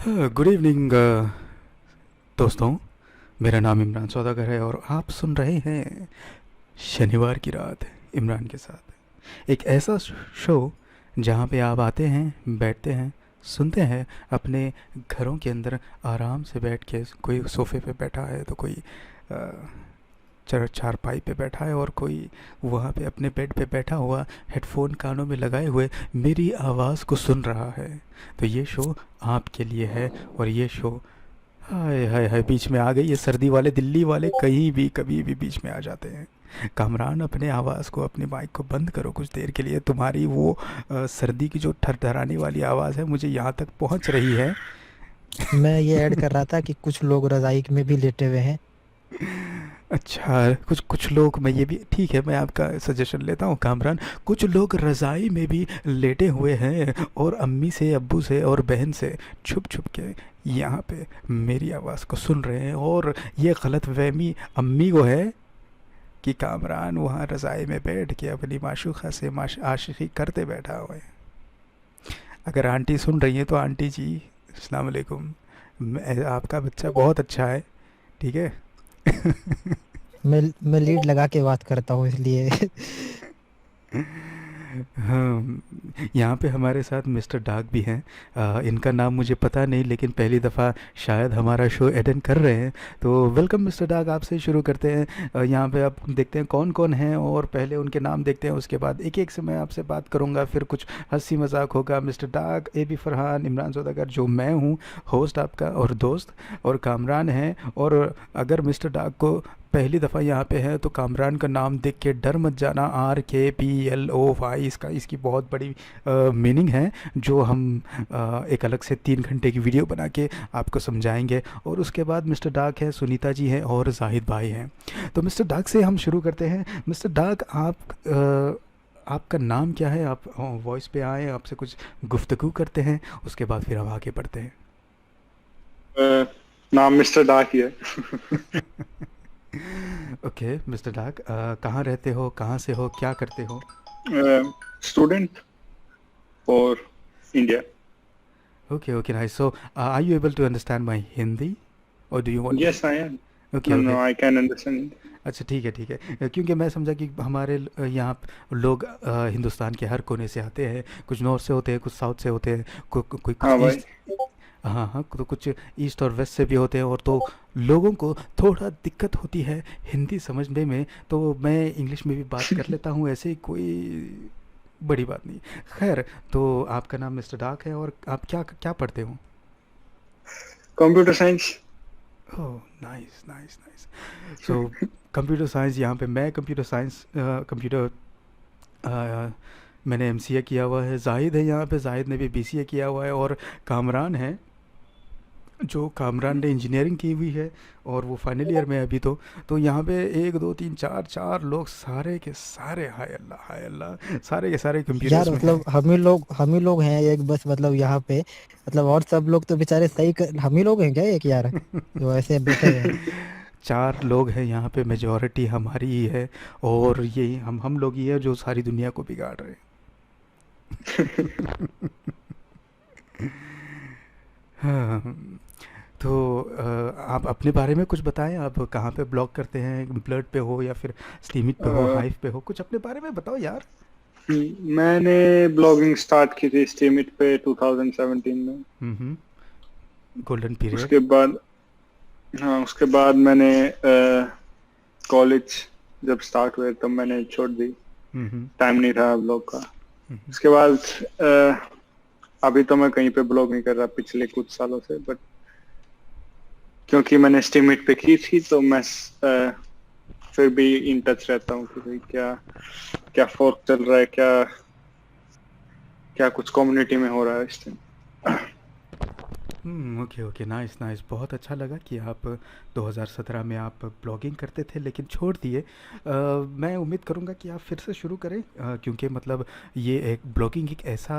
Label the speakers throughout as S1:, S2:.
S1: Good evening दोस्तों। मेरा नाम इमरान सौदागर है और आप सुन रहे हैं शनिवार की रात इमरान के साथ, एक ऐसा शो जहां पे आप आते हैं, बैठते हैं, सुनते हैं अपने घरों के अंदर आराम से बैठ के। कोई सोफे पे बैठा है तो कोई चारपाई पे बैठा है और कोई वहाँ पे अपने बेड पे बैठा हुआ हेडफोन कानों में लगाए हुए मेरी आवाज़ को सुन रहा है। तो ये शो आपके लिए है। और ये शो, हाय हाय हाय, बीच में आ गई ये सर्दी वाले दिल्ली वाले, कहीं भी कभी भी बीच में आ जाते हैं। कामरान, अपने आवाज़ को, अपने माइक को बंद करो कुछ देर के लिए। तुम्हारी वो सर्दी की जो थरथराने वाली आवाज़ है मुझे यहाँ तक पहुँच रही है।
S2: मैं ये ऐड कर रहा था कि कुछ लोग रजाई में भी लेटे हुए हैं।
S1: अच्छा, कुछ कुछ लोग, मैं ये भी ठीक है, मैं आपका सजेशन लेता हूँ कामरान। कुछ लोग रज़ाई में भी लेटे हुए हैं और अम्मी से, अब्बू से और बहन से छुप छुप के यहाँ पे मेरी आवाज़ को सुन रहे हैं। और ये गलतफहमी अम्मी को है कि कामरान वहाँ रज़ाई में बैठ के अपनी माशूक़ा से आशिकी करते बैठा हुआ है। अगर आंटी सुन रही हैं तो आंटी जी, अस्सलाम वालेकुम। आपका बच्चा बहुत अच्छा है, ठीक है।
S2: मैं लीड लगा के बात करता हूँ इसलिए।
S1: हाँ, यहाँ पे हमारे साथ मिस्टर डाक भी हैं। इनका नाम मुझे पता नहीं, लेकिन पहली दफ़ा शायद हमारा शो अटेंड कर रहे हैं। तो वेलकम मिस्टर डाक, आपसे ही शुरू करते हैं। यहाँ पे आप देखते हैं कौन कौन हैं और पहले उनके नाम देखते हैं, उसके बाद एक एक से मैं आपसे बात करूँगा, फिर कुछ हंसी मजाक होगा। मिस्टर डाक, ए बी फरहान, इमरान सौदागर, जो मैं हूँ होस्ट आपका और दोस्त, और कामरान हैं। और अगर मिस्टर डाक को पहली दफ़ा यहाँ पे है तो कामरान का नाम देख के डर मत जाना। RKPLO, इसका, इसकी बहुत बड़ी मीनिंग है, जो हम एक अलग से 3 घंटे की वीडियो बना के आपको समझाएंगे। और उसके बाद मिस्टर डाक है, सुनीता जी हैं और जाहिद भाई हैं। तो मिस्टर डाक से हम शुरू करते हैं। मिस्टर डाक, आपका नाम क्या है? आप वॉइस पे आए, आपसे कुछ गुफ्तगू करते हैं, उसके बाद फिर हम आगे बढ़ते हैं।
S3: नाम मिस्टर डाक ही है।
S1: ओके मिस्टर डाक, कहाँ रहते हो, कहाँ से हो, क्या करते हो?
S3: Student for India.
S1: Okay okay, nice. So are you able to understand my Hindi और do you want?
S3: Yes I am.
S1: Okay
S3: no
S1: okay,
S3: no I can understand.
S1: अच्छा ठीक है ठीक है। क्योंकि मैं समझा कि हमारे यहाँ लोग हिंदुस्तान के हर कोने से आते हैं। कुछ नॉर्थ से होते हैं, कुछ साउथ से होते हैं, कोई कुछ
S3: हाँ भाई।
S1: ईस्ट। हाँ हाँ, तो कुछ ईस्ट और वेस्ट से भी होते हैं। और तो लोगों को थोड़ा दिक्कत होती है हिंदी समझने में, तो मैं इंग्लिश में भी बात कर लेता हूँ, ऐसे ही कोई बड़ी बात नहीं। खैर, तो आपका नाम मिस्टर डाक है और आप क्या क्या पढ़ते हो?
S3: Computer science.
S1: Oh, nice nice nice. So computer science, यहाँ पे मैं कंप्यूटर साइंस, कंप्यूटर, मैंने MCA किया हुआ है। जाहिद है यहाँ पे, जाहिद ने भी BCA किया हुआ है। और कामरान है, जो कामरान ने इंजीनियरिंग की हुई है और वो फाइनल ईयर में है अभी। तो यहाँ पे 1 2 3 4 4 लोग, सारे के सारे, हाय अल्लाह हाय अल्लाह, सारे के सारे
S2: यार
S1: कंप्यूटर्स में हैं।
S2: मतलब हम ही लोग हैं एक बस, मतलब यहाँ पे, मतलब और सब लोग तो बेचारे हम ही लोग हैं क्या एक यार, जो ऐसे बैठे हुए हैं।
S1: 4 लोग हैं यहाँ पे, मेजॉरिटी हमारी ही है। और यही हम लोग ही हैं जो सारी दुनिया को बिगाड़ रहे हैं। हाँ, तो आप अपने बारे में कुछ बताएं। आप कहाँ पे ब्लॉग करते हैं? ब्लड पे हो या फिर स्टीमिट पे हो, हाइव पे हो? कुछ अपने बारे में बताओ यार।
S3: मैंने ब्लॉगिंग स्टार्ट की थी स्टीमिट पे 2017 में।
S1: Golden period.
S3: उसके बाद, हाँ उसके बाद मैंने कॉलेज जब स्टार्ट हुए तब मैंने छोड़ दी।
S1: हम्म
S3: टाइम नहीं रहा ब्लॉग का।
S1: हम्म
S3: उसके बाद अभी तो मैं कहीं पे ब्लॉग नहीं कर रहा पिछले कुछ सालों से, बट क्योंकि मैंने स्टीमिट पे की थी तो मैं फिर भी इन टच रहता हूँ कि भाई क्या क्या फोर्क चल रहा है, क्या क्या कुछ कम्युनिटी में हो रहा है इस time.
S1: Okay okay, nice nice. बहुत अच्छा लगा कि आप 2017 में आप ब्लॉगिंग करते थे लेकिन छोड़ दिए। मैं उम्मीद करूंगा कि आप फिर से शुरू करें, क्योंकि मतलब ये एक ब्लॉगिंग एक ऐसा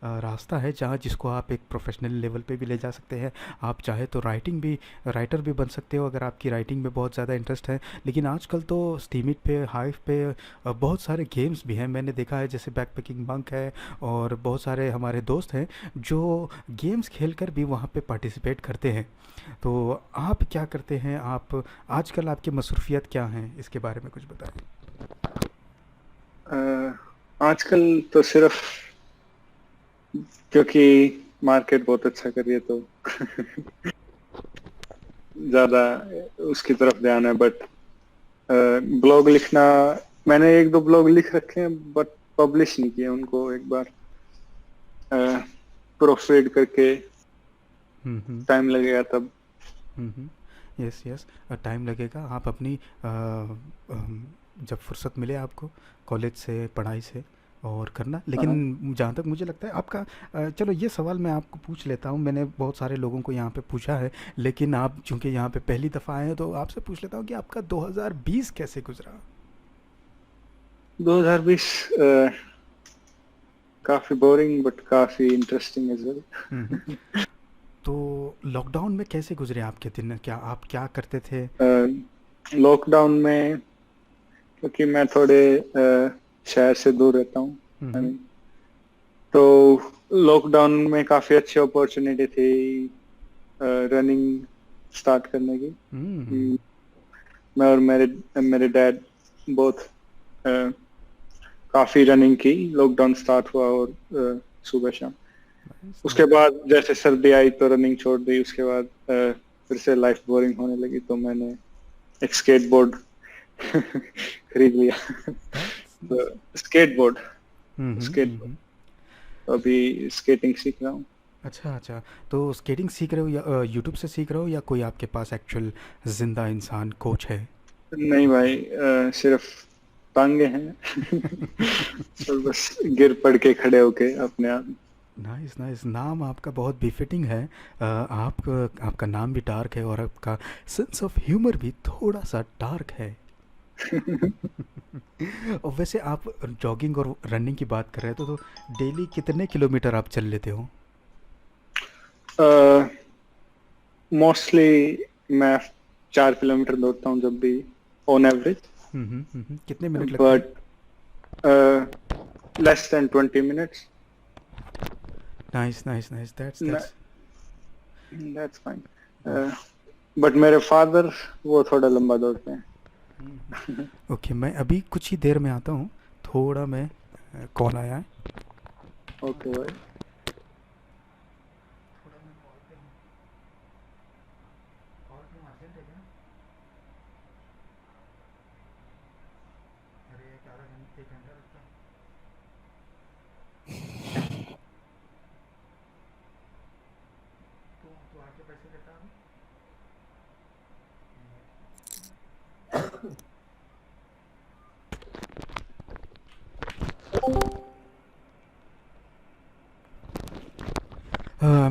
S1: रास्ता है जहाँ जिसको आप एक प्रोफेशनल लेवल पे भी ले जा सकते हैं। आप चाहे तो राइटर भी बन सकते हो अगर आपकी राइटिंग में बहुत ज़्यादा इंटरेस्ट है। लेकिन आजकल तो स्टीमिट पे, हाइव पे बहुत सारे गेम्स भी हैं, मैंने देखा है, जैसे बैकपैकिंग मंक है और बहुत सारे हमारे दोस्त हैं जो गेम्स खेलकर भी वहाँ पे पार्टिसिपेट करते हैं। तो आप क्या करते हैं, आप आजकल आपकी मसरूफियत क्या हैं, इसके बारे में कुछ बताएं।
S3: आजकल तो सिर्फ क्योंकि मार्केट बहुत अच्छा कर रही है तो ज्यादा उसकी तरफ ध्यान है, बट ब्लॉग लिखना, मैंने एक दो ब्लॉग लिख रखे हैं बट पब्लिश नहीं किए उनको। एक बार प्रूफ रीड करके
S1: हम्म।
S3: टाइम लगेगा तब।
S1: यस यस, टाइम लगेगा। आप अपनी जब फुर्सत मिले आपको कॉलेज से, पढ़ाई से, और करना।
S3: हाँ,
S1: लेकिन जहाँ तक मुझे लगता है आपका चलो ये सवाल मैं आपको पूछ लेता हूँ, मैंने बहुत सारे लोगों को यहाँ पे पूछा है, लेकिन आप चूंकि यहाँ पे पहली दफ़ा आए हैं तो आपसे पूछ लेता हूँ कि आपका 2020 कैसे गुजरा।
S3: 2020 काफी बोरिंग बट काफी इंटरेस्टिंग एज
S1: हम्म। तो लॉकडाउन में कैसे गुजरे आपके दिन, क्या आप क्या करते थे?
S3: वेल। लॉकडाउन में क्योंकि मैं थोड़े शहर से दूर रहता हूँ, I
S1: हम्म
S3: mean, तो लॉकडाउन में काफी अच्छी अपॉर्चुनिटी थी रनिंग स्टार्ट करने की।
S1: हम्म।
S3: हम्म, मैं और मेरे मेरे डैड बहुत काफी रनिंग की। लॉकडाउन स्टार्ट हुआ और सुबह शाम।
S1: नाइस
S3: उसके
S1: नाइस।
S3: बाद जैसे सर्दी आई तो रनिंग छोड़ दी। उसके बाद फिर से लाइफ बोरिंग होने लगी तो मैंने एक स्केटबोर्ड खरीद लिया।
S1: दैट्स
S3: तो
S1: नाइस।
S3: स्केटबोर्ड
S1: हम्म।
S3: स्केटबोर्ड अभी स्केटिंग सीख रहा हूँ।
S1: अच्छा अच्छा। तो स्केटिंग सीख रहे हो या यूट्यूब से सीख रहे हो, या कोई आपके पास एक्चुअल जिंदा इंसान कोच है?
S3: नहीं भाई, सिर्फ टांगे हैं। तो बस गिर पड़ के खड़े होके अपने आप।
S1: नाइस नाइस, नाम आपका बहुत बिफिटिंग है। आपका नाम भी डार्क है और आपका सेंस ऑफ ह्यूमर भी थोड़ा सा डार्क है। और वैसे आप जॉगिंग और रनिंग की बात कर रहे थे, तो डेली कितने किलोमीटर आप चल लेते हो?
S3: मोस्टली मैं 4 किलोमीटर दौड़ता हूँ जब भी, ऑन एवरेज।
S1: कितने मिनट लगते हैं?
S3: But less than 20 minutes.
S1: Nice nice nice, that's
S3: that's fine. But मेरे फादर वो थोड़ा लंबा दौड़ते हैं।
S1: ओके, मैं अभी कुछ ही देर में आता हूँ, थोड़ा मैं कॉल आया है।
S3: ओके भाई।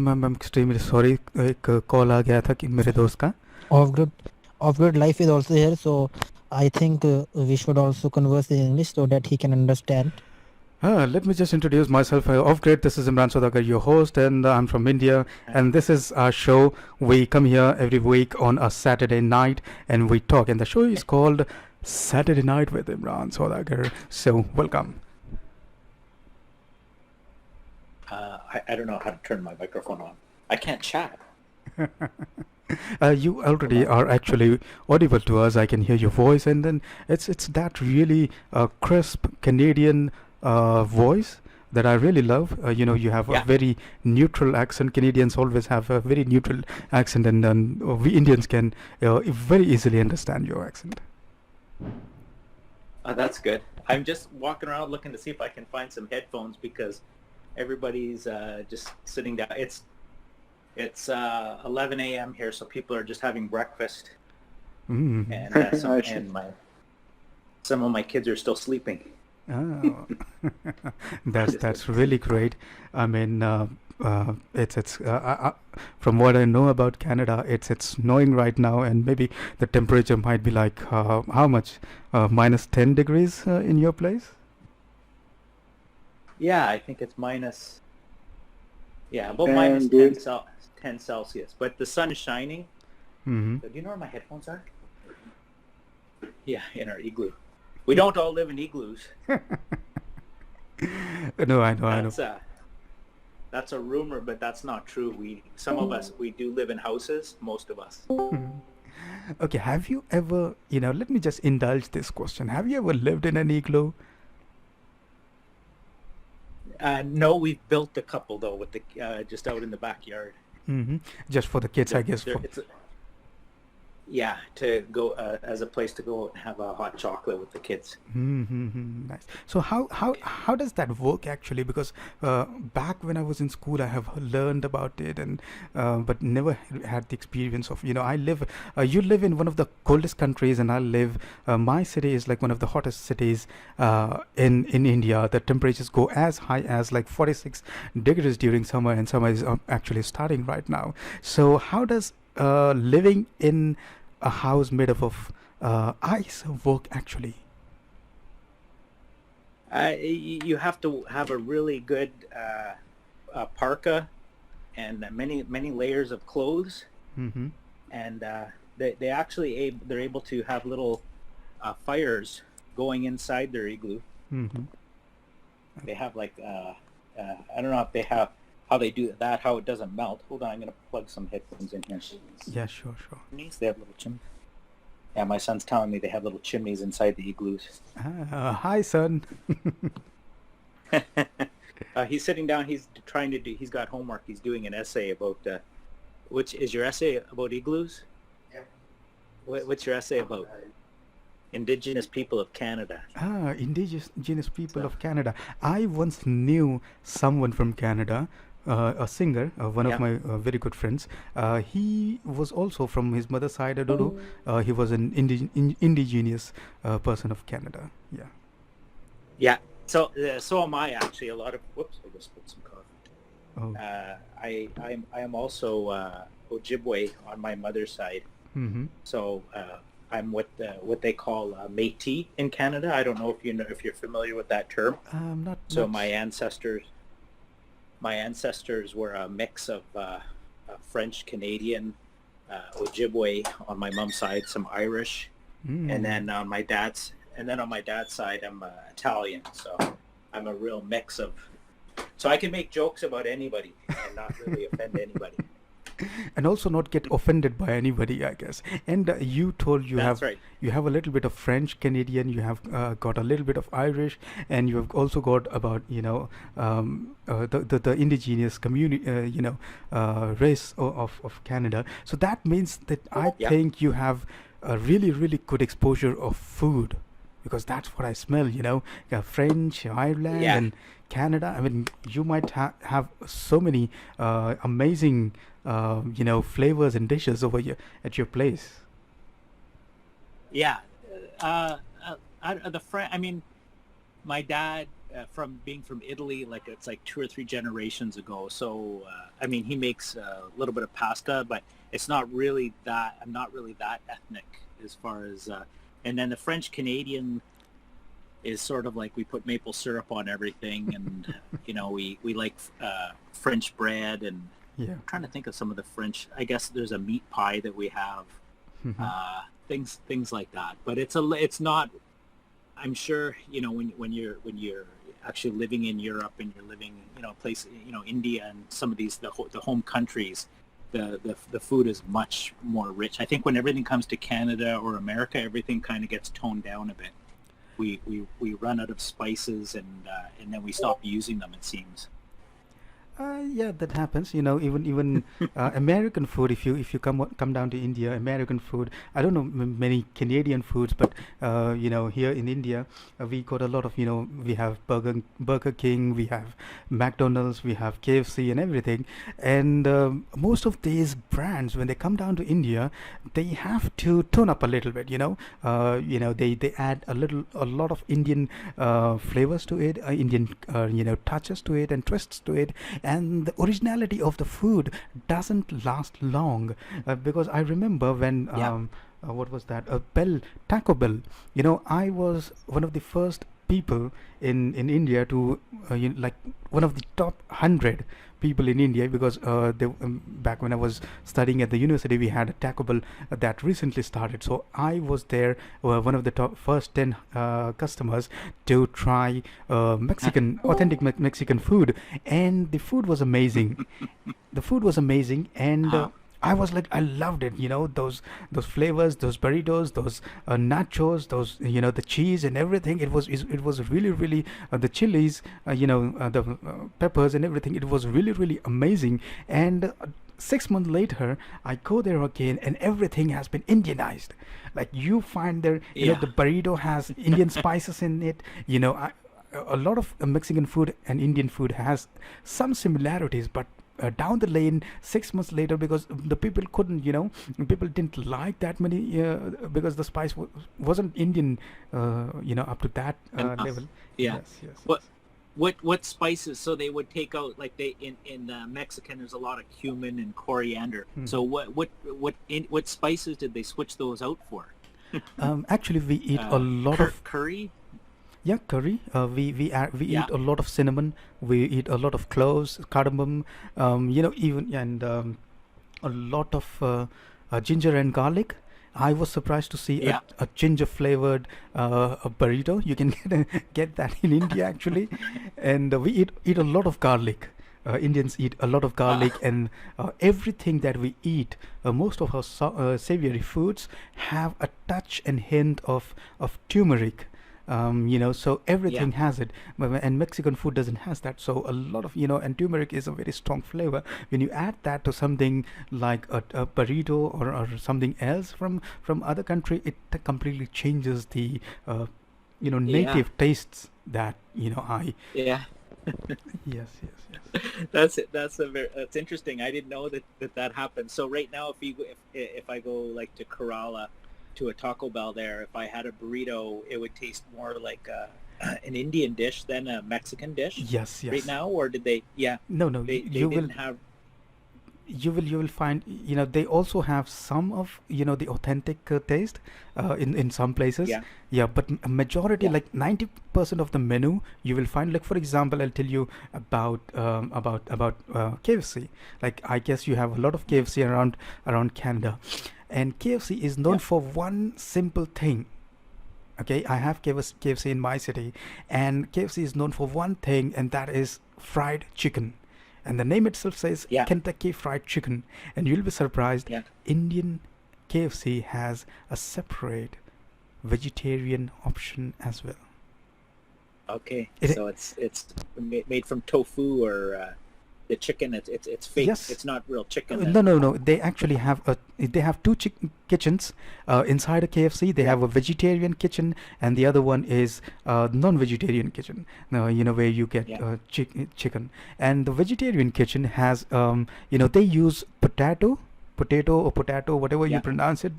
S1: मैम एक्सट्रीमली सॉरी, एक कॉल आ गया था कि मेरे दोस्त का।
S2: Off grid, off grid life is also here, so I think we should also converse in English so that he can understand.
S1: Let me just introduce myself. Off Grid, this is Imran Soudagar, your host, and I'm from India. And this is our show. We come here every week on a Saturday night and we talk. And the show is called Saturday Night with Imran Soudagar. So, welcome.
S4: I don't know how to turn my microphone on. I can't chat.
S1: You already are actually audible to us. I can hear your voice, and then it's that really crisp Canadian voice that I really love. You have a
S4: Yeah.
S1: very neutral accent. Canadians always have a very neutral accent, and we Indians can very easily understand your accent.
S4: That's good. I'm just walking around looking to see if I can find some headphones because everybody's just sitting down. It's 11 a.m. here, so people are just having breakfast,
S1: Mm.
S4: and some of my kids are still sleeping.
S1: Oh, that's really great. I mean, it's from what I know about Canada, it's snowing right now, and maybe the temperature might be like how much, minus 10 degrees in your place.
S4: Yeah, I think it's minus. Yeah, about
S3: And
S4: minus
S3: good.
S4: 10 Celsius, but the sun is shining.
S1: Mm-hmm.
S4: So do you know where my headphones are? Yeah, in our igloo. We don't all live in igloos.
S1: No, I know.
S4: That's that's a rumor, but that's not true. Some of us, we do live in houses, most of us.
S1: Okay, have you ever, let me just indulge this question. Have you ever lived in an igloo?
S4: No, we've built a couple though with the just out in the backyard.
S1: Hmm. Just for the kids, I guess.
S4: Yeah, to go as a place to go and have a hot chocolate with the kids.
S1: Mm-hmm. Nice. So how does that work actually? Because back when I was in school, I have learned about it, and but never had the experience of. You live in one of the coldest countries, and I live. My city is like one of the hottest cities in India. The temperatures go as high as like 46 degrees during summer, and summer is actually starting right now. So how does living in a house made up of ice work actually?
S4: You have to have a really good parka and many layers of clothes,
S1: Mm-hmm.
S4: and they're able to have little fires going inside their igloo.
S1: Mm-hmm.
S4: They have like I don't know if they have how they do that, how it doesn't melt. Hold on, I'm gonna plug some headphones in here.
S1: Yeah, sure.
S4: They have little chimneys. Yeah, my son's telling me they have little chimneys inside the igloos.
S1: Hi, son.
S4: He's sitting down. He's trying to do. He's got homework. He's doing an essay about. Which is your essay about igloos?
S3: Yeah.
S4: What's your essay about? Indigenous people of Canada.
S1: Indigenous people of Canada. I once knew someone from Canada, a singer, one
S4: Yeah.
S1: of my very good friends. He was also from his mother's side. I don't know. He was an indigenous person of Canada. Yeah.
S4: Yeah. So am I actually. A lot of. Whoops! I just put some coffee.
S1: Oh.
S4: I am also Ojibwe on my mother's side.
S1: Mm-hmm.
S4: So I'm what they call Métis in Canada. I don't know if you're familiar with that term.
S1: Not.
S4: So
S1: not
S4: my ancestors were a mix of French, Canadian, Ojibwe on my mom's side, some Irish, and then on my dad's side, I'm Italian. So I'm a real mix of. So I can make jokes about anybody and not really offend anybody.
S1: And also not get offended by anybody, I guess. And you told you
S4: That's
S1: have
S4: right.
S1: you have a little bit of French Canadian, you have got a little bit of Irish, and you have also got about the indigenous community, race of Canada. So that means that I
S4: Yeah.
S1: think you have a really really good exposure of food, because that's what I smell. French, Ireland,
S4: Yeah.
S1: and Canada. I mean, you might have so many amazing flavors and dishes over here at your place.
S4: Yeah. I mean, my dad, from being from Italy, like it's like 2 or 3 generations ago. So, I mean, he makes a little bit of pasta, but it's not really that. I'm not really that ethnic as far as. And then the French Canadian is sort of like we put maple syrup on everything, and we like French bread, and
S1: Yeah.
S4: I'm trying to think of some of the French. I guess there's a meat pie that we have. Things like that, but it's not. I'm sure when you're actually living in Europe and you're living place India and some of these the home countries, the food is much more rich. I think when everything comes to Canada or America, everything kind of gets toned down a bit. We run out of spices, and then we stop using them, it seems.
S1: Yeah, that happens. Even American food. If you come down to India, American food. I don't know many Canadian foods, but here in India, we got a lot of. We have Burger King, we have McDonald's, we have KFC, and everything. And most of these brands, when they come down to India, they have to tone up a little bit. They add a lot of Indian flavors to it, Indian touches to it and twists to it. And the originality of the food doesn't last long, because I remember when what was that? Taco Bell. I was one of the first people in India to like one of the top 100 people in India, because back when I was studying at the university, we had a Taco Bell that recently started. So I was there, one of the top first 10 customers to try Mexican, authentic Mexican food, and the food was amazing. The food was amazing, and I was like, I loved it. Those flavors, those burritos, those nachos, those the cheese and everything. It was really really the chilies, the peppers and everything. It was really really amazing. And 6 months later, I go there again, and everything has been Indianized. Like you find there, the burrito has Indian spices in it. A lot of Mexican food and Indian food has some similarities, but down the lane 6 months later, because the people couldn't, people didn't like that many, because the spice wasn't Indian, up to that level.
S4: Yeah.
S1: Yes.
S4: What spices? So they would take out, like they in Mexican, there's a lot of cumin and coriander. So what spices did they switch those out for?
S1: Actually, we eat a lot of
S4: curry.
S1: Yeah, curry. We eat a lot of cinnamon. We eat a lot of cloves, cardamom. Even and a lot of ginger and garlic. I was surprised to see a ginger flavored a burrito. You can get that in India actually, and we eat a lot of garlic. Indians eat a lot of garlic, and everything that we eat, most of our savory foods have a touch and hint of turmeric. So everything has it, and Mexican food doesn't has that. So a lot of and turmeric is a very strong flavor. When you add that to something like a burrito or something else from other country, it completely changes the native tastes that I.
S4: Yeah.
S1: Yes.
S4: That's interesting. I didn't know that happened. So right now, if I go like to Kerala, to a Taco Bell there, if I had a burrito, it would taste more like an Indian dish than a Mexican dish.
S1: Yes.
S4: Right now, or did they? Yeah.
S1: No.
S4: They
S1: you
S4: didn't
S1: will
S4: have.
S1: you will find they also have some of the authentic taste in some places. But a majority, like 90% of the menu, you will find, like for example, I'll tell you about KFC. Like I guess you have a lot of KFC around Canada, and KFC is known for one simple thing. Okay, I have KFC in my city, and KFC is known for one thing, and that is fried chicken. And the name itself says Kentucky Fried Chicken. And you'll be surprised, Indian KFC has a separate vegetarian option as well.
S4: Okay, so it's made from tofu or the chicken. It's fake.
S1: Yes.
S4: It's not real chicken.
S1: No. They actually have two kitchens inside a KFC. They have a vegetarian kitchen, and the other one is non-vegetarian kitchen. Where you get chicken. And the vegetarian kitchen has they use potato, whatever you pronounce it.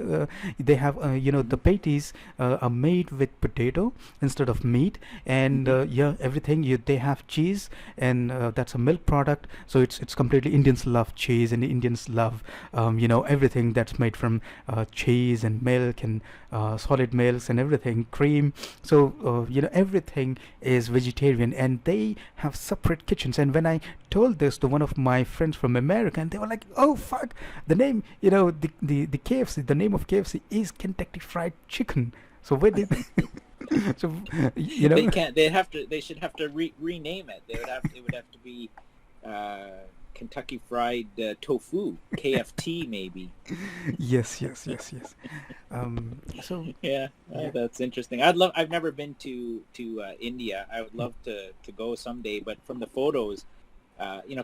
S1: They have the patties are made with potato instead of meat, and everything. They have cheese, and that's a milk product. So it's completely, Indians love cheese, and Indians love everything that's made from cheese and milk and solid milks and everything, cream. So everything is vegetarian, and they have separate kitchens. And when I told this to one of my friends from America, and they were like, "Oh fuck, the name, the KFC, the name of KFC is Kentucky Fried Chicken." So where did so
S4: they can't. They should have to rename it. It would have to be Kentucky Fried Tofu, KFT maybe.
S1: Yes. So
S4: that's interesting. I've never been to India. I would love to go someday, but from the photos,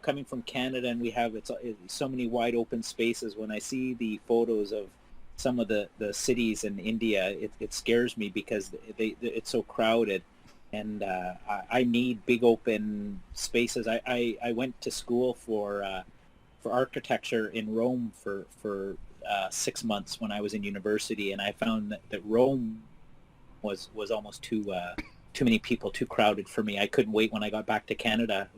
S4: coming from Canada, and we have it's so many wide open spaces. When I see the photos of some of the cities in India, it scares me because it's so crowded, and I need big open spaces. I went to school for architecture in Rome for 6 months when I was in university, and I found that Rome was almost too many people, too crowded for me. I couldn't wait when I got back to Canada.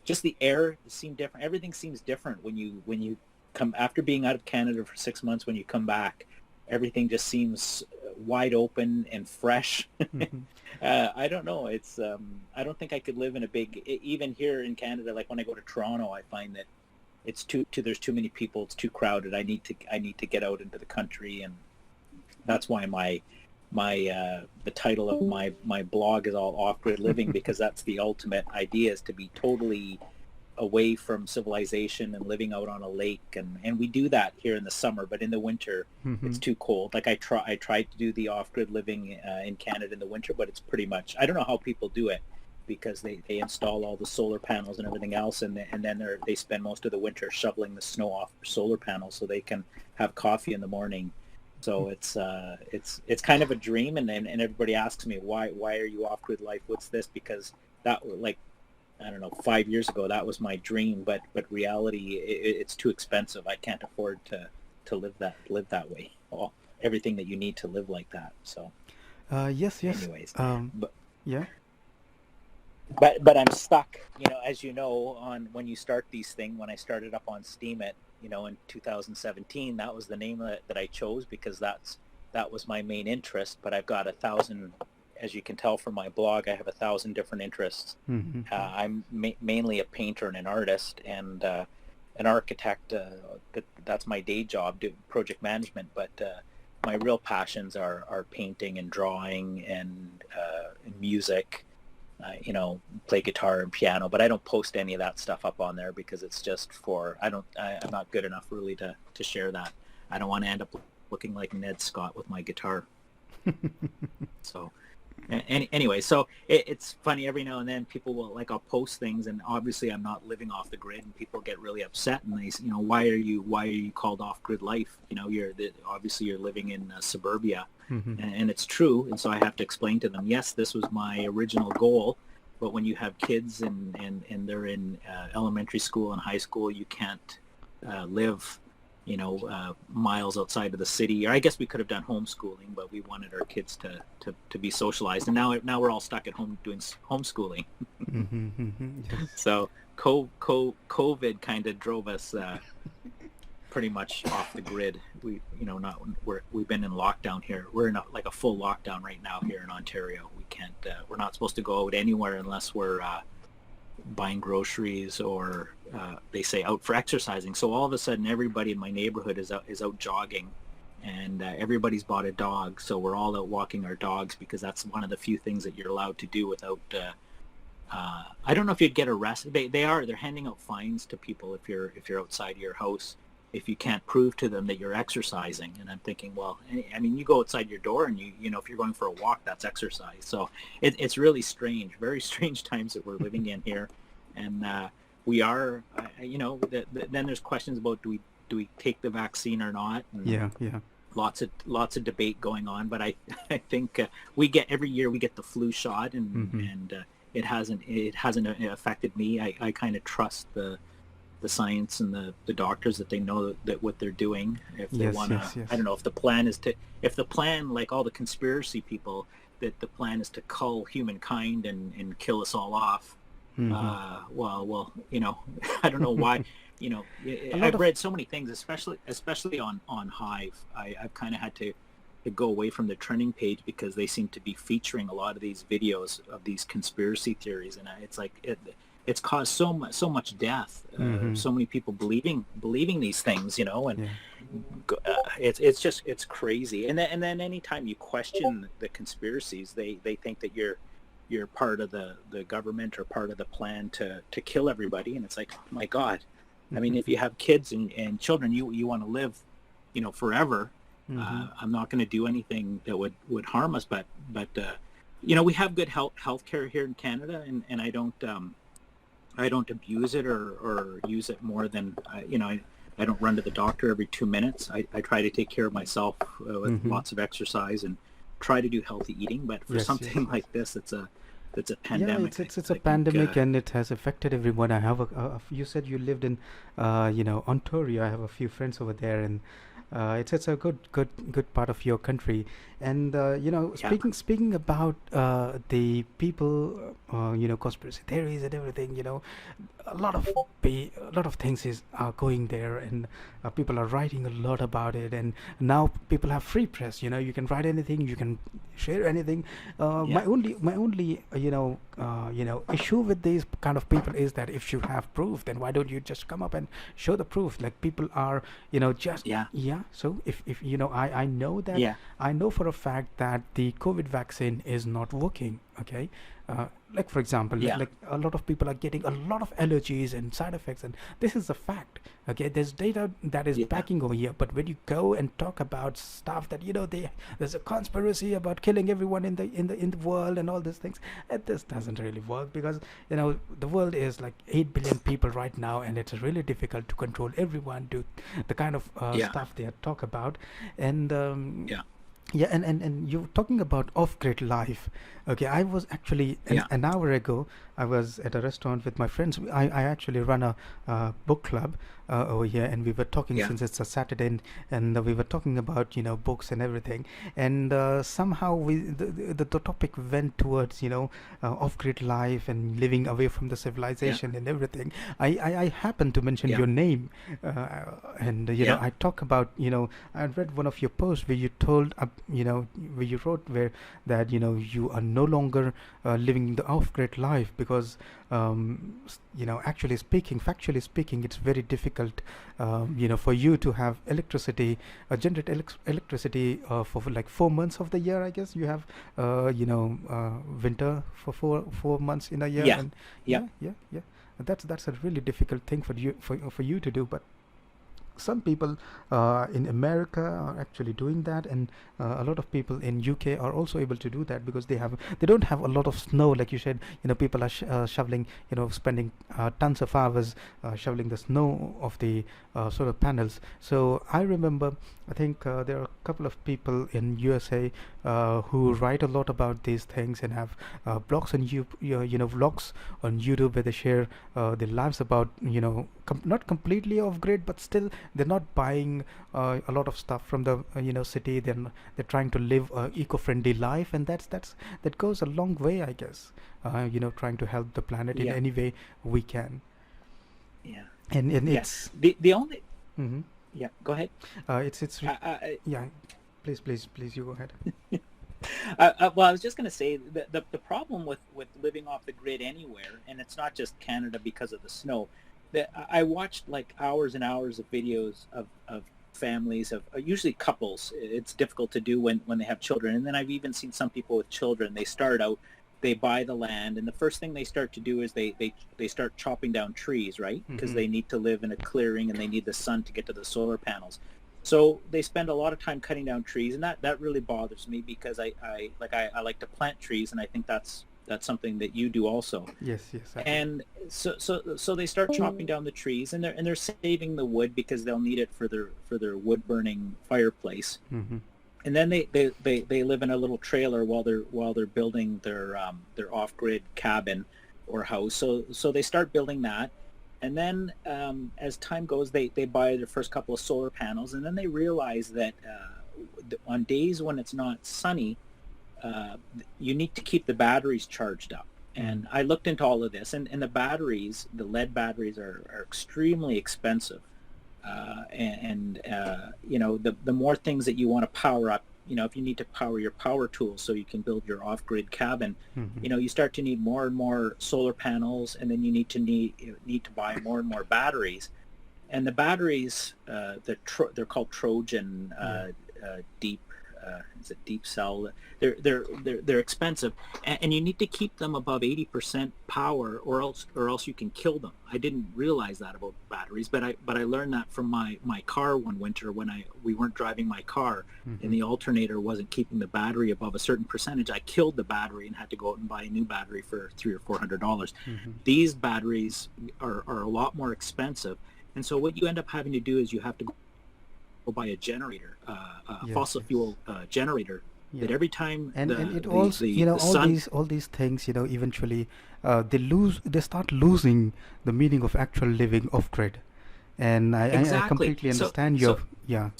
S4: Just the air seemed different. Everything seems different when you come after being out of Canada for 6 months. When you come back, everything just seems wide open and fresh.
S1: Mhm.
S4: I don't know. It's I don't think I could live in a big, even here in Canada. Like when I go to Toronto, I find that it's too there's too many people. It's too crowded. I need to get out into the country, and that's why my the title of my blog is all off grid living, because that's the ultimate idea, is to be totally away from civilization and living out on a lake, and we do that here in the summer, but in the winter it's
S1: Mhm.
S4: too cold. Like I tried to do the off grid living in Canada in the winter, but it's pretty much, I don't know how people do it, because they install all the solar panels and everything else, and then they spend most of the winter shoveling the snow off their solar panels so they can have coffee in the morning. So it's kind of a dream, and everybody asks me, why are you off grid life? What's this? Because that, like, I don't know, 5 years ago that was my dream, but reality, it's too expensive. I can't afford to live that way. Well, everything that you need to live like that. So,
S1: Yes, yes.
S4: anyways,
S1: Um,
S4: but
S1: yeah.
S4: but I'm stuck. You know, as you know, on when you start these things. When I started up on Steam in 2017, that was the name that I chose, because that was my main interest. But I've got 1,000, as you can tell from my blog, I have 1,000 different interests.
S1: Mhm.
S4: I'm mainly a painter and an artist, and an architect. That's my day job, do project management. But my real passions are painting and drawing and music. Play guitar and piano, but I don't post any of that stuff up on there, because it's just I'm not good enough really to share that. I don't want to end up looking like Ned Scott with my guitar. So anyway, so it's funny, every now and then people will, like, I'll post things, and obviously I'm not living off the grid, and people get really upset, and they say, why are you called off grid life? Obviously you're living in suburbia.
S1: Mhm.
S4: And it's true. And so I have to explain to them, yes, this was my original goal, but when you have kids and they're in elementary school and high school, you can't live miles outside of the city. Or I guess we could have done homeschooling, but we wanted our kids to be socialized, and now we're all stuck at home doing homeschooling.
S1: Mhm. Mhm. Yes.
S4: So COVID kind of drove us pretty much off the grid. We've been in lockdown here. We're in a full lockdown right now here in Ontario. We can't. We're not supposed to go out anywhere unless we're buying groceries, or they say out for exercising. So all of a sudden, everybody in my neighborhood is out jogging, and everybody's bought a dog. So we're all out walking our dogs, because that's one of the few things that you're allowed to do without. I don't know if you'd get arrested. They're handing out fines to people if you're outside your house, if you can't prove to them that you're exercising. And I'm thinking, well, I mean, you go outside your door, and if you're going for a walk, that's exercise. So it's really strange, very strange times that we're living in here. And we are, then there's questions about, do we take the vaccine or not? And
S1: Yeah, yeah.
S4: lots of debate going on. But I think every year we get the flu shot, and
S1: Mhm.
S4: and it hasn't affected me. I kind of trust the science and the doctors, that they know that what they're doing. If they
S1: Yes,
S4: want to,
S1: yes, yes.
S4: I don't know if the plan, like all the conspiracy people, that the plan is to cull humankind and kill us all off.
S1: Mhm.
S4: Well, I don't know why.
S1: A lot
S4: I've
S1: of
S4: read so many things, especially on Hive. I've kind of had to go away from the trending page, because they seem to be featuring a lot of these videos of these conspiracy theories, and it's like it's caused so much death,
S1: Mhm.
S4: so many people believing these things, and
S1: Yeah.
S4: it's crazy. And then anytime you question the conspiracies, they think that you're part of the government, or part of the plan to kill everybody. And it's like, oh my God. I mean, if you have kids and children, you want to live, forever.
S1: Mhm.
S4: I'm not going to do anything that would harm us, but we have good health care here in Canada, and I don't abuse it or use it more than I don't run to the doctor every 2 minutes. I try to take care of myself with
S1: Mhm.
S4: lots of exercise, and try to do healthy eating. But for
S1: Yes, yes,
S4: something
S1: yes.
S4: like this, it's a
S1: Yeah,
S4: pandemic.
S1: it's a
S4: I think
S1: pandemic, and it has affected everyone. I have you said you lived in, Ontario. I have a few friends over there, and It's a good part of your country. And
S4: Yeah.
S1: speaking about the people, conspiracy theories and everything, a lot of a lot of things are going there, and people are writing a lot about it. And now people have free press. You can write anything, you can share anything.
S4: Yeah.
S1: My only issue with these kind of people is that if you have proof, then why don't you just come up and show the proof? Like, people are, just,
S4: Yeah.
S1: yeah. So if I know that,
S4: Yeah.
S1: I know for a fact that the COVID vaccine is not working. Okay. Like, for example,
S4: Yeah.
S1: like a lot of people are getting a lot of allergies and side effects, and this is a fact. Okay, there's data that is
S4: Yeah.
S1: backing over here, but when you go and talk about stuff that there's a conspiracy about killing everyone in the world and all these things, this doesn't really work, because the world is like 8 billion people right now, and it's really difficult to control everyone to the kind of
S4: Yeah.
S1: stuff they talk about. And
S4: Yeah.
S1: yeah, and you're talking about off-grid life. Okay, I was actually
S4: Yeah.
S1: an hour ago. I was at a restaurant with my friends. I actually run a book club over here, and we were talking,
S4: Yeah.
S1: since it's a Saturday, and we were talking about books and everything. And somehow the topic went towards off-grid life and living away from the
S4: Yeah.
S1: civilization and everything. I happened to mention
S4: Yeah.
S1: your name, and
S4: Yeah.
S1: I talk about I read one of your posts where you told where you wrote where that you are no longer living the off-grid life, because actually speaking, factually speaking, it's very difficult for you to have electricity, generate electricity for like 4 months of the year. I guess you have winter for four months in a year.
S4: Yeah.
S1: And
S4: Yeah.
S1: yeah, that's a really difficult thing for you to do. But some people in America are actually doing that, and a lot of people in UK are also able to do that, because they don't have a lot of snow, like you said. People are shoveling, spending tons of hours shoveling the snow of the solar panels. So I remember, I think there are a couple of people in USA who write a lot about these things, and have blogs on vlogs on YouTube, where they share their lives about not completely off grid, but still they're not buying a lot of stuff from the city. They're trying to live a eco-friendly life, and that goes a long way, I guess. Trying to help the planet in
S4: Yeah.
S1: any way we can.
S4: Yeah.
S1: And
S4: Yeah.
S1: it's
S4: The only.
S1: hmm
S4: Yeah. Go ahead.
S1: yeah. Please you go ahead.
S4: Well, I was just going to say the problem with living off the grid anywhere, and it's not just Canada because of the snow. That I watched like hours and hours of videos of families of usually couples. It's difficult to do when they have children, and then I've even seen some people with children. They start out, they buy the land, and the first thing they start to do is they start chopping down trees, right? Because they need to live in a clearing and they need the sun to get to the solar panels. So they spend a lot of time cutting down trees, and that really bothers me, because I like to plant trees, and I think that's something that you do also.
S1: Yes, I do.
S4: And so they start chopping down the trees, and they're saving the wood because they'll need it for their wood burning fireplace.
S1: Mm-hmm.
S4: And then they live in a little trailer while they're building their off grid cabin or house. So they start building that, and then as time goes, they buy their first couple of solar panels, and then they realize that on days when it's not sunny, you need to keep the batteries charged up. And I looked into all of this, and the batteries, the lead batteries, are extremely expensive. The more things that you want to power up, if you need to power your power tools so you can build your off-grid cabin,
S1: Mm-hmm.
S4: you start to need more and more solar panels, and then you need to buy more and more batteries. And the batteries, they're called Trojan deep. Is it deep cell? They're expensive, and you need to keep them above 80% power, or else you can kill them. I didn't realize that about batteries, but I learned that from my car one winter when we weren't driving my car, and the alternator wasn't keeping the battery above a certain percentage. I killed the battery and had to go out and buy a new battery for $300 or $400. These batteries are a lot more expensive, and so what you end up having to do is you have to go buy a generator,
S1: Yes,
S4: fossil fuel generator, that every time
S1: and it
S4: the
S1: also
S4: the sun.
S1: all these things eventually they start losing the meaning of actual living off grid. And I
S4: Exactly.
S1: completely
S4: So
S1: understand
S4: so
S1: your, yeah.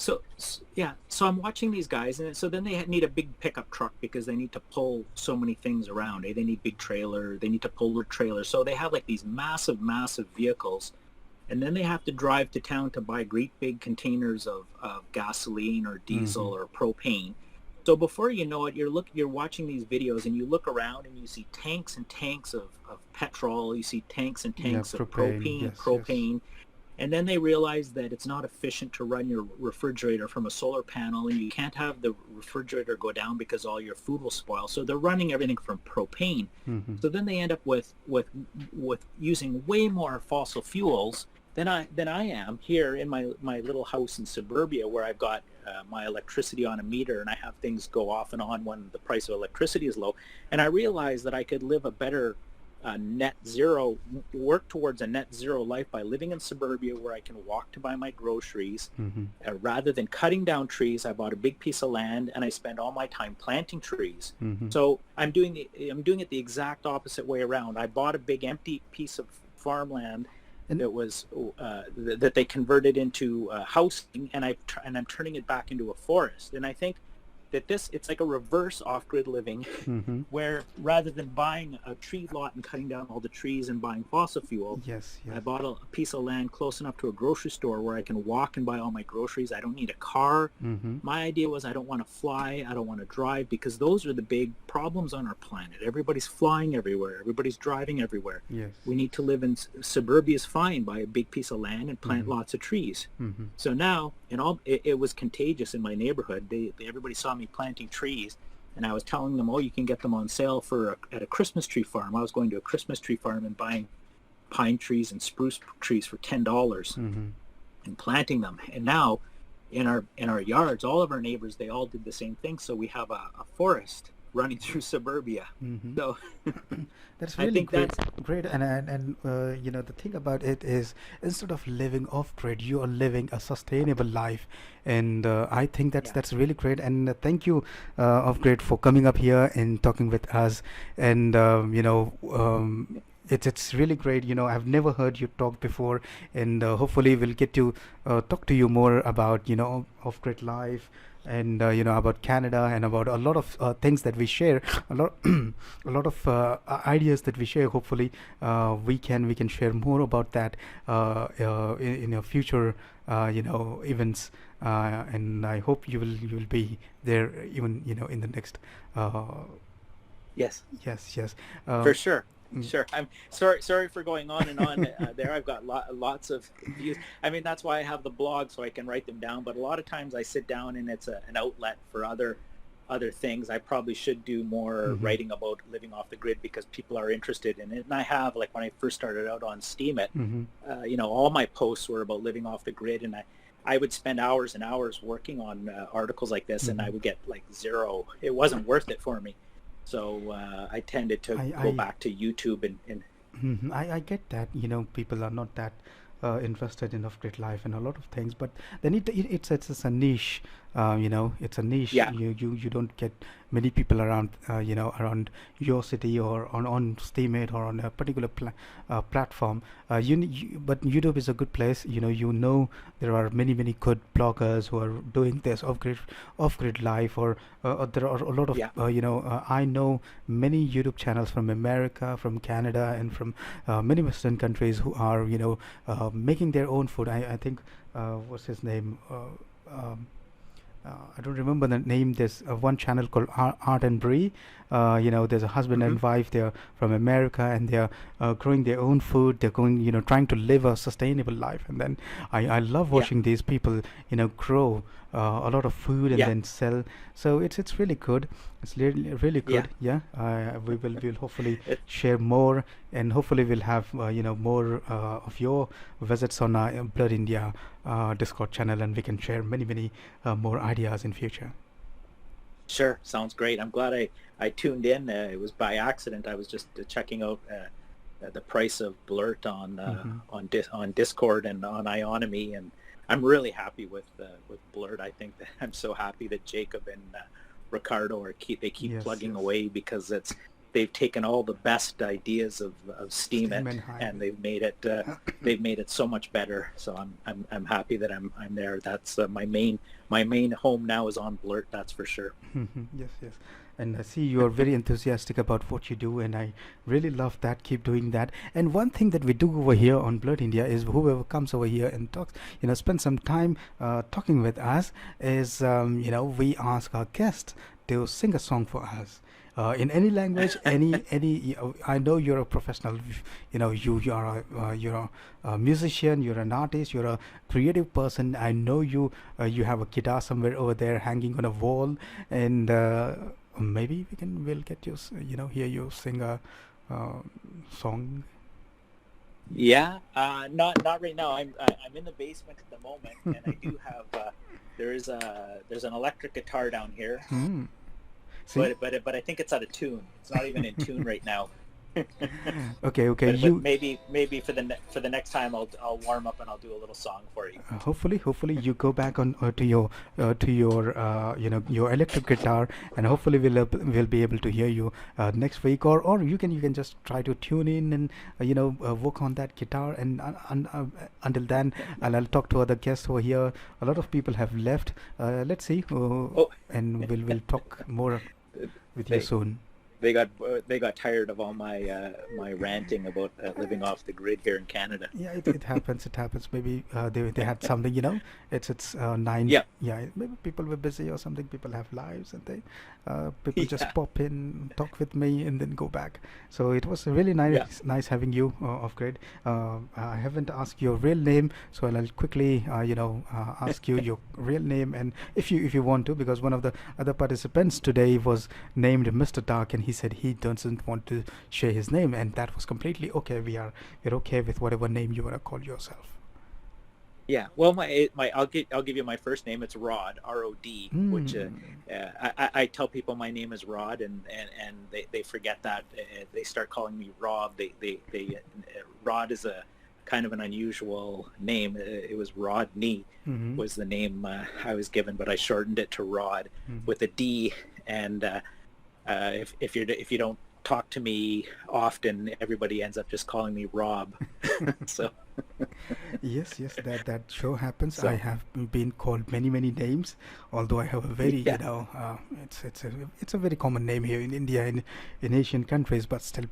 S4: yeah, so I'm watching these guys, and so then they need a big pickup truck because they need to pull so many things around. They need big trailer. They need to pull their trailer. So they have like these massive vehicles, and then they have to drive to town to buy great big containers of gasoline or diesel
S1: Mm-hmm.
S4: or propane. So before you know it, you're watching these videos, and you look around and you see tanks and tanks of petrol. You see tanks and
S1: Yeah,
S4: tanks of
S1: propane. Yes, yes.
S4: propane, and then they realize that it's not efficient to run your refrigerator from a solar panel, and you can't have the refrigerator go down because all your food will spoil. So they're running everything from propane.
S1: Mm-hmm.
S4: So then they end up with using way more fossil fuels than I am here in my little house in suburbia, where I've got my electricity on a meter, and I have things go off and on when the price of electricity is low. And I realize that I could live a better net zero, work towards a net zero life by living in suburbia where I can walk to buy my groceries.
S1: Mm-hmm.
S4: Rather than cutting down trees, I bought a big piece of land and I spend all my time planting trees.
S1: Mm-hmm.
S4: So I'm doing it the exact opposite way around. I bought a big empty piece of farmland
S1: And
S4: that was that they converted into housing, and I'm turning it back into a forest. And I think that it's like a reverse off-grid living,
S1: mm-hmm.
S4: where rather than buying a tree lot and cutting down all the trees and buying fossil fuel,
S1: Yes,
S4: I
S1: yes.
S4: bought a piece of land close enough to a grocery store where I can walk and buy all my groceries. I don't need a car.
S1: Mm-hmm.
S4: My idea was I don't want to fly, I don't want to drive, because those are the big problems on our planet. Everybody's flying everywhere. Everybody's driving everywhere.
S1: Yes.
S4: We need to live in suburbia is fine. Buy a big piece of land and plant
S1: Mm-hmm.
S4: lots of trees.
S1: Mm-hmm.
S4: So now, it was contagious in my neighborhood. Everybody saw me planting trees, and I was telling them, "Oh, you can get them on sale at a Christmas tree farm." I was going to a Christmas tree farm and buying pine trees and spruce trees for $10
S1: Mm-hmm.
S4: and planting them. And now, in our yards, all of our neighbors, they all did the same thing. So we have a forest running through suburbia.
S1: Mm-hmm.
S4: So
S1: That's
S4: I
S1: really
S4: think
S1: great.
S4: that's
S1: Great, and you know, the thing about it is, instead of living off grid, you are living a sustainable life, and I think
S4: yeah.
S1: that's really great. And thank you, off grid, for coming up here and talking with us. And it's really great. You know, I've never heard you talk before, and hopefully we'll get to talk to you more about off grid life, and about Canada, and about a lot of things that we share, a lot a lot of ideas that we share. Hopefully we can share more about that in your future events, and I hope you will be there, even in the next uh,
S4: Yes,
S1: yes.
S4: for sure.
S1: Mm.
S4: Sure. I'm sorry for going on and on there. I've got lots of views. I mean, that's why I have the blog, so I can write them down. But a lot of times I sit down and it's an outlet for other things. I probably should do more
S1: Mhm.
S4: writing about living off the grid because people are interested in it. And I have, like when I first started out on Steam It,
S1: Mhm.
S4: all my posts were about living off the grid, and I would spend hours and hours working on articles like this, and I
S1: Mhm.
S4: would get like zero. It wasn't worth it for me. So I tended to go
S1: I
S4: back to YouTube and
S1: Mhm. I get that, people are not that interested in off-grid life and a lot of things, but then it's a niche, it's a niche.
S4: yeah,
S1: You don't get many people around, around your city, or on Steamit, or on a particular platform. But YouTube is a good place. There are many good bloggers who are doing this off-grid life, or there are a lot of
S4: yeah,
S1: I know many YouTube channels from America, from Canada, and from many Western countries who are making their own food. I think what's his name? I don't remember the name. There's one channel called Art and Brie. There's a husband
S4: hmm
S1: and wife. They're from America, and they're growing their own food. They're going, trying to live a sustainable life. And then I love
S4: yeah,
S1: watching these people, grow a lot of food and
S4: yeah,
S1: then sell. So it's really good. It's really
S4: yeah.
S1: good. Yeah. We'll hopefully
S4: It,
S1: share more, and hopefully we'll have more of your visits on our Blood India Discord channel, and we can share many more ideas in future.
S4: sure, sounds great. I'm glad I tuned in. It was by accident. I was just checking out the price of Blurt on
S1: Mhm.
S4: on Discord and on Ionomy, and I'm really happy with Blurt. I think that I'm so happy that Jacob and Ricardo they keep
S1: Yes,
S4: plugging
S1: yes.
S4: away, because they've taken all the best ideas of Steam It,
S1: Steam and
S4: and they've made it so much better. So I'm happy that I'm there. That's my main home now is on Blurt. That's for sure.
S1: Yes, yes. And I see you are very enthusiastic about what you do, and I really love that. Keep doing that. And one thing that we do over here on Blurt India is whoever comes over here and talks, spend some time talking with us, is, we ask our guests to sing a song for us. In any language, any. I know you're a professional. You're a musician. You're an artist. You're a creative person. I know you. You have a guitar somewhere over there hanging on a wall, and maybe we'll get you. Hear you sing a song.
S4: Yeah, not right now. I'm in the basement at the moment, and I do have there's an electric guitar down here.
S1: See?
S4: But I think it's out of tune. It's not even in tune right now.
S1: Okay.
S4: But maybe for the next time I'll warm up and I'll do a little song for you.
S1: Hopefully you go back on to your your electric guitar, and hopefully we'll be able to hear you next week, or you can just try to tune in and work on that guitar, and until then I'll talk to other guests over here. A lot of people have left. Let's see, and we'll talk more with you soon.
S4: They got tired of all my ranting about living off the grid here in Canada.
S1: Yeah, it happens. It happens. Maybe they had something. It's 9.
S4: Yeah.
S1: Yeah. Maybe people were busy or something. People have lives, and people just pop in, talk with me, and then go back. So it was really nice having you off grid. I haven't asked your real name, so I'll quickly ask you your real name, and if you want to, because one of the other participants today was named Mr. Dark, and he said he doesn't want to share his name, and that was completely okay. We're okay with whatever name you want to call yourself.
S4: Yeah, well, I'll give you my first name. It's Rod, R-O-D, which I tell people my name is Rod, and they forget that. They start calling me Rob. They Rod is a kind of an unusual name. It was Rodney was the name I was given, but I shortened it to Rod with a D. And if you don't talk to me often, everybody ends up just calling me Rob. So
S1: yes, that sure happens. So, I have been called many names, although I have a very it's a very common name here in India and in Asian countries, but still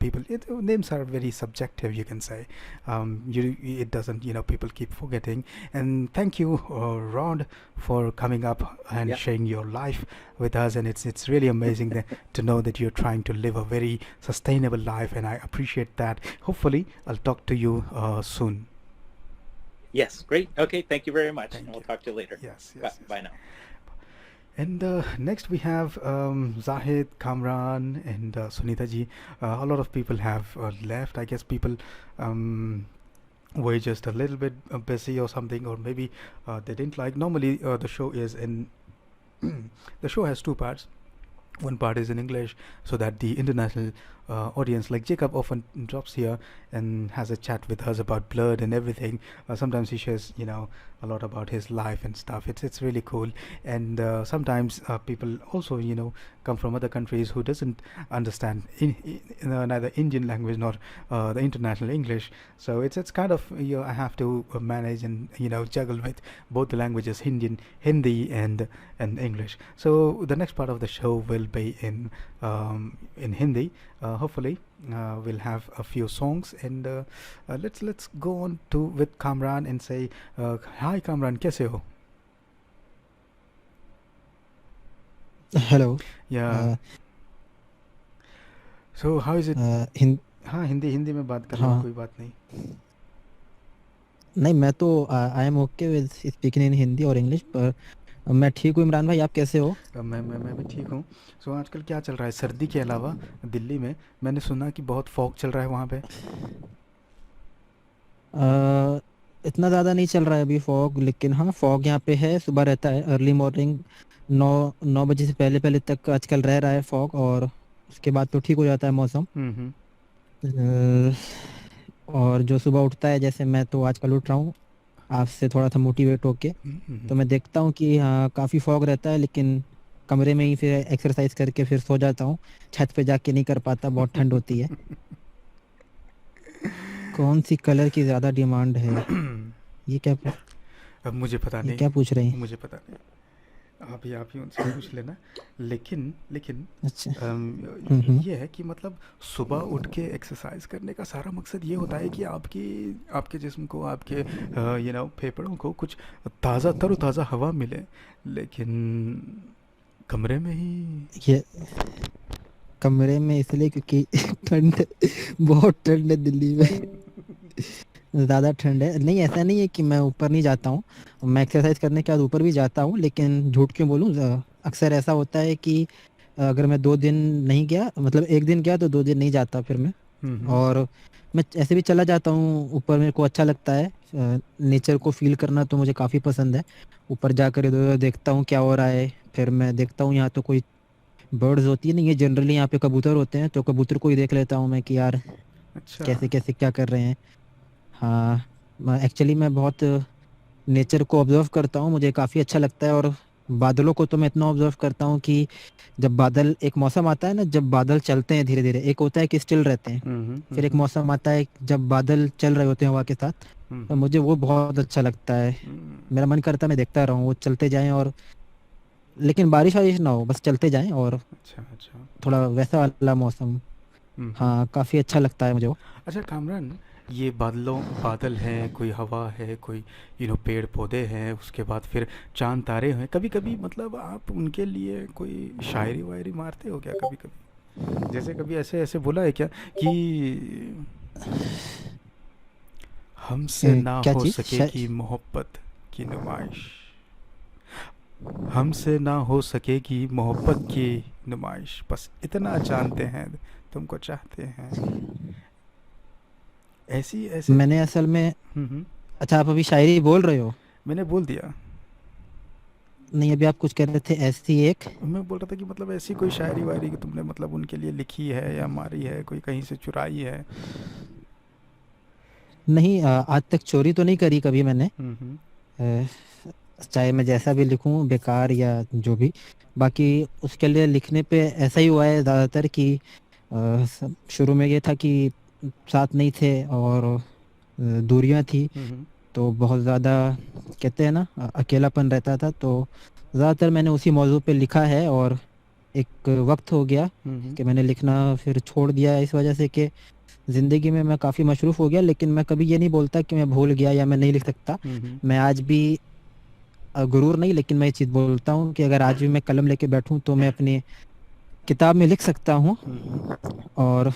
S1: names are very subjective, you can say. It doesn't, people keep forgetting. And thank you, Rod, for coming up and sharing your life with us, and it's really amazing to know that you're trying to live a very sustainable life, and I appreciate that. Hopefully I'll talk to you soon.
S4: Yes, great. Okay, thank you very much. And we'll talk to you later.
S1: Yes.
S4: Bye now.
S1: And next we have Zahid, Kamran, and Sunita ji. A lot of people have left. I guess people were just a little bit busy or something, or maybe they didn't like. Normally the show is in the show has 2 parts. One part is in English, so that the international audience, like Jacob, often drops here and has a chat with us about blood and everything. Sometimes he shares, a lot about his life and stuff. It's really cool. And sometimes people also, come from other countries who doesn't understand neither Indian language nor the international English. So it's kind of I have to manage and juggle with both the languages, Hindi and English. So the next part of the show will be in Hindi. Hopefully we'll have a few songs, and let's go on with Kamran and say hi Kamran, कैसे हो?
S2: Hello.
S1: Yeah. So how is it? हाँ, हिंदी में बात कर लो, कोई बात नहीं.
S2: नहीं, मैं तो आई am okay with speaking in Hindi और इंग्लिश, पर मैं ठीक हूँ. इमरान भाई, आप कैसे हो?
S1: मैं भी ठीक हूँ. सो आजकल क्या चल रहा है सर्दी के अलावा दिल्ली में? मैंने सुना कि बहुत फॉग चल रहा है वहाँ पे.
S2: इतना ज़्यादा नहीं चल रहा है अभी फॉग, लेकिन हाँ फॉग यहाँ पे है. सुबह रहता है, अर्ली मॉर्निंग 9 बजे से पहले तक आजकल रह रहा है फॉग, और उसके बाद तो ठीक हो जाता है मौसम. और जो सुबह उठता है, जैसे मैं तो आजकल उठ रहा हूँ आपसे थोड़ा सा मोटिवेट होके, तो मैं देखता हूँ कि हाँ काफ़ी फॉग रहता है, लेकिन कमरे में ही फिर एक्सरसाइज करके फिर सो जाता हूँ। छत पे जाके नहीं कर पाता, बहुत ठंड होती है। कौन सी कलर की ज़्यादा डिमांड है? ये क्या पूछ
S1: अब मुझे पता
S2: ये
S1: नहीं,
S2: क्या पूछ रहे हैं?
S1: मुझे पता नहीं, आप ही उनसे पूछ लेना। लेकिन लेकिन
S2: अच्छा। हम्म।
S1: ये है कि मतलब सुबह उठ के एक्सरसाइज करने का सारा मकसद ये होता है कि आपकी आपके जिस्म को, आपके फेफड़ों को कुछ ताज़ा तरोताज़ा हवा मिले। लेकिन कमरे में ही।
S2: ये कमरे में इसलिए क्योंकि ठंड, बहुत ठंड है दिल्ली में। ज़्यादा ठंड है। नहीं, ऐसा नहीं है कि मैं ऊपर नहीं जाता हूँ। मैं एक्सरसाइज करने के बाद ऊपर भी जाता हूँ, लेकिन झूठ क्यों बोलूँ, अक्सर ऐसा होता है कि अगर मैं 2 दिन नहीं गया, मतलब एक दिन गया तो 2 दिन नहीं जाता फिर मैं।
S1: हम्म।
S2: और मैं ऐसे भी चला जाता हूँ ऊपर, मेरे को अच्छा लगता है। नेचर को फील करना तो मुझे काफ़ी पसंद है। ऊपर जाकर इधर उधर देखता हूँ क्या हो रहा है। फिर मैं देखता हूँ यहाँ तो कोई बर्ड्स होती है नहीं है, जनरली यहाँ पे कबूतर होते हैं, तो कबूतर को ही देख लेता हूँ मैं कि यार
S1: अच्छा।
S2: कैसे कैसे क्या कर रहे हैं। हाँ, एक्चुअली मैं बहुत नेचर को ऑब्जर्व करता हूँ, मुझे काफ़ी अच्छा लगता है। और बादलों को तो मैं इतना ऑब्जर्व करता हूँ कि जब बादल, एक मौसम आता है ना जब बादल चलते हैं धीरे धीरे, एक होता है कि स्टिल रहते हैं, फिर एक मौसम आता है जब बादल चल रहे होते हैं हवा के साथ, तो
S1: हम्म।
S2: मुझे वो बहुत अच्छा लगता है। मेरा मन करता है मैं देखता रहूँ, वो चलते जाएं, और लेकिन बारिश वारिश ना हो, बस चलते जाएं, और
S1: अच्छा अच्छा।
S2: थोड़ा वैसा वाला मौसम।
S1: हम्म।
S2: हाँ, काफ़ी अच्छा लगता है मुझे वो।
S1: अच्छा कामरान, ये बादल हैं, कोई हवा है, कोई पेड़ पौधे हैं, उसके बाद फिर चांद तारे हैं, कभी कभी मतलब आप उनके लिए कोई शायरी वायरी मारते हो क्या कभी कभी? जैसे कभी ऐसे ऐसे बोला है क्या कि हमसे ना
S2: क्या
S1: हो
S2: चीज़?
S1: सकेगी मोहब्बत की नुमाइश, हमसे ना हो सकेगी मोहब्बत की नुमाइश, बस इतना जानते हैं तुमको चाहते हैं, ऐसी ऐसे।
S2: मैंने असल में,
S1: हम्म।
S2: अच्छा आप अभी शायरी बोल रहे हो?
S1: मैंने बोल दिया।
S2: नहीं, अभी आप कुछ कह रहे थे ऐसी एक।
S1: मैं बोल रहा था कि मतलब ऐसी कोई शायरी वायरी कि तुमने मतलब उनके लिए लिखी है या मारी है, कोई कहीं से चुराई है?
S2: नहीं, आज तक चोरी तो नहीं करी कभी मैंने।
S1: हम्म।
S2: अ, चाहे मैं जैसा भी लिखूं, बेकार या जो भी, बाकी उसके लिए लिखने पे ऐसा ही हुआ है ज़्यादातर कि शुरू में ये था कि साथ नहीं थे, और दूरियां थी,
S1: हम्म।
S2: तो बहुत ज़्यादा कहते हैं ना अकेलापन रहता था, तो ज़्यादातर मैंने उसी मौजू पे लिखा है। और एक वक्त हो गया
S1: हम्म।
S2: कि मैंने लिखना फिर छोड़ दिया, इस वजह से कि ज़िंदगी में मैं काफ़ी मशरूफ़ हो गया। लेकिन मैं कभी ये नहीं बोलता कि मैं भूल गया या मैं नहीं लिख सकता।
S1: हम्म।
S2: मैं आज भी, गुरूर नहीं, लेकिन मैं ये चीज़ बोलता हूँ कि अगर आज भी मैं कलम लेके बैठूँ तो मैं अपनी किताब में लिख सकता हूँ।
S1: हम्म।
S2: और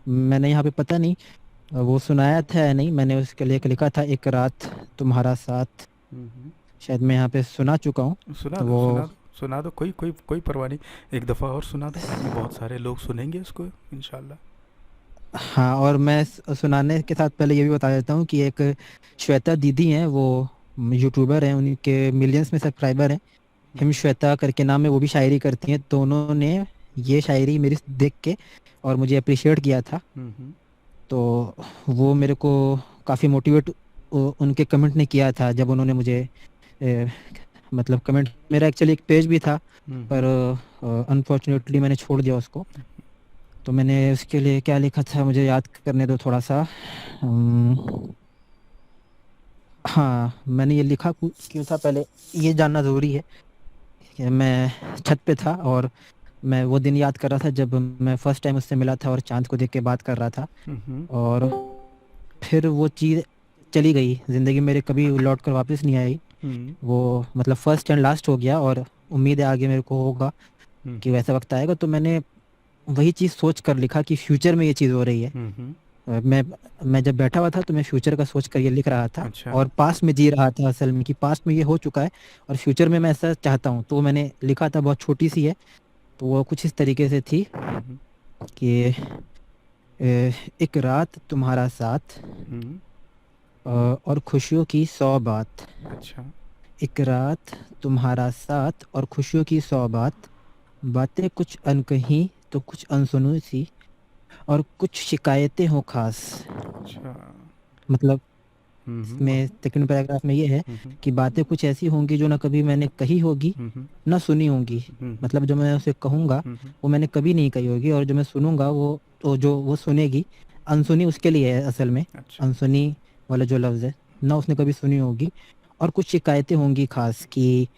S2: मैंने यहाँ पे पता नहीं वो सुनाया था या नहीं, मैंने उसके लिए एक लिखा था, एक रात तुम्हारा साथ,
S1: हम्म।
S2: शायद मैं यहाँ पे सुना चुका हूँ
S1: सुना दो,
S2: वो।
S1: सुना दो, सुना दो, कोई परवाह नहीं, एक दफ़ा और सुना दो, बहुत सारे लोग सुनेंगे उसको इंशाल्लाह।
S2: हाँ, और मैं सुनाने के साथ पहले ये भी बता देता हूँ कि एक श्वेता दीदी हैं, वो यूट्यूबर हैं, उनके मिलियंस में सब्सक्राइबर हैं, हिम श्वेता करके नाम है, वो भी शायरी करती हैं, तो उन्होंने ये शायरी मेरी देख के और मुझे अप्रिशिएट किया था।
S1: हम्म।
S2: तो वो मेरे को काफ़ी मोटिवेट उनके कमेंट ने किया था, जब उन्होंने मुझे ए, मतलब कमेंट, मेरा एक्चुअली एक पेज भी था, पर
S1: हम्म।
S2: अनफॉर्चुनेटली मैंने छोड़ दिया उसको। तो मैंने उसके लिए क्या लिखा था, मुझे याद करने दो थोड़ा सा। अम्म, हाँ, मैंने ये लिखा क्यों था, पहले ये जानना ज़रूरी है कि मैं छत पे था, और मैं वो दिन याद कर रहा था जब मैं फर्स्ट टाइम उससे मिला था और चांद को देख के बात कर रहा था।
S1: हम्म।
S2: और फिर वो चीज़ चली गई ज़िंदगी मेरे, कभी लौट कर वापस नहीं आई।
S1: हम्म।
S2: वो मतलब फर्स्ट एंड लास्ट हो गया, और उम्मीद है आगे मेरे को होगा कि
S1: हम्म।
S2: वैसा वक्त आएगा। तो मैंने वही चीज़ सोच कर लिखा कि फ्यूचर में ये चीज़ हो रही है।
S1: हम्म।
S2: मैं जब बैठा हुआ था तो मैं फ्यूचर का सोच कर ये लिख रहा था,
S1: अच्छा।
S2: और पास्ट में जी रहा था असल में, कि पास्ट में ये हो चुका है और फ्यूचर में मैं ऐसा चाहता हूँ। तो वो मैंने लिखा था, बहुत छोटी सी है, तो वो कुछ इस तरीके से थी
S1: हम्म।
S2: कि एक रात तुम्हारा साथ,
S1: हम्म।
S2: और खुशियों की 100 बात।
S1: अच्छा।
S2: एक रात तुम्हारा साथ और खुशियों की 100 बात, बातें कुछ अनकही तो कुछ अनसुनी सी, और कुछ शिकायतें हों खास।
S1: अच्छा।
S2: मतलब इसमें सेकंड पैराग्राफ में ये है कि बातें कुछ ऐसी होंगी जो ना कभी मैंने कही होगी ना सुनी होंगी। मतलब जो मैं उसे कहूँगा वो मैंने कभी नहीं कही होगी, और जो मैं सुनूंगा वो तो जो वो सुनेगी अनसुनी उसके लिए है असल में।
S1: अच्छा।
S2: अनसुनी वाला जो लफ्ज़ है ना उसने कभी सुनी होगी। और कुछ शिकायतें होंगी खास कि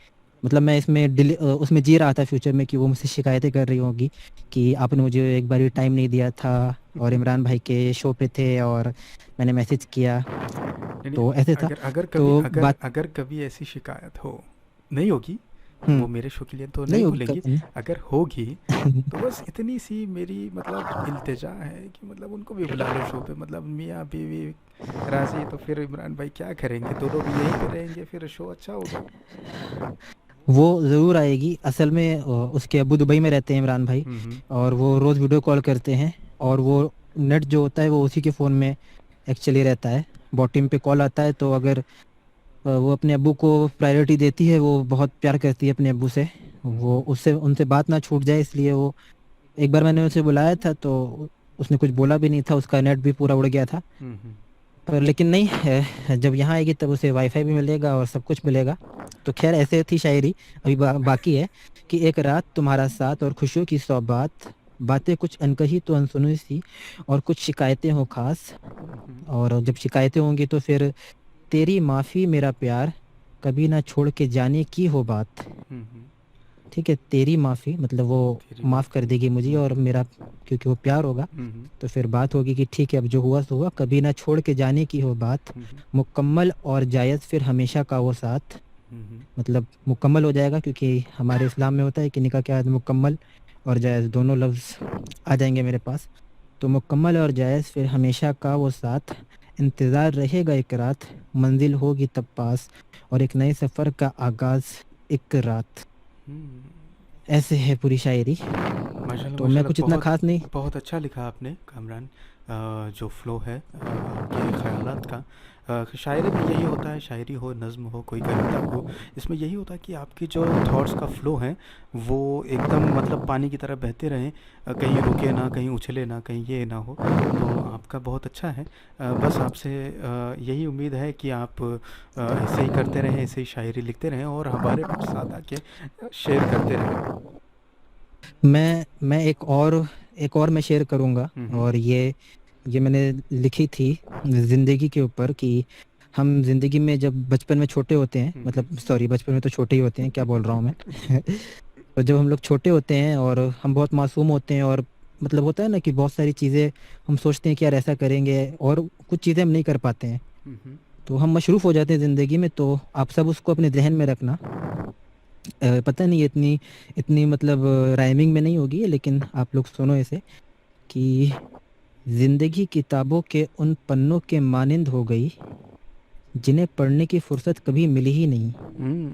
S2: मतलब मैं इसमें उसमें जी रहा था फ्यूचर में कि वो मुझसे शिकायतें कर रही होगी कि आपने मुझे एक बार भी टाइम नहीं दिया था और इमरान भाई के शो पे थे और मैंने मैसेज किया,
S1: यानी
S2: तो ऐसे था।
S1: अगर अगर कभी
S2: तो
S1: अगर
S2: बात
S1: अगर कभी ऐसी शिकायत हो, नहीं होगी, वो
S2: हुँ,
S1: मेरे शो के लिए तो
S2: नहीं
S1: नहीं
S2: होगी
S1: बोलेंगी,
S2: कभी
S1: अगर होगी
S2: नहीं।
S1: तो बस इतनी सी मेरी मतलब इल्तिजा है कि मतलब उनको भी बुला लो शो पे, मतलब मियाँ बीवी राजी, तो फिर इमरान भाई क्या करेंगे, दोनों भी यहीं पे रहेंगे, फिर शो अच्छा होगा।
S2: वो ज़रूर आएगी। असल में उसके अब्बू दुबई में रहते हैं इमरान भाई,
S1: हम्म।
S2: और वो रोज़ वीडियो कॉल करते हैं, और वो नेट जो होता है वो उसी के फ़ोन में एक्चुअली रहता है। बॉटिम पे कॉल आता है तो अगर वो अपने अब्बू को प्रायोरिटी देती है, वो बहुत प्यार करती है अपने अब्बू से। वो उससे उनसे बात ना छूट जाए इसलिए वो एक बार मैंने उसे बुलाया था तो उसने कुछ बोला भी नहीं था, उसका नेट भी पूरा उड़ गया था।
S1: हम्म।
S2: पर लेकिन नहीं है, जब यहाँ आएगी तब उसे वाईफ़ाई भी मिलेगा और सब कुछ मिलेगा। तो ख़ैर ऐसे थी शायरी। अभी बाकी है कि एक रात तुम्हारा साथ और खुशियों की सौगात, बातें कुछ अनकही तो अनसुनी सी, और कुछ शिकायतें हों ख़ास। और जब शिकायतें होंगी तो फिर तेरी माफ़ी मेरा प्यार, कभी ना छोड़ के जाने की हो बात। ठीक है, तेरी माफ़ी मतलब वो
S1: तेरी
S2: माफ़ कर
S1: माफ़ी।
S2: देगी मुझे, और मेरा क्योंकि वो प्यार होगा तो फिर बात होगी कि ठीक है अब जो हुआ सो हुआ, कभी ना छोड़ के जाने की हो बात। मुकम्मल और जायज़ फिर हमेशा का वो साथ। मतलब मुकम्मल हो जाएगा क्योंकि हमारे इस्लाम में होता है कि निकाह के बाद मुकम्मल और जायज़ दोनों लफ्ज़ आ जाएंगे मेरे पास। तो मुकम्मल और जायज़ फिर हमेशा का वो साथ, इंतज़ार रहेगा एक रात, मंजिल होगी तब पास, और एक नए सफ़र का आगाज़ एक रात। ऐसे है पूरी शायरी।
S1: माशाल्लाह
S2: तो मैं
S1: माशाल्लाह,
S2: कुछ इतना
S1: बहुत
S2: ख़ास नहीं।
S1: बहुत अच्छा लिखा आपने कामरान। जो फ़्लो है आपके ख़यालात का, शायरी में यही होता है, शायरी हो, नज़्म हो, कोई कविता हो, इसमें यही होता है कि आपके जो थॉट्स का फ़्लो है वो एकदम मतलब पानी की तरह बहते रहें, कहीं रुके ना, कहीं उछले ना, कहीं ये ना हो। तो आपका बहुत अच्छा है। बस आपसे यही उम्मीद है कि आप ऐसे ही करते रहें, ऐसे ही शायरी लिखते रहें और हमारे साथ आके शेयर करते रहें।
S2: मैं एक और मैं शेयर करूँगा, और ये मैंने लिखी थी ज़िंदगी के ऊपर कि हम ज़िंदगी में जब बचपन में छोटे होते हैं, मतलब सॉरी बचपन में तो छोटे ही होते हैं, क्या बोल रहा हूँ मैं। तो जब हम लोग छोटे होते हैं और हम बहुत मासूम होते हैं, और मतलब होता है ना कि बहुत सारी चीज़ें हम सोचते हैं कि यार ऐसा करेंगे, और कुछ चीज़ें हम नहीं कर पाते हैं। तो हम मशरूफ़ हो जाते हैं ज़िंदगी में, तो आप सब उसको अपने ज़हन में रखना। पता नहीं इतनी इतनी मतलब राइमिंग में नहीं होगी ये, लेकिन आप लोग सुनो इसे कि ज़िंदगी किताबों के उन पन्नों के मानिंद हो गई, जिन्हें पढ़ने की फुर्सत कभी मिली ही नहीं।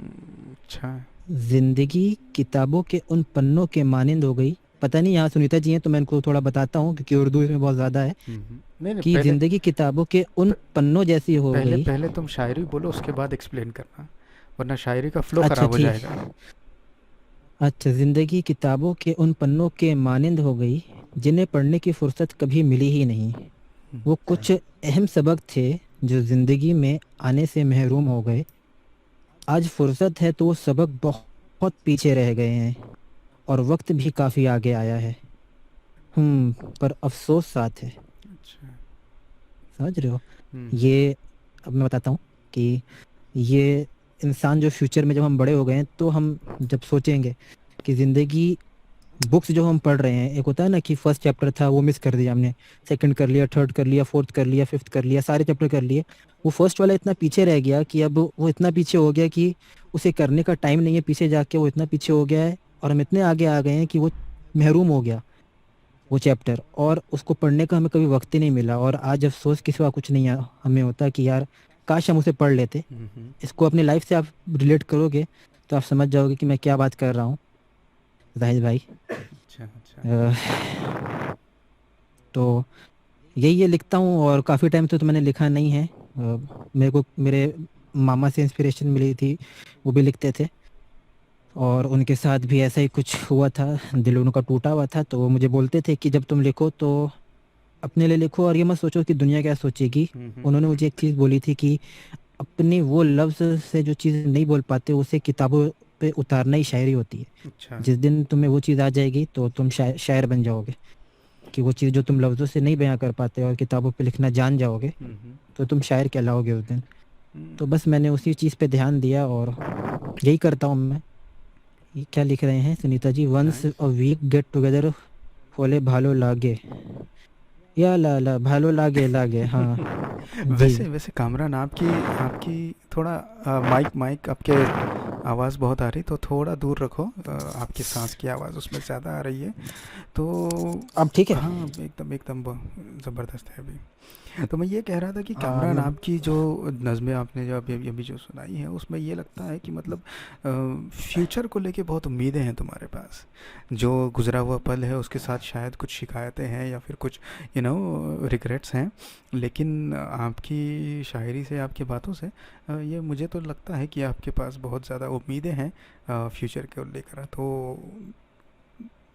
S1: अच्छा।
S2: ज़िंदगी किताबों के उन पन्नों के मानिंद हो गई। पता नहीं यहाँ सुनीता जी हैं तो मैं इनको थोड़ा बताता हूँ क्योंकि उर्दू इसमें बहुत ज़्यादा है।
S1: नहीं नहीं,
S2: कि
S1: पहले
S2: ज़िंदगी किताबों के उन
S1: प-
S2: पन्नों जैसी हो
S1: पहले
S2: गई।
S1: पहले तुम शायरी बोलो, उसके बाद एक्सप्लेन करना, वरना शायरी का फ्लो
S2: अच्छा
S1: ख़राब हो
S2: ठीक।
S1: जाएगा।
S2: अच्छा, ज़िंदगी किताबों के उन पन्नों के मानिंद हो गई, जिन्हें पढ़ने की फुर्सत कभी मिली ही नहीं। वो कुछ अहम सबक थे जो ज़िंदगी में आने से महरूम हो गए। आज फुर्सत है तो वो सबक बहुत पीछे रह गए हैं, और वक्त भी काफ़ी आगे आया है। पर अफसोस साथ है।
S1: अच्छा।
S2: समझ रहे हो?
S1: हम्म।
S2: ये अब मैं बताता हूँ कि ये इंसान जो फ्यूचर में जब हम बड़े हो गए हैं तो हम जब सोचेंगे कि ज़िंदगी बुक्स जो हम पढ़ रहे हैं, एक होता है ना कि फर्स्ट चैप्टर था वो मिस कर दिया हमने, सेकंड कर लिया, थर्ड कर लिया, फोर्थ कर लिया, फिफ्थ कर लिया, सारे चैप्टर कर लिए। वो फर्स्ट वाला इतना पीछे रह गया कि अब वो इतना पीछे हो गया कि उसे करने का टाइम नहीं है, पीछे जाके वो इतना पीछे हो गया है, और हम इतने आगे आ गए हैं कि वो महरूम हो गया वो चैप्टर, और उसको पढ़ने का हमें कभी वक्त ही नहीं मिला। और आज अफसोस के सिवा कुछ नहीं हमें होता कि यार काश हम उसे पढ़ लेते। इसको अपनी लाइफ से आप रिलेट करोगे तो आप समझ जाओगे कि मैं क्या बात कर रहा हूँ जाहिद भाई।
S1: अच्छा अच्छा।
S2: अ, तो यही ये लिखता हूँ, और काफ़ी टाइम से तो मैंने लिखा नहीं है। मेरे को मेरे मामा से इंस्पिरेशन मिली थी, वो भी लिखते थे, और उनके साथ भी ऐसा ही कुछ हुआ था, दिल उनका टूटा हुआ था, तो वो मुझे बोलते थे कि जब तुम लिखो तो अपने लिए लिखो और ये मत सोचो कि दुनिया क्या सोचेगी।
S1: हम्म।
S2: उन्होंने मुझे एक चीज़ बोली थी कि अपनी वो लफ्ज़ से जो चीज़ नहीं बोल पाते उसे किताबों पे उतारना ही शायरी होती है।
S1: अच्छा।
S2: जिस दिन तुम्हें वो चीज़ आ जाएगी तो तुम शायर बन जाओगे, कि वो चीज़ जो तुम लफ्ज़ों से नहीं बयां कर पाते और किताबों पे लिखना जान जाओगे
S1: हम्म।
S2: तो तुम शायर कहलाओगे उस दिन।
S1: हम्म।
S2: तो बस मैंने उसी चीज़ पे ध्यान दिया और यही करता हूँ मैं। ये क्या लिख रहे हैं Sunita ji? Once
S1: nice.
S2: A week get together होले भालो लागे, या ला ला भालो लागे लागे, हाँ जी।
S1: वैसे वैसे कामरान, आपकी आपकी थोड़ा माइक माइक आपके आवाज़ बहुत आ रही, तो थोड़ा दूर रखो। आपकी सांस की आवाज़ उसमें ज़्यादा आ रही है। तो
S2: अब ठीक है।
S1: हाँ, एकदम एकदम ज़बरदस्त है अभी। तो मैं ये कह रहा था कि
S2: हाँ
S1: कामरान,
S2: मैं
S1: आपकी जो नज़में आपने जो अभी अभी जो सुनाई है, उसमें ये लगता है कि मतलब फ्यूचर को लेके बहुत उम्मीदें हैं तुम्हारे पास। जो गुज़रा हुआ पल है उसके साथ शायद कुछ शिकायतें हैं या फिर कुछ रिग्रेट्स हैं, लेकिन आपकी शायरी से, आपकी बातों से ये मुझे तो लगता है कि आपके पास बहुत ज़्यादा उम्मीदें हैं फ्यूचर को लेकर। तो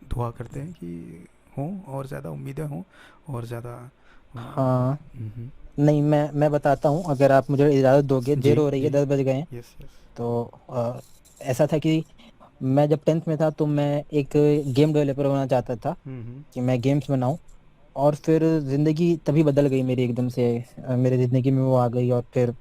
S1: दुआ करते हैं कि हों, और ज़्यादा उम्मीदें हों, और ज़्यादा।
S2: हाँ
S1: हम्म।
S2: नहीं, मैं बताता हूँ अगर आप मुझे इजाज़त दोगे।
S1: जी
S2: देर हो रही है,
S1: जी।
S2: 10 बज गए हैं।
S1: Yes yes.
S2: तो ऐसा था कि मैं जब 10th में था तो मैं एक गेम डेवलपर होना चाहता था,
S1: हम्म।
S2: कि मैं गेम्स बनाऊं। और फिर ज़िंदगी तभी बदल गई मेरी एकदम से। मेरी ज़िंदगी में वो आ गई और फिर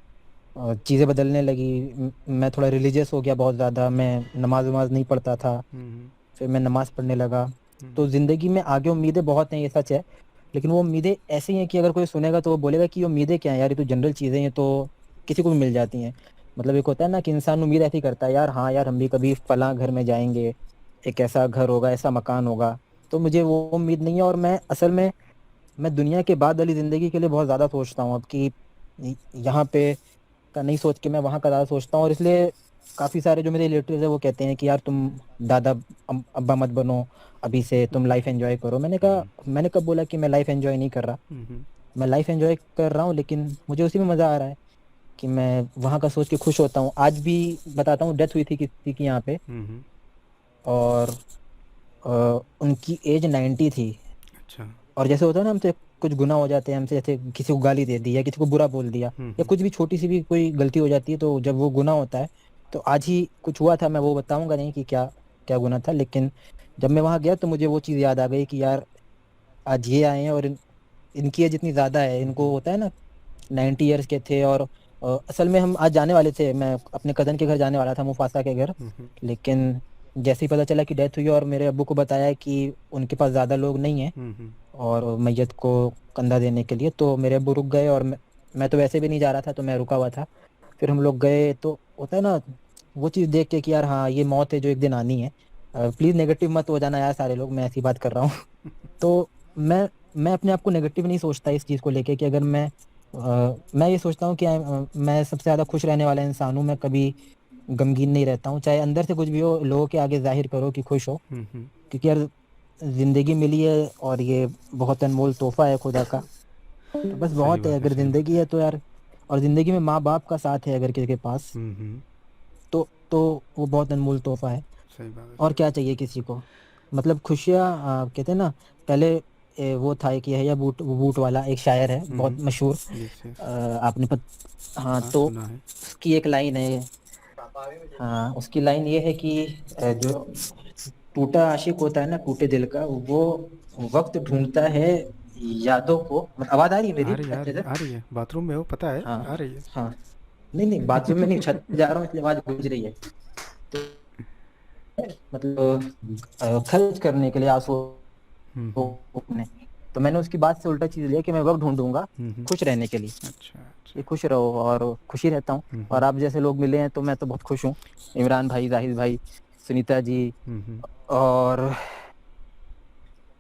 S2: चीज़ें बदलने लगी। मैं थोड़ा रिलीजियस हो गया बहुत ज़्यादा। मैं नमाज वमाज नहीं पढ़ता था,
S1: हम्म।
S2: फिर मैं नमाज पढ़ने लगा। तो
S1: हम्म।
S2: ज़िंदगी में आगे उम्मीदें बहुत हैं, ये सच है। लेकिन वो उम्मीदें ऐसी हैं कि अगर कोई सुनेगा तो वो बोलेगा कि ये उम्मीदें क्या है यार, ये तो जनरल चीज़ें हैं, तो किसी को भी मिल जाती हैं। मतलब एक होता है ना कि इंसान उम्मीद ऐसी करता है, यार हाँ यार हम भी कभी फलां घर में जाएंगे, एक ऐसा घर होगा, ऐसा मकान होगा। तो मुझे वो उम्मीद नहीं है। और मैं असल में मैं दुनिया के बाद वाली ज़िंदगी के लिए बहुत ज़्यादा सोचता हूँ अब, कि यहाँ पे का नहीं सोच के मैं वहाँ का ज़्यादा सोचता हूँ। और इसलिए काफ़ी सारे जो मेरे रिलेटिव्स है वो कहते हैं कि यार तुम दादा अब्बा मत बनो, अभी से तुम लाइफ एंजॉय करो।
S1: हम्म।
S2: मैंने कब बोला कि मैं लाइफ एंजॉय नहीं कर रहा?
S1: हम्म।
S2: मैं लाइफ एंजॉय कर रहा हूँ, लेकिन मुझे उसी में मज़ा आ रहा है कि मैं वहाँ का सोच के खुश होता हूँ। आज भी बताता हूँ, डेथ हुई थी किसी की यहाँ पे,
S1: हम्म।
S2: और उनकी एज 90 थी।
S1: अच्छा।
S2: और जैसे होता है ना, हमसे कुछ गुनाह हो जाते हैं, हमसे जैसे किसी को गाली दे दी या किसी को बुरा बोल दिया या
S1: हम्म।
S2: कुछ भी छोटी सी भी कोई गलती हो जाती है, तो जब वो गुनाह होता है, तो आज ही कुछ हुआ था। मैं वो बताऊंगा नहीं कि क्या क्या गुनाह था, लेकिन जब मैं वहां गया तो मुझे वो चीज़ याद आ गई कि यार आज ये आए हैं और इनकी एज इतनी ज़्यादा है। इनको होता है ना, 90 ईयर्स के थे। और असल में हम आज जाने वाले थे, मैं अपने कज़न के घर जाने वाला था, मुफासा के घर।
S1: हम्म।
S2: लेकिन जैसे ही पता चला कि डेथ हुई और मेरे अब्बू को बताया कि उनके पास ज़्यादा लोग नहीं हैं
S1: हम्म।
S2: और मैयत को कंधा देने के लिए, तो मेरे अब्बू रुक गए। और मैं तो वैसे भी नहीं जा रहा था, तो मैं रुका हुआ था। फिर हम लोग गए तो होता है ना वो चीज़ देख के कि यार हाँ ये मौत है जो एक दिन आनी है। प्लीज़ नेगेटिव मत हो जाना यार सारे लोग, मैं ऐसी बात कर रहा हूँ। तो मैं अपने आप को नेगेटिव नहीं सोचता इस चीज़ को लेके, कि अगर मैं ये सोचता हूँ कि मैं सबसे ज़्यादा खुश रहने वाला इंसान हूँ। मैं कभी गमगीन नहीं रहता हूँ, चाहे अंदर से कुछ भी हो, लोगों के आगे जाहिर करो कि खुश हो।
S1: हम्म।
S2: क्योंकि यार ज़िंदगी मिली है और ये बहुत अनमोल तोहफा है खुदा का। तो बस
S1: सही
S2: बहुत है,
S1: बात है,
S2: अगर
S1: सही बात
S2: ज़िंदगी
S1: है।
S2: है तो यार। और ज़िंदगी में माँ बाप का साथ है अगर किसी के पास,
S1: हम्म।
S2: तो वो बहुत अनमोल तोहफा है।
S1: सही बात है,
S2: और
S1: सही
S2: क्या
S1: बात
S2: चाहिए किसी को? मतलब खुशियाँ, कहते हैं ना, पहले वो था एक यह बूट बूट वाला एक शायर है
S1: है।
S2: बहुत मशहूर।
S1: Yes yes.
S2: आपने हाँ
S1: हाँ,
S2: तो
S1: सुना है।
S2: उसकी एक लाइन है। हाँ उसकी लाइन ये है कि जो टूटा आशिक होता है ना, टूटे दिल का, वो वक्त ढूंढता है यादों को। आवाज आ रही है
S1: आ
S2: मेरी
S1: रही है, आ
S2: अच्छे
S1: रही है,
S2: से?
S1: आ रही है। बाथरूम में हो, पता है,
S2: हाँ
S1: आ रही है।
S2: हाँ। नहीं नहीं, बाथरूम में नहीं, छत पे जा रहा हूँ इसलिए आवाज गूंज रही है। तो मतलब खर्च करने के लिए आंसू
S1: हम्म।
S2: अपने। तो मैंने उसकी बात से उल्टा चीज लिया कि मैं वक्त ढूंढूंगा खुश रहने के लिए,
S1: अच्छा
S2: कि
S1: अच्छा।
S2: खुश रहो, और खुशी रहता हूँ। और आप जैसे लोग मिले हैं तो मैं तो बहुत खुश हूँ। इमरान भाई, जाहिद भाई, सुनीता जी, और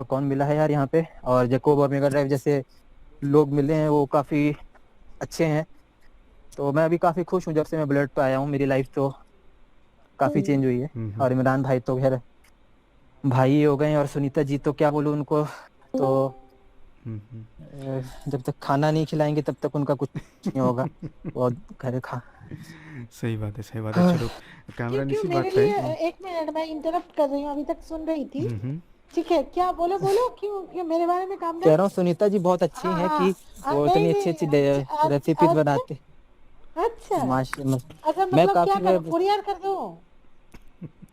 S2: कौन मिला है यार यहाँ पे, और जैकोब और मेगा ड्राइव जैसे लोग मिले हैं, वो काफ़ी अच्छे हैं। तो मैं अभी काफ़ी खुश हूँ, जब से मैं बुलेट पे आया हूँ मेरी लाइफ तो काफ़ी चेंज हुई है। और इमरान भाई तो खैर भाई ही हो गए हैं, और सुनीता जी तो क्या बोलूँ उनको। तो जब तक खाना नहीं खिलाएंगे तब तक उनका कुछ नहीं होगा। वो घर खा
S1: सही बात है, सही बात है। चलो,
S5: क्यों
S1: कामरान,
S5: क्यों
S1: इसी
S5: मेरे
S1: बात पे।
S5: लिए एक मिनट, मैं इंटरप्ट कर रही हूँ, अभी तक सुन रही थी। ठीक है, क्या बोलो बोलो, क्यों क्यों मेरे बारे में
S2: कह
S5: कामरान?
S2: रहा हूँ सुनीता जी बहुत अच्छी हैं कि वो
S5: नहीं
S2: इतनी अच्छी
S5: नहीं,
S2: अच्छी
S5: अच्छा
S2: रेसिपीज
S5: अच्छा
S2: बनाते।
S5: अच्छा अच्छा,
S2: मैं
S5: मतलब क्या
S2: काफी
S5: करो, कुरियर कर दो?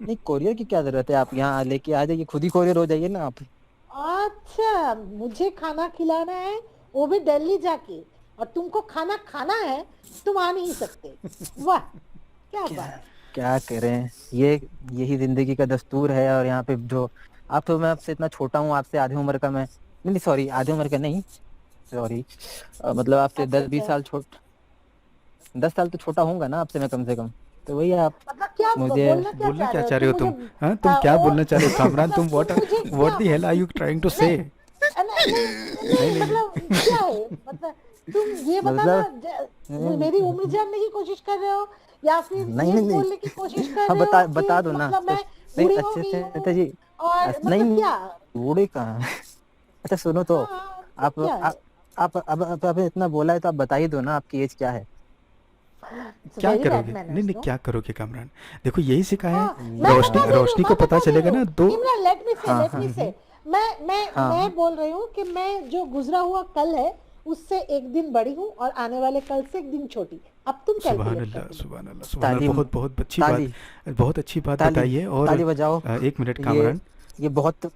S2: नहीं, कोरियर की क्या जरूरत है, आप यहाँ लेके आ जाइए, खुद ही कोरियर हो जाइए ना आप।
S5: अच्छा, मुझे खाना खिलाना है, वो भी दिल्ली जाके, और तुमको खाना खाना है, तुम आ नहीं सकते। वाह, क्या
S2: क्या
S5: बात है।
S2: क्या करें, ये यही जिंदगी का दस्तूर है। और यहाँ पे जो आप, तो मैं आपसे इतना छोटा हूँ, आपसे आधी उम्र का मैं, नहीं सॉरी, आधी उम्र का नहीं, सॉरी, मतलब आपसे
S5: अच्छा
S2: 10-20
S5: अच्छा,
S2: साल 10 साल तो छोटा होऊंगा ना आपसे मैं, कम से कम। तो वही आप
S5: मतलब क्या
S2: मुझे
S5: बोलना क्या
S1: बोलना
S5: चाह
S1: क्या
S5: रहे हो
S1: चाह रहे
S5: तुम
S1: हो
S5: मुझे?
S1: तुम? हाँ, तुम क्या
S5: वो
S1: बोलना चाह रहे हो कामरान? तुम
S5: मतलब तुम मुझे
S1: व्हाट
S5: क्या,
S1: the hell are you trying to say?
S5: नहीं नहीं नहीं
S1: नहीं
S5: नहीं,
S1: नहीं नहीं।
S5: मतलब क्या है, मतलब तुम ये बताना,
S2: मतलब
S5: मेरी उम्र जानने की कोशिश कर रहे हो, या फिर
S2: नहीं
S5: ये
S2: नहीं नहीं,
S5: बोलने की कोशिश कर
S2: हाँ
S5: रहे हो
S2: बता
S5: कि
S2: दो ना
S5: मतलब
S2: तो।
S5: मैं
S2: नहीं
S5: बूढ़ी हो
S2: अच्छे
S5: गई
S2: से नेता
S5: हूँ,
S2: जी,
S5: और
S2: नहीं
S5: मतलब क्या?
S2: बूढ़े कहाँ हैं? अच्छा सुनो तो,
S5: हाँ हाँ, मतलब
S2: आप
S5: क्या
S2: आप
S5: है?
S2: आप अब आपने इतना बोला है तो आप बता ही दो ना, आपकी एज क्या है?
S5: इट्स
S1: क्या
S5: वेरी बैड
S1: करोगे? नहीं
S5: मैनर्स,
S1: नहीं,
S5: नो?
S1: क्या करोगे कामरान? देखो यही सिखाया है।
S5: हाँ, मैं
S1: रोशनी
S5: बता दे रही हूँ,
S1: रोशनी को
S5: मैं
S1: पता
S5: बता दे रही
S1: चलेगा
S5: हूँ।
S1: ना दो।
S5: इमरान,
S2: हाँ
S5: लेट
S2: हाँ
S5: मी से, मैं
S2: हाँ
S5: बोल रही हूँ कि मैं जो गुजरा हुआ कल है, उससे एक दिन बड़ी हूँ, और आने वाले कल से एक दिन छोटी। अब तुम
S1: सुबहान
S5: कैलकुलेट
S1: अल्लाह,
S5: करके बताओ।
S1: सुबहान अल्लाह, सुबहान अल्लाह।
S2: ताली
S1: बहुत बहुत अच्छी बात,
S2: ताली
S1: बहुत अच्छी बात
S2: ताली
S1: बताई है। और
S2: ताली बजाओ।
S1: एक मिनट
S2: ये
S1: कामरान।
S2: ये बहुत,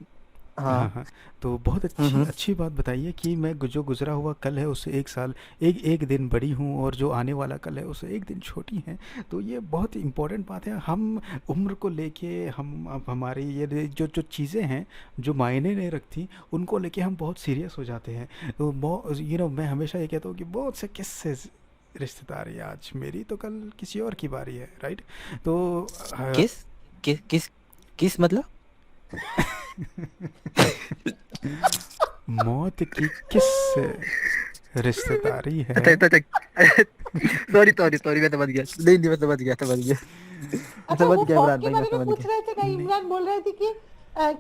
S2: हाँ।
S1: हाँ हाँ, तो बहुत अच्छी अच्छी बात बताई है कि मैं जो गुजरा हुआ कल है उससे एक साल, एक दिन बड़ी हूँ, और जो आने वाला कल है उससे एक दिन छोटी है। तो ये बहुत इम्पोर्टेंट बात है। हम उम्र को लेके, हम अब हमारी ये जो जो चीज़ें हैं जो मायने नहीं रखती, उनको लेके हम बहुत सीरियस हो जाते हैं। तो मैं हमेशा ये कहता हूँ कि बहुत से किस्से रिश्तेदारी, आज मेरी तो कल किसी और की बारी है, राइट? तो
S2: किस किस किस किस मतलब?
S1: मौत की किस रिश्तेदारी है।
S2: अच्छा अच्छा, सॉरी सॉरी सॉरी, मैं समझ गया, नहीं नहीं मैं समझ गया मैं
S5: अच्छा,
S2: समझ
S5: वो
S2: गया
S5: फॉग
S2: इमरान
S5: के
S2: भाई, मैं
S5: बारे में
S2: समझ
S5: पूछ
S2: गया।
S5: रहे थे ना,
S1: नहीं
S5: इमरान बोल रहे थे कि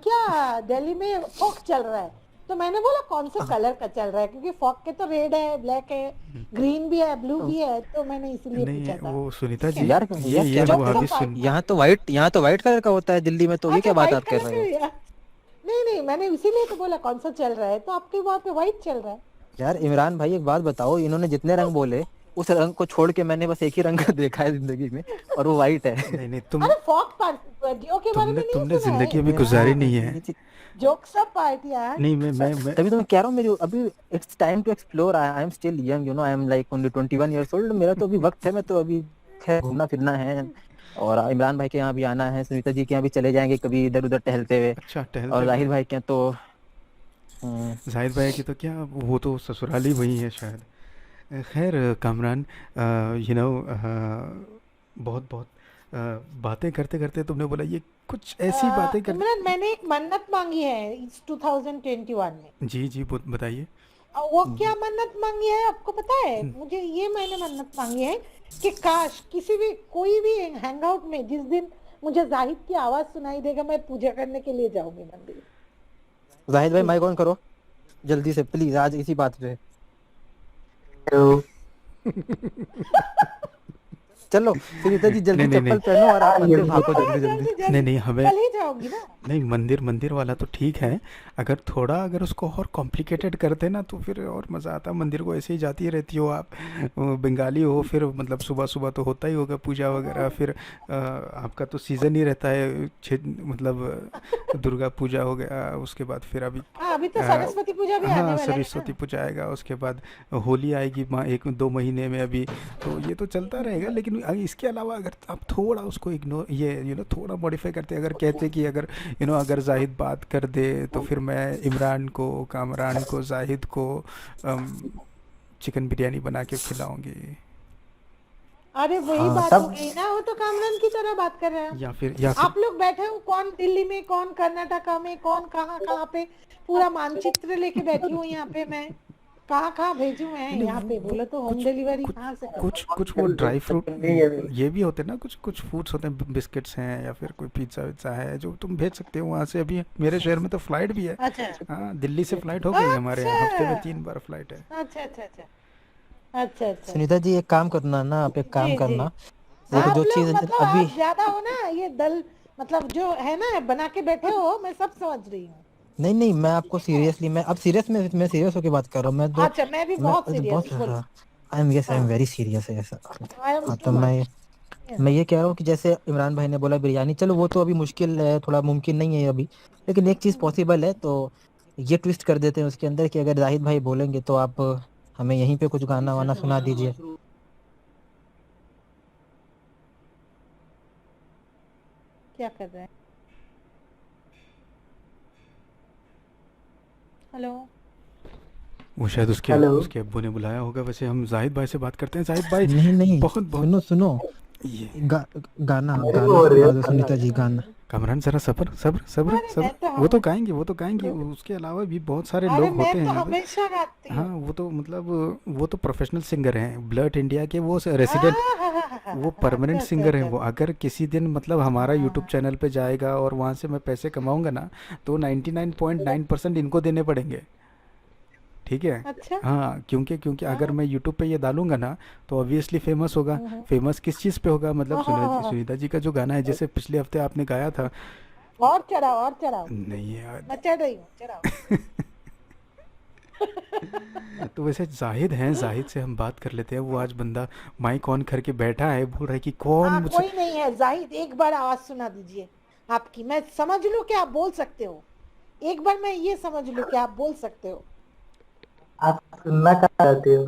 S5: क्या दिल्ली में फॉग चल रहा है? तो मैंने बोला कौन से कलर का चल रहा है, क्योंकि फॉग के तो रेड है, ब्लैक है, ग्रीन भी है, ब्लू भी है, तो मैंने इसीलिए
S1: नहीं,
S5: पूछा था।
S1: वो सुनीता
S5: ठीक है,
S1: जी,
S2: यार
S1: ये
S2: क्या
S1: हम
S2: बात
S5: जोक
S2: कर रही
S1: अभी
S5: सब
S2: है,
S1: सुन।
S5: पार्ट था।
S2: यहाँ तो वाइट कलर का होता है दिल्ली में, तो ये
S5: अच्छा,
S2: क्या बात
S5: व्हाइट
S2: आप कर
S5: कलर
S2: रहे
S5: में
S2: हो?
S5: भी है? नहीं नहीं, मैंने इसीलिए तो बोला कौन सा चल रहा है, तो आपके वहां पे व्हाइट चल रहा है।
S2: यार इमरान भाई एक बात बताओ, इन्होंने जितने रंग बोले, उस रंग को छोड़ के मैंने बस एक ही रंग देखा है जिंदगी में, और वो वाइट है।
S1: नहीं नहीं,
S5: अरे फॉग पार्टियों के बारे
S1: तुमने
S5: में नहीं
S1: तुमने
S5: सुना है
S1: जिंदगी अभी गुजारी
S5: इमरान?
S1: नहीं है।
S5: जोक सब पार्ट यार।
S1: नहीं, मैं
S2: तभी तो मैं कह रहा हूँ, मेरी अभी it's time to explore, I am still young, I am like only 21 years old, मेरा तो अभी वक्त है, मैं तो अभी खैर घूमना फिरना है। और इमरान भाई के यहाँ भी आना है, सुनीता जी के यहाँ भी चले जाएंगे कभी इधर उधर टहलते हुए।
S1: अच्छा, टहलते
S2: और
S1: हुए?
S2: जाहिर भाई के यहाँ तो
S1: जाहिद भाई की तो क्या, वो तो ससुराल ही वही है शायद। खैर कामरान, यू नो बहुत बहुत बातें करते करते तुमने बोला ये कुछ ऐसी बातें कर।
S5: इमरान, मैंने एक मन्नत मांगी है इस 2021 में।
S1: जी जी, बताइए।
S5: वो क्या मन्नत मांगी है आपको पता है? मुझे ये मैंने मन्नत मांगी है कि काश किसी भी कोई भी हैंगआउट में जिस दिन मुझे जाहिद की आवाज सुनाई देगा, मैं पूजा करने के लिए जाऊंगी मंदिर।
S2: जाहिद भाई
S5: प्लीज।
S2: माइक ऑन करो जल्दी से प्लीज, आज इसी बात पे। हेलो। चलो सुनीता जी
S1: नहीं
S2: जल्दी
S1: नहीं नहीं,
S2: चप्पल पहनो और आप मंदिर भागो
S5: हाँ,
S2: जल्दी जल्दी।
S5: जल्दी
S1: नहीं
S5: जल्दी,
S1: नहीं, हमें
S5: कल ही जाऊंगी ना।
S1: नहीं, मंदिर मंदिर वाला तो ठीक है। अगर थोड़ा, अगर उसको और कॉम्प्लिकेटेड करते ना तो फिर और मज़ा आता। मंदिर को ऐसे ही जाती रहती हो आप, बंगाली हो, फिर मतलब सुबह सुबह तो होता ही होगा पूजा वगैरह, फिर आपका तो सीज़न ही रहता है, मतलब दुर्गा पूजा हो गया, उसके बाद फिर अभी
S5: हाँ, अभी तो
S1: अ,
S5: सरस्वती पूजा भी आने
S1: हाँ,
S5: वाला है
S1: सरस्वती
S5: ना।
S1: पूजा आएगा, उसके बाद होली आएगी, 1-2 महीने में अभी। तो ये तो चलता रहेगा, लेकिन इसके अलावा अगर आप थोड़ा उसको इग्नोर, ये थोड़ा मॉडिफाई करते, अगर कहते कि अगर अगर जाहिद बात कर दे तो फिर मैं इमरान को, कामरान को, जाहिद को चिकन बिरयानी बना के खिलाऊंगी।
S5: अरे वही
S2: हाँ
S5: बात हो
S2: तब
S5: गई ना, वो तो कामरान की तरह बात कर रहे हैं हम।
S1: या फिर
S5: आप लोग बैठे हो, कौन दिल्ली में, कौन कर्नाटका में, कौन कहाँ कहाँ पे, पूरा मानचित्र लेके बैठी हूँ यहाँ पे मैं। कहाँ कहाँ भेजूं मैं?
S1: नहीं नहीं,
S5: यहाँ पे बोलो तो होम
S1: कुछ
S5: डिलीवरी
S1: कुछ
S5: कहाँ से करूँ?
S1: कुछ वो ड्राई फ्रूट ये भी होते हैं ना, कुछ कुछ फूड्स होते हैं, बिस्किट्स हैं या फिर कोई पिज्ज़ा विज़्ज़ा है जो तुम भेज सकते हो वहाँ से। अभी मेरे शहर में तो फ़्लाइट भी है।
S5: अच्छा
S1: हाँ, दिल्ली से फ़्लाइट हो गई है हमारे
S5: अच्छा
S1: यहाँ, हफ्ते में 3 बार फ़्लाइट है।
S5: अच्छा अच्छा अच्छा अच्छा अच्छा
S2: सुनीता
S5: अच्छा।
S2: जी एक काम करना ना, आप एक काम
S5: जी जी,
S2: करना, देखो
S5: आप
S2: जो
S5: लोग
S2: चीज
S5: मतलब
S2: अभी,
S5: आप ज्यादा हो ना, ये दल मतलब जो है ना बना के बैठे हो, मैं सब समझ रही हूँ।
S2: नहीं नहीं, मैं आपको सीरियसली, मैं अब सीरियस में मैं सीरियस होकर बात कर रहा हूँ। मैं तो
S5: अच्छा मैं भी बहुत सीरियस,
S2: बहुत
S5: बोलो।
S2: I am, yes I M
S5: हाँ,
S2: वेरी सीरियस है ऐसा।
S5: आई एम
S2: हाँ
S5: टू
S2: तो
S5: मच।
S2: मैं ये कह रहा हूँ कि जैसे इमरान भाई ने बोला बिरयानी, चलो वो तो अभी मुश्किल है, थोड़ा मुमकिन नहीं है अभी, लेकिन एक चीज़ पॉसिबल है। तो ये ट्विस्ट कर देते हैं उसके अंदर कि अगर जाहिद भाई बोलेंगे तो आप हमें यहीं पे कुछ गाना वाना सुना दीजिए।
S5: क्या कर रहे हैं? हेलो।
S1: वो शायद उसके
S6: हेलो।
S1: उसके अब्बू ने बुलाया होगा। वैसे हम जाहिद भाई से बात करते हैं। जाहिद भाई
S2: नहीं नहीं,
S1: बहुत बहुत
S2: सुनो सुनो,
S1: ये
S2: गाना
S6: मेरे को
S2: गाना
S6: हो रही
S2: सुना
S6: है
S2: दो
S6: खाना।
S2: सुनीता जी, गाना।
S1: कामरान जरा सब्र सब्र सब्र
S5: अरे
S1: सब्र।
S5: मैं तो
S1: वो तो
S5: हम
S1: गाएंगे, वो तो गाएंगे। उसके अलावा भी बहुत सारे
S5: अरे
S1: लोग
S5: मैं
S1: होते हैं
S5: तो
S1: यहाँ पे।
S5: हमेशा गाती
S1: हाँ
S5: हूँ।
S1: वो तो मतलब वो तो प्रोफेशनल सिंगर हैं, ब्लड इंडिया के वो रेसिडेंट, वो परमानेंट
S5: अच्छा अच्छा
S1: सिंगर हैं।
S5: अच्छा
S1: वो अगर किसी दिन मतलब हमारा यूट्यूब
S5: हाँ,
S1: चैनल पे जाएगा और वहाँ से मैं पैसे कमाऊंगा ना, तो 99.9% इनको देने पड़ेंगे। ठीक है।
S5: अच्छा
S1: हाँ क्योंकि क्योंकि अगर
S5: हाँ
S1: मैं यूट्यूब पे ये डालूंगा ना तो ऑब्वियसली फेमस होगा।
S5: हम्म,
S1: फेमस किस चीज़ पे होगा, मतलब
S5: हाँ,
S1: सुनीता जी का जो गाना है, जैसे पिछले हफ्ते आपने गाया था।
S5: और चढ़ाओ और चढ़ाओ।
S1: नहीं यार।
S5: मैं चढ़ रही हूँ, चढ़ाओ।
S1: तो वैसे जाहिद हैं, जाहिद से हम बात कर लेते हैं। वो आज बंदा माइक ऑन करके बैठा है, बोल रहा है कि कौन मुझसे।
S5: कोई नहीं है जाहिद, एक बार आवाज सुना दीजिए आपकी, मैं समझ लूं कि आप बोल सकते हो। एक बार मैं ये समझ लूं कि आप बोल सकते हो।
S6: आप सुनना क्या चाहते हो?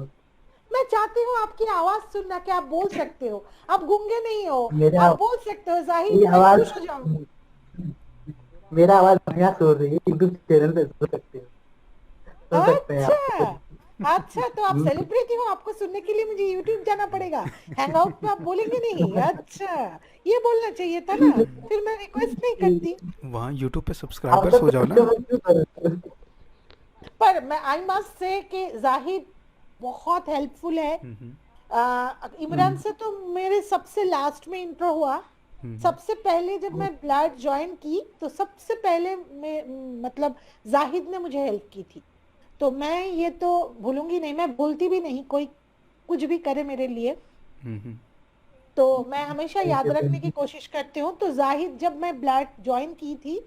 S5: मैं चाहती हूँ आपकी आवाज सुनना कि आप बोल सकते हो। आप गूंगे नहीं हो,
S6: मेरा
S5: आप बोल सकते हो
S6: ये
S5: जाहिद, मैं
S6: आवाज
S5: खुश हो जाऊंगी।
S6: मेरा आवाज बढ़िया सुन रही है, यूट्यूब चैनल पे सुन सकते हैं
S5: अच्छा
S6: आप।
S5: अच्छा, तो आप सेलिब्रिटी हो, आपको सुनने के लिए मुझे यूट्यूब जाना पड़ेगा। हैंगआउट पे आप बोलेंगे नहीं? अच्छा, ये बोलना चाहिए था ना, फिर मैं रिक्वेस्ट नहीं करती।
S1: वहाँ यूट्यूब पे
S6: आप
S1: सब्सक्राइबर्स
S6: तो
S1: हो जाओ ना।
S6: क्यों कर रहे हो?
S5: पर मैं आई मस्ट से कि जाहिद बहुत हेल्पफुल है। इमरान से तो मेरे सबसे लास्ट में इंट्रो हुआ। सबसे पहले जब मैं ब्लड ज्वाइन की तो सबसे पहले मतलब जाहिद ने मुझे हेल्प की थी। तो मैं ये तो भूलूंगी नहीं, मैं भूलती भी नहीं, कोई कुछ भी करे मेरे लिए तो मैं हमेशा
S6: थैंक
S5: याद
S6: यू,
S5: रखने
S6: थैंक
S5: की
S6: यू।
S5: कोशिश करती हूँ। तो जाहिद जब मैं ब्लड ज्वाइन की थी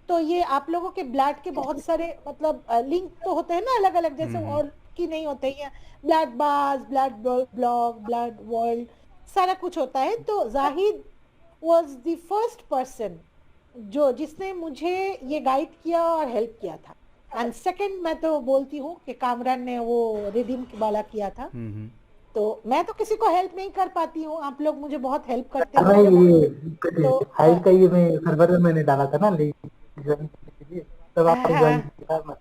S5: तो ये आप लोगों के ब्लड के बहुत सारे मतलब लिंक तो होते हैं ना अलग अलग, जैसे और की नहीं होते हैं। ब्लड बाज, ब्लड ब्लॉग, ब्लड वर्ल्ड, सारा कुछ होता है। तो Zahid was the first person जो जिसने मुझे ये गाइड किया और हेल्प किया था। एंड सेकंड मैं तो बोलती हूँ कि कामरान ने वो रिदम वाला किया था। तो मैं तो किसी को हेल्प नहीं कर पाती हूँ, आप लोग मुझे बहुत हेल्प करते हो।
S6: मैं ये
S5: तो
S6: फाइल का ये मैं सर्वर में मैंने डाला था ना लिंक ज्वाइन करने के लिए, तब आपने ज्वाइन
S5: हाँ
S6: किया था।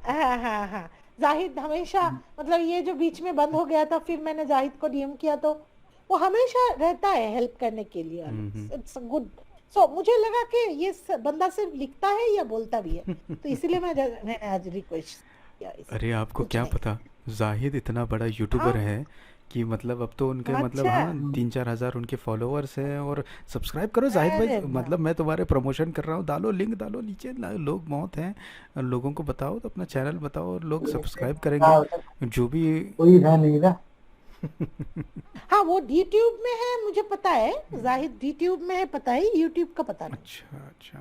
S5: हाँ हाँ हाँ, जाहिद हमेशा मतलब ये जो बीच में बंद हो गया था फिर मैंने जाहिद को डीएम किया तो वो हमेशा रहता है हेल्प करने के लिए। It's good. सो मुझे लगा कि ये बंदा सिर्फ लिखता है या बोलता भी है, तो इसलिए मैंने आज रिक्वेस्ट किया इसे,
S1: अरे आपको
S5: कुछ
S1: क्या
S5: नहीं।
S1: पता, जाहिद इतना बड़ा यूट्यूबर
S5: हाँ
S1: है कि मतलब अब तो उनके मतलब
S5: अच्छा,
S1: हाँ 3-4 हज़ार उनके फॉलोअर्स हैं। और सब्सक्राइब करो जाहिद भाई,
S5: अरे वाह,
S1: मतलब मैं तुम्हारे प्रमोशन कर रहा हूँ। डालो लिंक, डालो नीचे, लोग बहुत हैं। लोगों को बताओ, तो अपना चैनल बताओ और लोग सब्सक्राइब करेंगे
S6: हाँ,
S1: जो भी।
S6: कोई है नहीं ना।
S5: हाँ वो यूट्यूब में है मुझे पता है, जाहिद यूट्यूब में है पता है, यूट्यूब का पता नहीं,
S1: अच्छा अच्छा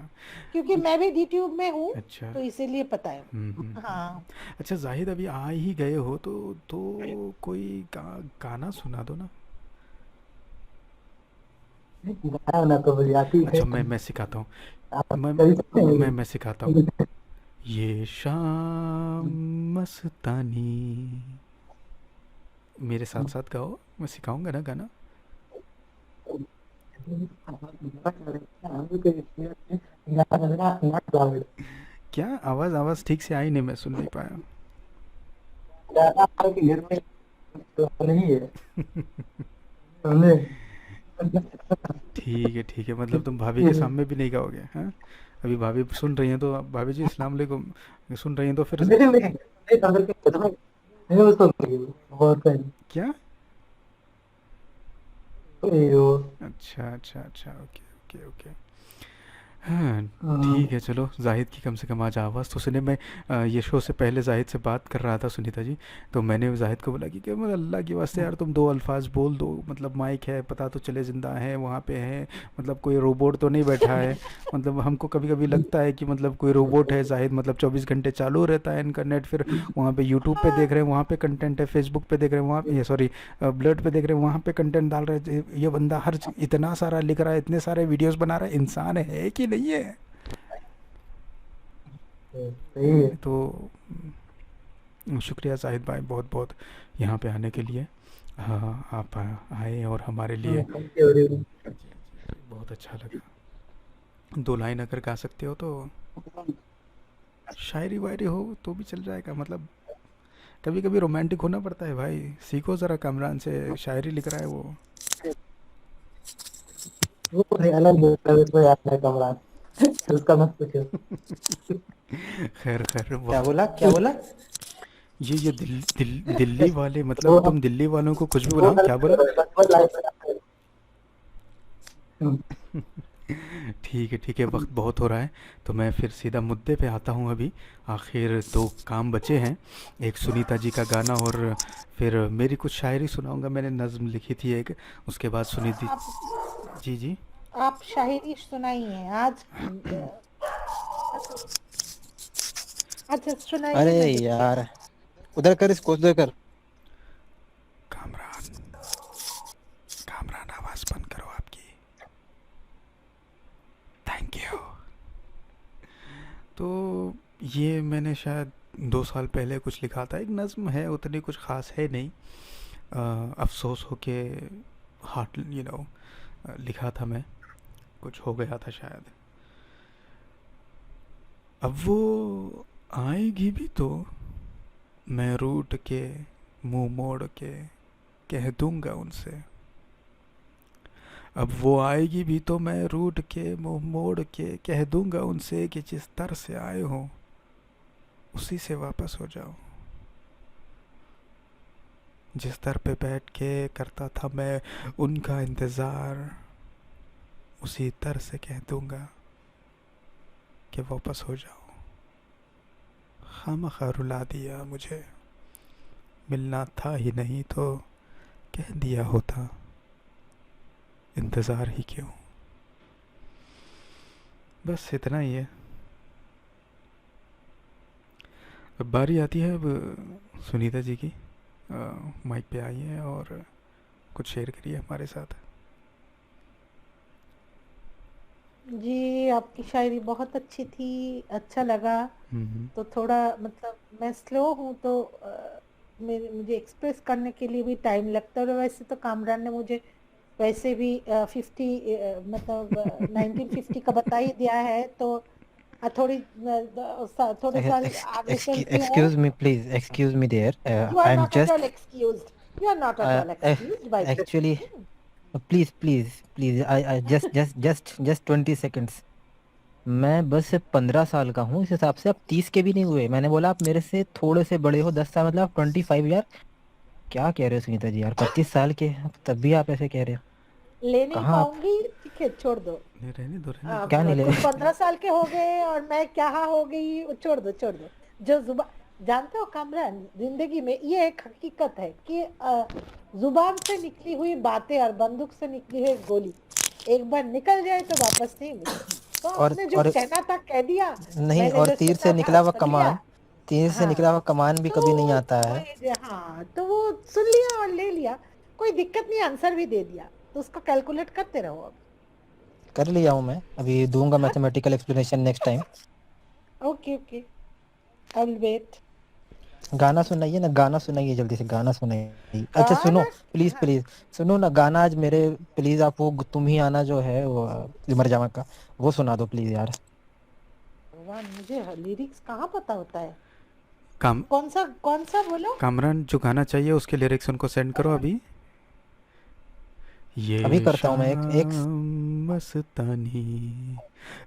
S5: क्योंकि मैं भी यूट्यूब में हूँ
S1: अच्छा।
S5: तो इसीलिए पता है। हाँ
S1: अच्छा जाहिद, अभी आ ही गए हो तो कोई गाना सुना दो ना।
S6: गाना ना तो मुझे आती है।
S1: अच्छा मैं सिखाता हूँ।
S6: आप
S1: मैं
S6: कर ही सकते हैं
S1: मैं सिखाता हूँ। ये शाम मस्तानी, मेरे साथ साथ गाओ, मैं सिखाऊंगा ना गाना। क्या आवाज़ आवाज़ ठीक से आई नहीं, मैं सुन नहीं पाया।
S6: घर में तो नहीं है, समझे?
S1: ठीक है, मतलब तुम भाभी के सामने भी नहीं गाओगे हाँ? अभी भाभी सुन रही हैं तो भाभी जी अस्सलाम वालेकुम, सुन रही हैं तो फिर
S6: नहीं नहीं नहीं, अगर के घर में नहीं, वो सुन रही है, बहुत पहले।
S1: क्या।
S6: ये वो
S1: अच्छा अच्छा अच्छा, ओके ओके ओके। हाँ, ठीक है चलो, जाहिद की कम से कम आज आवाज़ तो सुने। मैं ये शो से पहले जाहिद से बात कर रहा था सुनीता जी, तो मैंने जाहिद को बोला कि मतलब अल्लाह की वास्ते यार तुम दो अल्फाज बोल दो, मतलब माइक है पता तो चले ज़िंदा है वहाँ पे है, मतलब कोई रोबोट तो नहीं बैठा है। मतलब हमको कभी कभी लगता है कि मतलब कोई रोबोट है जाहिद, मतलब 24 घंटे चालू रहता है इनका नेट, फिर वहाँ पे यूट्यूब पे देख रहे हैं वहाँ पे कंटेंट है, फेसबुक पे देख रहे हैं वहाँ ये सॉरी ब्लड पे देख रहे हैं वहाँ पे कंटेंट डाल रहे हैं। ये बंदा इतना सारा लिख रहा है, इतने सारे वीडियोस बना रहा है, इंसान है कि नहीं है?
S6: सही है।
S1: तो शुक्रिया जाहिद भाई बहुत बहुत यहाँ पे आने के लिए। हाँ आप आए और हमारे लिए
S6: थैंक यू वेरी
S1: बहुत अच्छा लगा। 2 लाइन अगर गा सकते हो तो, शायरी वायरी हो तो भी चल जाएगा, मतलब कभी कभी रोमांटिक होना पड़ता है भाई, सीखो ज़रा कामरान से, शायरी लिख रहा है वो।
S6: वो भाई अलग लेवल पे आता है कमरा, उसका मत पूछो।
S1: खैर खैर
S2: क्या
S1: वक्त,
S2: बोला क्या बोला?
S1: ये दिल्ली वाले, मतलब
S6: वो
S1: तुम दिल्ली वालों को कुछ भी बोला,
S6: वो
S1: हाँ क्या
S6: गलत
S1: बोला?
S6: बस वो लाइफ में आता है।
S1: ठीक है वक्त बहुत हो रहा है, तो मैं फिर सीधा मुद्दे पे आता हूँ अभी। आखिर 2 काम बचे हैं, एक सुनीता जी का गाना और फिर मेरी कुछ शायरी सुनाऊंगा, मैंने नज़्म लिखी थी एक, उसके बाद सुनीति
S5: आप
S1: जी जी।
S5: आप शायरी सुनाइए आज। अच्छा सुनाइए,
S2: अरे
S5: मैं देखती हूँ।
S2: यार, उधर कर, इसको उधर कर।
S1: कामरान, कामरान आवाज़ बंद करो आपकी, थैंक यू। तो ये मैंने शायद 2 साल पहले कुछ लिखा था, एक नज़्म है, उतनी कुछ ख़ास है नहीं। अफसोस हो के हार्ट लिखा था मैं, कुछ हो गया था शायद। अब वो आएगी भी तो मैं रूठ के मुंह मोड़ के कह दूंगा उनसे। अब वो आएगी भी तो मैं रूठ के मुंह मोड़ के कह दूंगा उनसे कि जिस दर से आए हो उसी से वापस हो जाओ। जिस दर पे बैठ के करता था मैं उनका इंतज़ार, उसी दर से कह दूंगा कि वापस हो जाओ। खामखा रुला दिया मुझे, मिलना था ही नहीं तो कह दिया होता, इंतज़ार ही क्यों। बस इतना ही है। अब बारी आती है अब सुनीता जी की, माइक पे आई है और कुछ शेयर करिए हमारे साथ।
S5: जी आपकी शायरी बहुत अच्छी थी, अच्छा लगा।
S1: हम्म।
S5: तो थोड़ा मतलब मैं स्लो हूँ तो मुझे एक्सप्रेस करने के लिए भी टाइम लगता है। और वैसे तो कामरान ने मुझे वैसे भी 50 मतलब 1950 का बता ही दिया है, तो थोड़े साल आगे चलती हूँ।
S2: Excuse me please, excuse me there,
S5: you are
S2: I am
S5: not at all
S2: just
S5: excused, you are not at all excused by this.
S2: Actually, please please please, I just 20 seconds. मैं बस 15 साल का हूँ, इस हिसाब से आप 30 के भी नहीं हुए। मैंने बोला आप मेरे से थोड़े से बड़े हो 10 साल, मतलब आप 25 यार। क्या कह रहे हो सुनीता जी यार, 25 साल के तब भी आप ऐसे कह रहे हो?
S5: ले नहीं
S2: कहाँ आप?
S5: पाऊंगी, ठीक है छोड़ दो।
S1: नहीं, रहने दो रहने दो।
S2: क्या नहीं ले?
S5: तुम 15 साल के हो गए और मैं क्या हो गई, वो छोड़ दो छोड़ दो। जो जुबान, जानते हो कामरान, जिंदगी में ये एक हकीकत है कि जुबान से निकली हुई बातें और बंदूक से निकली हुई गोली एक बार निकल जाए तो वापस नहीं मिलती। तो आपने जो
S2: और
S5: कहना था कह दिया,
S2: नहीं,
S5: मैंने
S2: और
S5: जो
S2: तीर
S5: सुनना
S2: से
S5: था
S2: निकला हुआ
S5: सुन लिया।
S2: कमान, तीर से
S5: हाँ
S2: निकला हुआ कमान भी कभी नहीं आता है।
S5: हाँ तो वो सुन लिया और ले लिया, कोई दिक्कत नहीं, आंसर भी दे दिया, तो उसको कैलकुलेट करते रहो अब।
S2: कर लिया हूँ मैं, अभी दूंगा
S5: हाँ
S2: mathematical explanation next time.
S5: Okay okay, I will wait.
S2: गाना सुनाइए ना, गाना सुनाइए, जल्दी से गाना सुनाइए। अच्छा सुनो,
S5: गाना,
S2: प्लीज
S5: हाँ,
S2: प्लीज सुनो ना गाना आज मेरे, प्लीज आप वो तुम ही आना जो है वो सिमर जामा का, वो सुना दो प्लीज यार।
S5: भगवान मुझे लिरिक्स कहाँ पता होता है।
S1: काम
S5: कौन सा बोलो।
S1: कामरान जो गाना चाहिए उसके लिरिक्स उनको सेंड करो अभी।
S2: अभी
S1: ये
S2: करता हूँ मैं एक
S1: शाम मस्तानी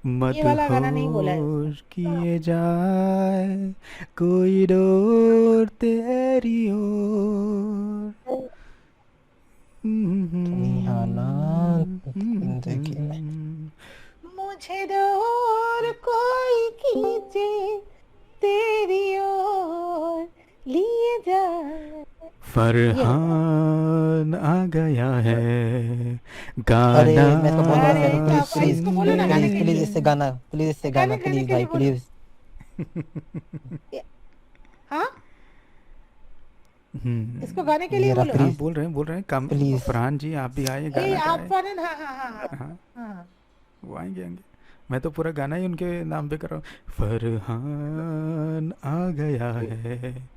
S5: ये वाला गाना नहीं बोला है
S1: मदहोश
S5: उसने।
S1: किए जाए, कोई डोर तेरी ओर।
S2: तुम ही आना, देखिए
S5: मुझे दो
S1: फरहान आ गया है
S2: अरे
S1: गाना
S2: मैं इसको बोल रहा हूँ
S5: अरे
S2: फैन प्लीज
S5: क्या
S2: प्लीज
S5: इसको बोलो ना गाने
S2: प्लीज
S5: के
S2: प्लीज
S5: लिए,
S2: इससे गाना, प्लीज इससे गाना,
S5: गाने
S2: प्लीज
S5: के लिए
S2: भाई
S5: बोलो.
S2: प्लीज।
S5: ये- हाँ, इसको
S1: हम्म।
S5: गाने के लिए
S2: जरा
S5: बोलो.
S1: हाँ
S2: प्लीज
S1: बोल रहे हैं कम।
S2: प्लीज।
S1: फरहान जी आप भी आए,
S5: ए
S1: गाना का
S5: आप
S1: है।
S5: फरहान, हाँ हाँ हाँ हाँ
S1: हाँ
S5: हाँ.
S1: वो आएंगे। मैं तो पूरा गाना ही उनके नाम पे कर रहा हूँ। फरहान आ गया है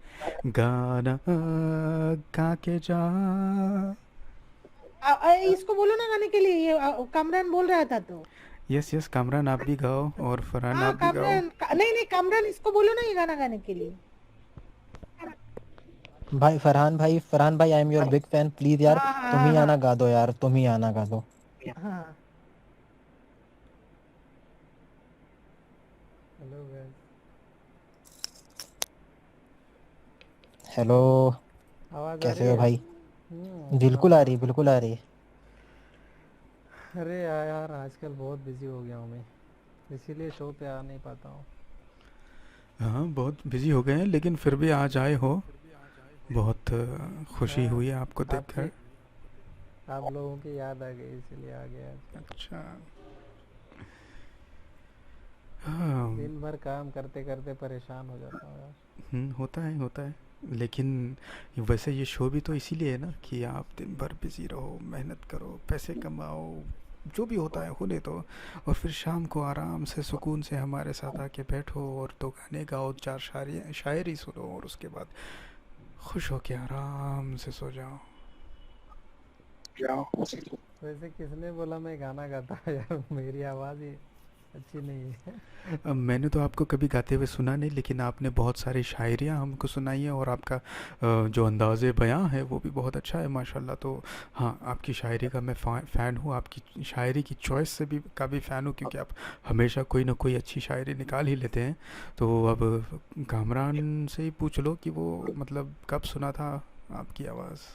S1: गाना गा के जा।
S5: इसको बोलो ना गाने के लिए, ये कामरान बोल रहा था तो.
S1: यस यस कामरान आप भी गाओ और फरहान
S5: हाँ
S1: आप भी गाओ।
S5: कामरान नहीं नहीं, कामरान इसको बोलो ना ये गाना गाने के लिए.
S2: भाई फरहान भाई I am your big fan, please यार
S5: हाँ
S2: तुम
S5: हाँ
S2: ही आना
S5: हाँ
S2: गा दो यार, तुम ही आना गा दो।
S5: हाँ.
S7: Hello guys.
S2: हेलो
S7: आवाज़ आ
S2: कैसे
S7: रही
S2: हो
S7: है?
S2: भाई?
S7: सुना
S2: बिल्कुल आ
S7: सुना।
S2: रही, बिल्कुल आ रही।
S7: अरे यार आजकल बहुत बिजी हो गया हूँ मैं, इसीलिए शो पे आ नहीं पाता हूँ।
S1: हाँ बहुत बिजी हो गए हैं लेकिन फिर भी आज आए हो, बहुत खुशी
S7: हाँ,
S1: हुई है आपको
S7: आपकी
S1: देखकर।
S7: आप लोगों की याद आ गई इसीलिए आ गया आज।
S1: अच्छा। हाँ।
S7: दिन भर काम करते करते परेशान हो जाता हूँ यार।
S1: होता है होता है। लेकिन वैसे ये शो भी तो इसीलिए है ना कि आप दिन भर बिजी रहो, मेहनत करो, पैसे कमाओ, जो भी होता है होने दो, और फिर शाम को आराम से सुकून से हमारे साथ आके बैठो और दो गाने गाओ, चार शायरी शायरी सुनो और उसके बाद खुश होके आराम से सो जाओ।
S7: वैसे किसने बोला मैं गाना गाता हूँ यार, मेरी आवाज़ ही अच्छी नहीं है।
S1: अब मैंने तो आपको कभी गाते हुए सुना नहीं, लेकिन आपने बहुत सारी शायरियाँ हमको सुनाई हैं और आपका जो अंदाज़े बयां है वो भी बहुत अच्छा है माशाल्लाह। तो हाँ आपकी शायरी का मैं फ़ैन हूँ, आपकी शायरी की चॉइस से भी का भी फ़ैन हूँ, क्योंकि आप हमेशा कोई ना कोई अच्छी शायरी निकाल ही लेते हैं। तो अब कामरान से ही पूछ लो कि वो मतलब कब सुना था आपकी आवाज़।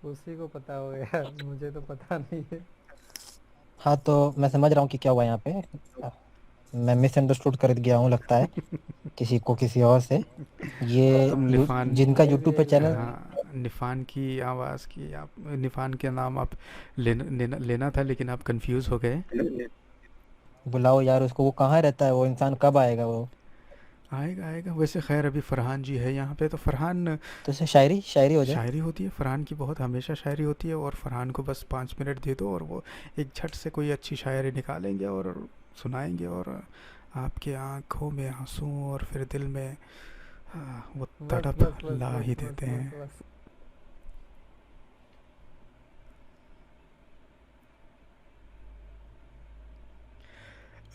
S7: उसी को पता हो यार, मुझे तो पता नहीं है।
S2: हाँ तो मैं समझ रहा हूँ कि क्या हुआ यहाँ पे। अ, मैं मिसअंडरस्टूड कर गया हूँ लगता है किसी को किसी और से। ये
S1: तुम निफ़ान,
S2: जिनका
S7: मुझे भी
S2: यूट्यूब पे
S7: यही लगा।
S2: चैनल,
S1: हाँ निफ़ान की आवाज़ की आप, निफ़ान के नाम आप लेना था लेकिन आप कंफ्यूज हो गए।
S2: बुलाओ यार उसको, वो कहाँ रहता है वो इंसान, कब आएगा वो?
S1: आएगा आएगा। वैसे खैर अभी फरहान जी है यहाँ पे, तो फरहान
S2: तो उसे शायरी शायरी हो जाए।
S1: शायरी होती है फरहान की, बहुत हमेशा शायरी होती है, और फरहान को बस 5 मिनट दे दो और वो एक झट से कोई अच्छी शायरी निकालेंगे और सुनाएंगे, और आपके आंखों में आंसू और फिर दिल में वो
S7: बस
S1: तड़प
S7: बस बस
S1: ला
S7: बस
S1: ही
S7: बस
S1: देते
S7: बस
S1: हैं।
S7: बस।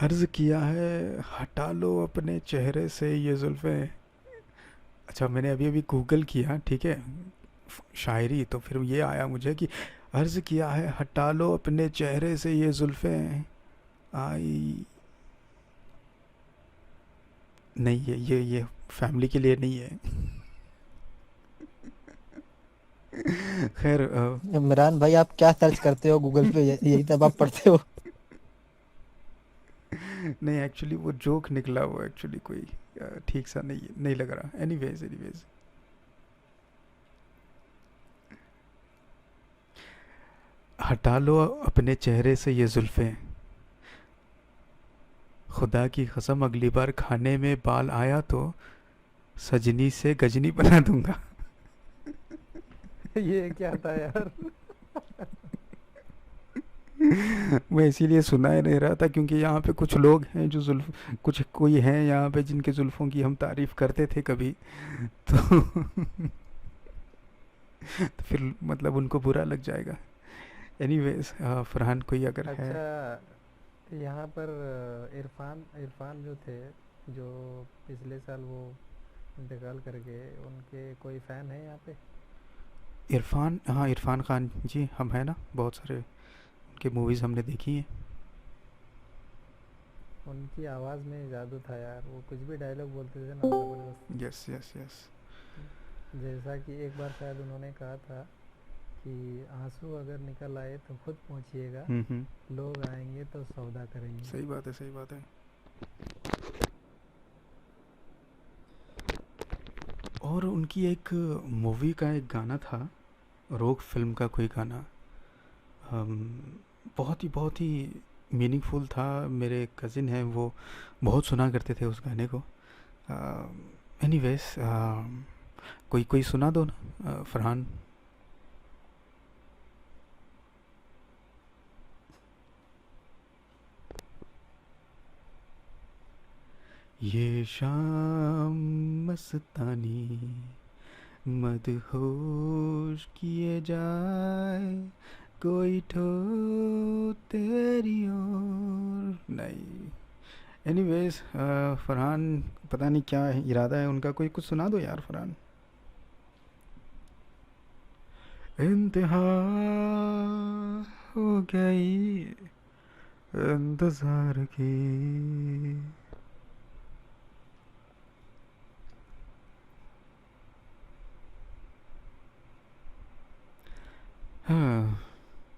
S1: अर्ज़ किया है हटा लो अपने चेहरे से ये जुल्फ़ें। अच्छा मैंने अभी अभी गूगल किया, ठीक है, शायरी, तो फिर ये आया मुझे कि अर्ज़ किया है हटा लो अपने चेहरे से ये जुल्फ़ें आई। नहीं ये फैमिली के लिए नहीं है। खैर
S2: इमरान भाई आप क्या सर्च करते हो गूगल पे, यही सब आप पढ़ते हो?
S1: नहीं एक्चुअली वो जोक निकला, वो एक्चुअली कोई ठीक सा नहीं लग रहा। एनीवेज एनीवेज, हटा लो अपने चेहरे से ये जुल्फ़ें, खुदा की कसम अगली बार खाने में बाल आया तो सजनी से गजनी बना दूंगा।
S7: ये क्या था यार?
S1: मैं इसीलिए सुना ही नहीं रहा था क्योंकि यहाँ पे कुछ लोग हैं जो जुल्फ, कुछ कोई हैं यहाँ पे जिनके जुल्फ़ों की हम तारीफ़ करते थे कभी, तो, तो फिर मतलब उनको बुरा लग जाएगा। एनीवेज फरहान कोई अगर है।
S7: अच्छा, यहाँ पर इरफान इरफान जो थे, जो पिछले साल वो इंतकाल कर गए, उनके कोई फ़ैन है यहाँ पे?
S1: इरफान, हाँ इरफान खान जी, हम हैं ना, बहुत सारे उनके मूवीज़ हमने देखी हैं।
S7: उनकी आवाज़ में जादू था यार, वो कुछ भी डायलॉग बोलते थे ना ज़बरदस्त।
S1: Yes yes yes.
S7: जैसा कि एक बार शायद उन्होंने कहा था कि आंसू अगर निकल आए तो खुद पहुँचिएगा, लोग आएंगे तो सौदा करेंगे।
S1: सही बात है सही बात है। और उनकी एक मूवी का एक गाना था, रोग फिल्म का कोई गाना, बहुत ही मीनिंगफुल था। मेरे कज़िन हैं, वो बहुत सुना करते थे उस गाने को। एनीवेज, कोई कोई सुना दो ना, फरहान। ये शाम मस्तानी मदहोश किए जाए, कोई ठो तेरी ओर नहीं। एनीवेज, फरहान, पता नहीं क्या इरादा है उनका, कोई कुछ सुना दो यार फरहान। इंतहा हो गई इंतजार की। हाँ,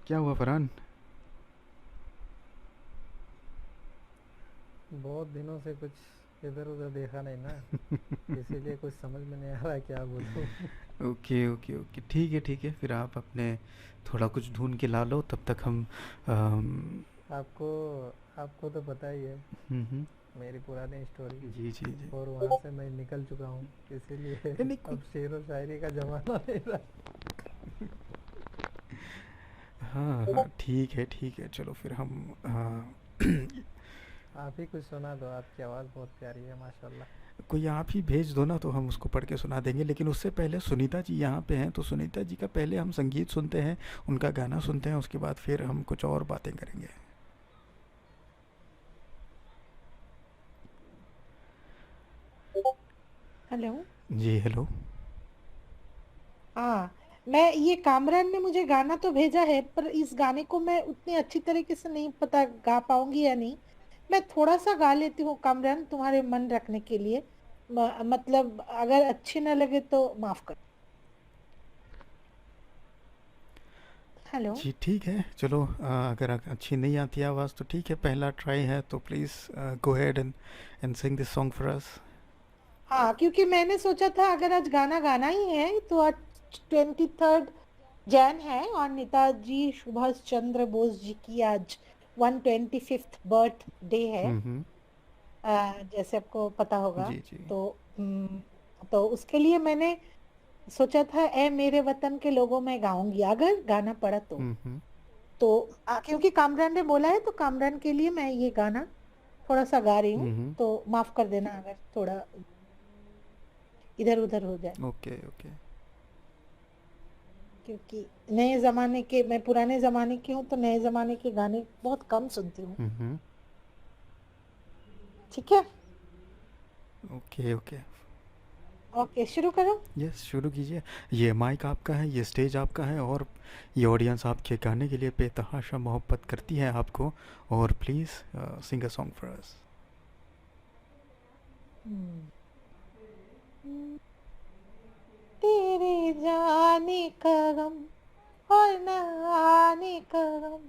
S1: क्या हुआ फरहान?
S7: बहुत दिनों से कुछ इधर उधर देखा नहीं ना, इसीलिए कुछ समझ में नहीं आ रहा क्या बोलूं।
S1: ओके ओके ओके, ठीक है, फिर आप अपने थोड़ा कुछ ढूंढ के ला लो, तब तक हम
S7: आपको आपको तो पता ही है
S1: हम्म,
S7: मेरी पुरानी स्टोरी,
S1: जी जी जी।
S7: और वहाँ से मैं निकल चुका हूँ, इसीलिए
S1: नहीं
S7: अब शेर व शायरी का जमाना नहीं रहा।
S1: हाँ हाँ, ठीक है, चलो फिर हम
S7: आप ही कुछ सुना दो, आपकी आवाज़ बहुत प्यारी है माशाल्लाह।
S1: कोई आप ही भेज दो ना, तो हम उसको पढ़ के सुना देंगे। लेकिन उससे पहले सुनीता जी यहाँ पे हैं, तो सुनीता जी का पहले हम संगीत सुनते हैं, उनका गाना सुनते हैं, उसके बाद फिर हम कुछ और बातें करेंगे।
S5: हेलो।
S1: जी हेलो।
S5: हाँ, मैं ये कामरान ने मुझे गाना तो भेजा है, पर इस गाने को मैं उतनी अच्छी तरीके से नहीं पता गा पाऊंगी या नहीं। मैं थोड़ा सा गा लेती हूँ कामरान, तुम्हारे मन रखने के लिए। मतलब अगर अच्छी ना लगे तो माफ कर। हेलो।
S1: जी ठीक है, चलो, अगर अच्छी नहीं आती आवाज़ तो ठीक है, पहला ट्राई है, तो please go head and Singh this song for अस।
S5: हाँ, क्योंकि मैंने सोचा था अगर आज गाना गाना ही है तो आज 23 जैन है, और नेताजी सुभाष चंद्र बोस जी की आज 125th बर्थडे है।
S1: हम्म,
S5: जैसे आपको पता होगा।
S1: जी जी।
S5: तो तो उसके लिए मैंने सोचा था ए मेरे वतन के लोगों में गाऊंगी अगर गाना पड़ा तो।
S1: हम्म,
S5: तो क्योंकि कामरान ने बोला है तो कामरान के लिए मैं ये गाना थोड़ा सा गा रही हूँ,
S1: हम्म,
S5: तो माफ कर देना अगर थोड़ा इधर उधर हो जाए।
S1: Okay okay.
S5: क्योंकि नए जमाने के, मैं पुराने जमाने की हूँ, तो नए जमाने के गाने बहुत कम सुनती हूँ।
S1: हम्म,
S5: ठीक है।
S1: Okay okay.
S5: ओके, शुरू करो।
S1: यस, शुरू कीजिए। ये माइक आपका है, ये स्टेज आपका है, और ये ऑडियंस आपके गाने के लिए बेतहाशा मोहब्बत करती है आपको। और please sing a song for us.
S5: तेरे जाने का गम और न आने का गम,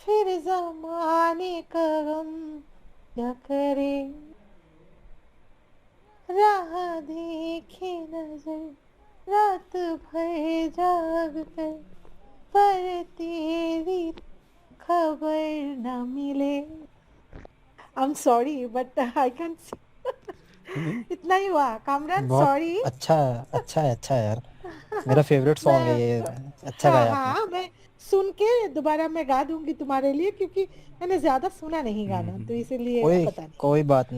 S5: फिर जमाने का गम क्या करे। राह देखे नजर रात भर जाग कर, पर तेरी खबर न मिले। I am sorry but I can.
S1: नहीं
S5: इतना ही हुआ कामरान,
S2: बहुत
S5: सॉरी।
S2: अच्छा है यार, मेरा फेवरेट सॉन्ग है ये।
S5: मैं
S2: अच्छा
S5: हाँ
S2: गाया आपने।
S5: हाँ, मैं सुन के दोबारा मैं गा दूंगी तुम्हारे लिए, क्योंकि मैंने ज्यादा सुना नहीं गाना, तो इसीलिए
S2: कोई
S5: पता नहीं।
S2: कोई बात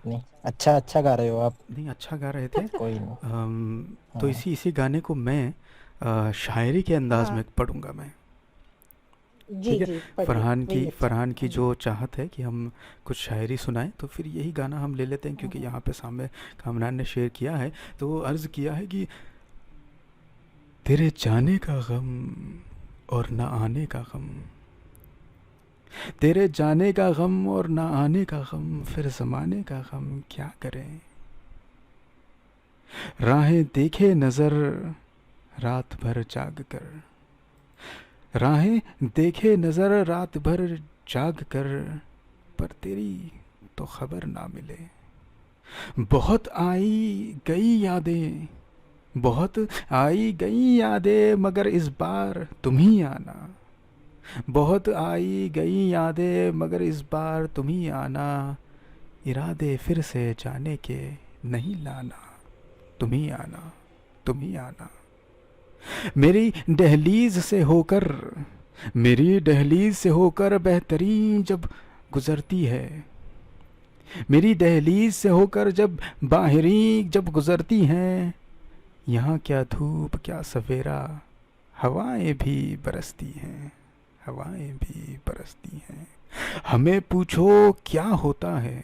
S2: नहीं, अच्छा गा रहे हो आप।
S1: नहीं, अच्छा गा रहे थे।
S2: कोई नहीं।
S1: तो
S2: हाँ
S1: इसी इसी गाने को मैं शायरी के अंदाज में
S5: हाँ
S1: पढ़ूंगा मैं।
S5: जी
S1: ठीक है।
S5: जी, पढ़िए, वही अच्छा।
S1: फरहान की जो चाहत है कि हम कुछ शायरी सुनाएं, तो फिर यही गाना हम ले लेते हैं, क्योंकि यहाँ पे सामने कामरान ने शेयर किया है, तो अर्ज़ किया है कि तेरे जाने का गम और ना आने का गम, तेरे जाने का गम और ना आने का गम, फिर ज़माने का गम क्या करें। राहें देखे नज़र रात भर जाग कर, राहें देखे नज़र रात भर जाग कर, पर तेरी तो खबर ना मिले। बहुत आई गई यादें बहुत आई गई यादें मगर इस बार तुम ही आना, बहुत आई गई यादें मगर इस बार तुम ही आना, इरादे फिर से जाने के नहीं लाना, तुम ही आना, तुम ही आना। मेरी दहलीज से होकर, मेरी दहलीज से होकर बेहतरीन जब गुजरती है, मेरी दहलीज से होकर जब बाहरी जब गुजरती हैं, यहाँ क्या धूप क्या सवेरा, हवाएं भी बरसती हैं, हवाएं भी बरसती हैं। हमें पूछो क्या होता है,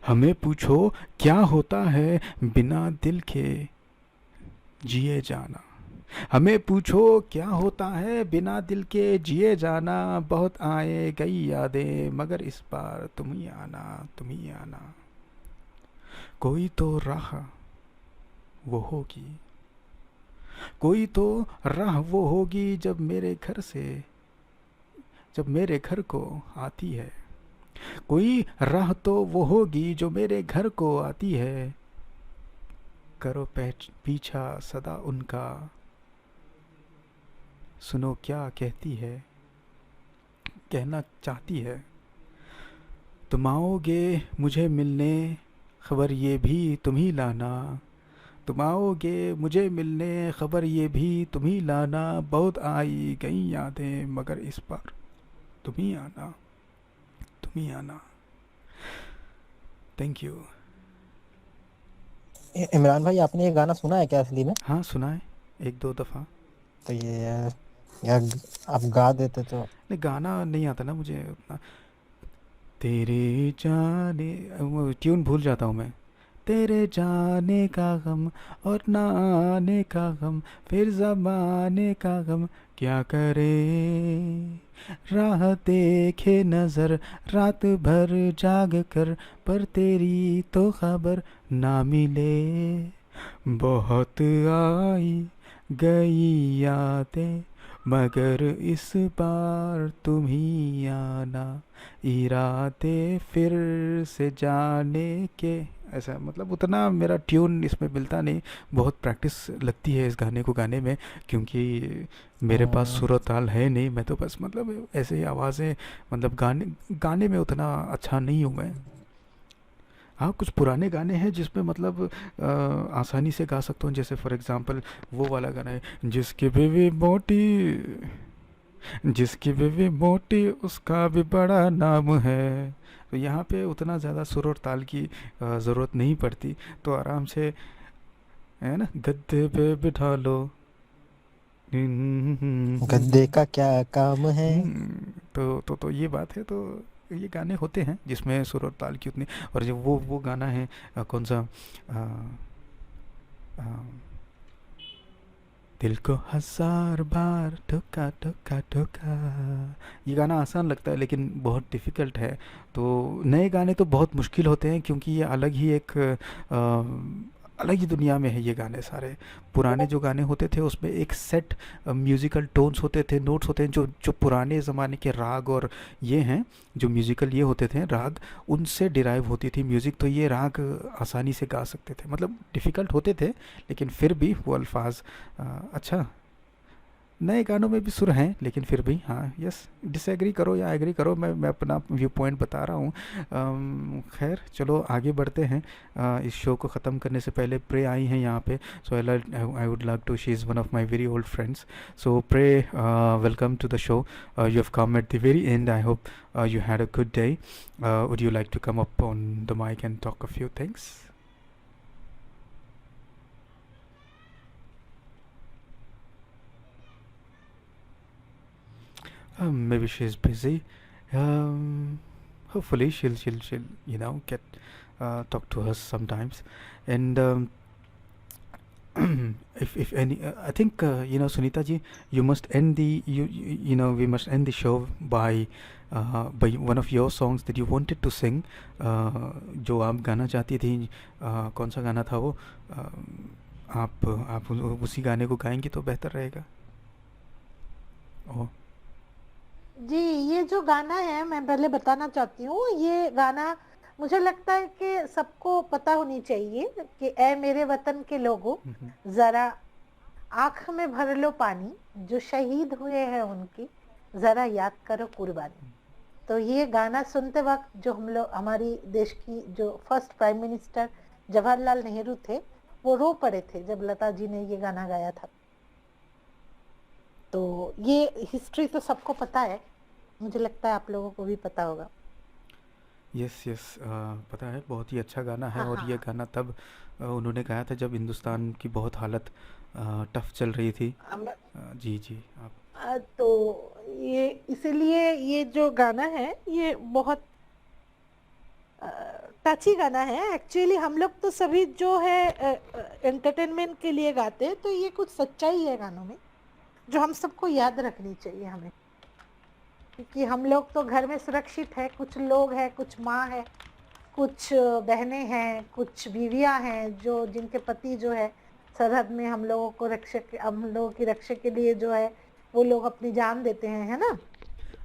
S1: हमें पूछो क्या होता है बिना दिल के जिए जाना, हमें पूछो क्या होता है बिना दिल के जिए जाना, बहुत आए गई यादें मगर इस बार तुम ही आना, तुम ही आना। कोई तो राह वो होगी, कोई तो राह वो होगी जब मेरे घर से, जब मेरे घर को आती है, कोई राह तो वो होगी जो मेरे घर को आती है, करो पीछा सदा उनका, सुनो क्या कहती है, कहना चाहती है। तुम आओगे मुझे मिलने, खबर ये भी तुम ही लाना, तुम आओगे मुझे मिलने, खबर ये भी तुम ही लाना, बहुत आई गई यादें मगर इस बार तुम ही आना, तुम ही आना। Thank you.
S2: इमरान भाई आपने ये गाना सुना है क्या असली में?
S1: हाँ सुना है, एक दो दफ़ा।
S2: तो ये यार आप गा देते तो।
S1: नहीं गाना नहीं आता ना मुझे उतना। तेरे जाने, वो ट्यून भूल जाता हूँ मैं। तेरे जाने का गम और ना आने का गम, फिर ज़माने का गम क्या करे, राह देखे नज़र रात भर जाग कर, पर तेरी तो खबर ना मिले, बहुत आई गई यादें मगर इस बार तुम ही आना, इरादे फिर से जाने के। ऐसा मतलब उतना मेरा ट्यून इसमें मिलता नहीं, बहुत प्रैक्टिस लगती है इस गाने को गाने में, क्योंकि मेरे पास सुर और ताल है नहीं। मैं तो बस मतलब ऐसे ही आवाज़ें, मतलब गाने गाने में उतना अच्छा नहीं हूँ मैं। हाँ कुछ पुराने गाने हैं जिसमें मतलब आसानी से गा सकता हूँ, जैसे फॉर एग्जांपल वो वाला गाना है, जिसकी बीवी मोटी, जिसकी बीवी मोटी उसका भी बड़ा नाम है। तो यहाँ पे उतना ज़्यादा सुर और ताल की ज़रूरत नहीं पड़ती, तो आराम से है ना, गद्दे पे बिठा लो,
S2: गद्दे का क्या काम है।
S1: तो ये बात है। तो ये गाने होते हैं जिसमें सुर और ताल की उतनी। और जो वो गाना है कौन सा, आ, आ, दिल को हजार बार ठोका ठोका ठोका, ये गाना आसान लगता है लेकिन बहुत डिफ़िकल्ट है। तो नए गाने तो बहुत मुश्किल होते हैं, क्योंकि ये अलग ही एक अलग ही दुनिया में है ये गाने सारे। पुराने जो गाने होते थे उसमें एक सेट म्यूज़िकल टोन्स होते थे, नोट्स होते हैं, जो जो पुराने ज़माने के राग और ये हैं जो म्यूज़िकल ये होते थे राग, उनसे डिराइव होती थी म्यूज़िक। तो ये राग आसानी से गा सकते थे, मतलब डिफ़िकल्ट होते थे लेकिन फिर भी वो अल्फाज अच्छा। नए गानों में भी सुर हैं लेकिन फिर भी हाँ यस, डिसएग्री करो या एग्री करो, मैं अपना व्यू पॉइंट बता रहा हूँ। खैर चलो आगे बढ़ते हैं। इस शो को ख़त्म करने से पहले प्रे आई हैं यहाँ पे, so I would like to, she is one of my very old friends. So pray, welcome to the show, you have come at the very end, I hope you had a good day. Would you like to come up on the mic and talk a few things? Maybe she's busy. Hopefully she'll you know get talk to us sometimes. And if any, I think you know Sunita ji, you must end the you know we must end the show by one of your songs that you wanted to sing. जो आप गाना चाहती थी, कौन सा गाना था वो? आप उसी गाने को गाएंगी तो बेहतर रहेगा। ओह
S5: जी, ये जो गाना है मैं पहले बताना चाहती हूँ, ये गाना मुझे लगता है कि सबको पता होनी चाहिए कि ए मेरे वतन के लोगों, जरा आंख में भर लो पानी, जो शहीद हुए हैं उनकी जरा याद करो कुर्बानी। तो ये गाना सुनते वक्त जो हम लोग, हमारी देश की जो first prime minister Jawaharlal Nehru थे, वो रो पड़े थे जब लता जी ने ये गाना गाया था। तो ये हिस्ट्री तो सबको पता है, मुझे लगता है आप लोगों को भी पता होगा।
S1: यस यस, पता है, बहुत ही अच्छा गाना है।
S5: हाँ
S1: और ये
S5: हाँ।
S1: गाना तब उन्होंने गाया था जब हिंदुस्तान की बहुत हालत टफ चल रही थी। जी जी, आप।
S5: तो ये इसीलिए ये जो गाना है ये बहुत टची गाना है। एक्चुअली हम लोग तो सभी जो है एंटरटेनमेंट के लिए गाते हैं, तो ये कुछ सच्चाई है गानों में जो हम सबको याद रखनी चाहिए हमें, क्योंकि हम लोग तो घर में सुरक्षित है, कुछ लोग हैं, कुछ माँ है, कुछ बहनें हैं, कुछ बीवियां हैं जो जिनके पति जो है सरहद में हम लोगों को हम लोगों की रक्षा के लिए जो है वो लोग अपनी जान देते हैं, है ना।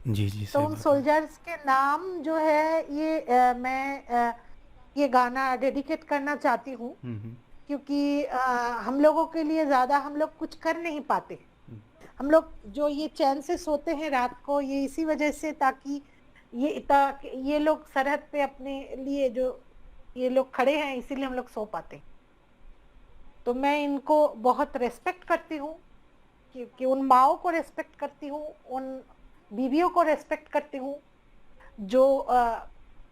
S1: जी जी,
S5: तो
S1: सही
S5: उन
S1: बात है।
S5: सोल्जर्स के नाम जो है ये मैं ये गाना डेडिकेट करना चाहती हूँ,
S1: हम्म।
S5: क्योंकि हम लोगों के लिए ज्यादा हम लोग कुछ कर नहीं पाते। हम लोग जो ये चैन से सोते हैं रात को, ये इसी वजह से ताकि ये लोग सरहद पे अपने लिए जो ये लोग खड़े हैं, इसीलिए हम लोग सो पाते हैं। तो मैं इनको बहुत रेस्पेक्ट करती हूँ, कि उन माओ को रेस्पेक्ट करती हूँ, उन बीवियों को रेस्पेक्ट करती हूँ जो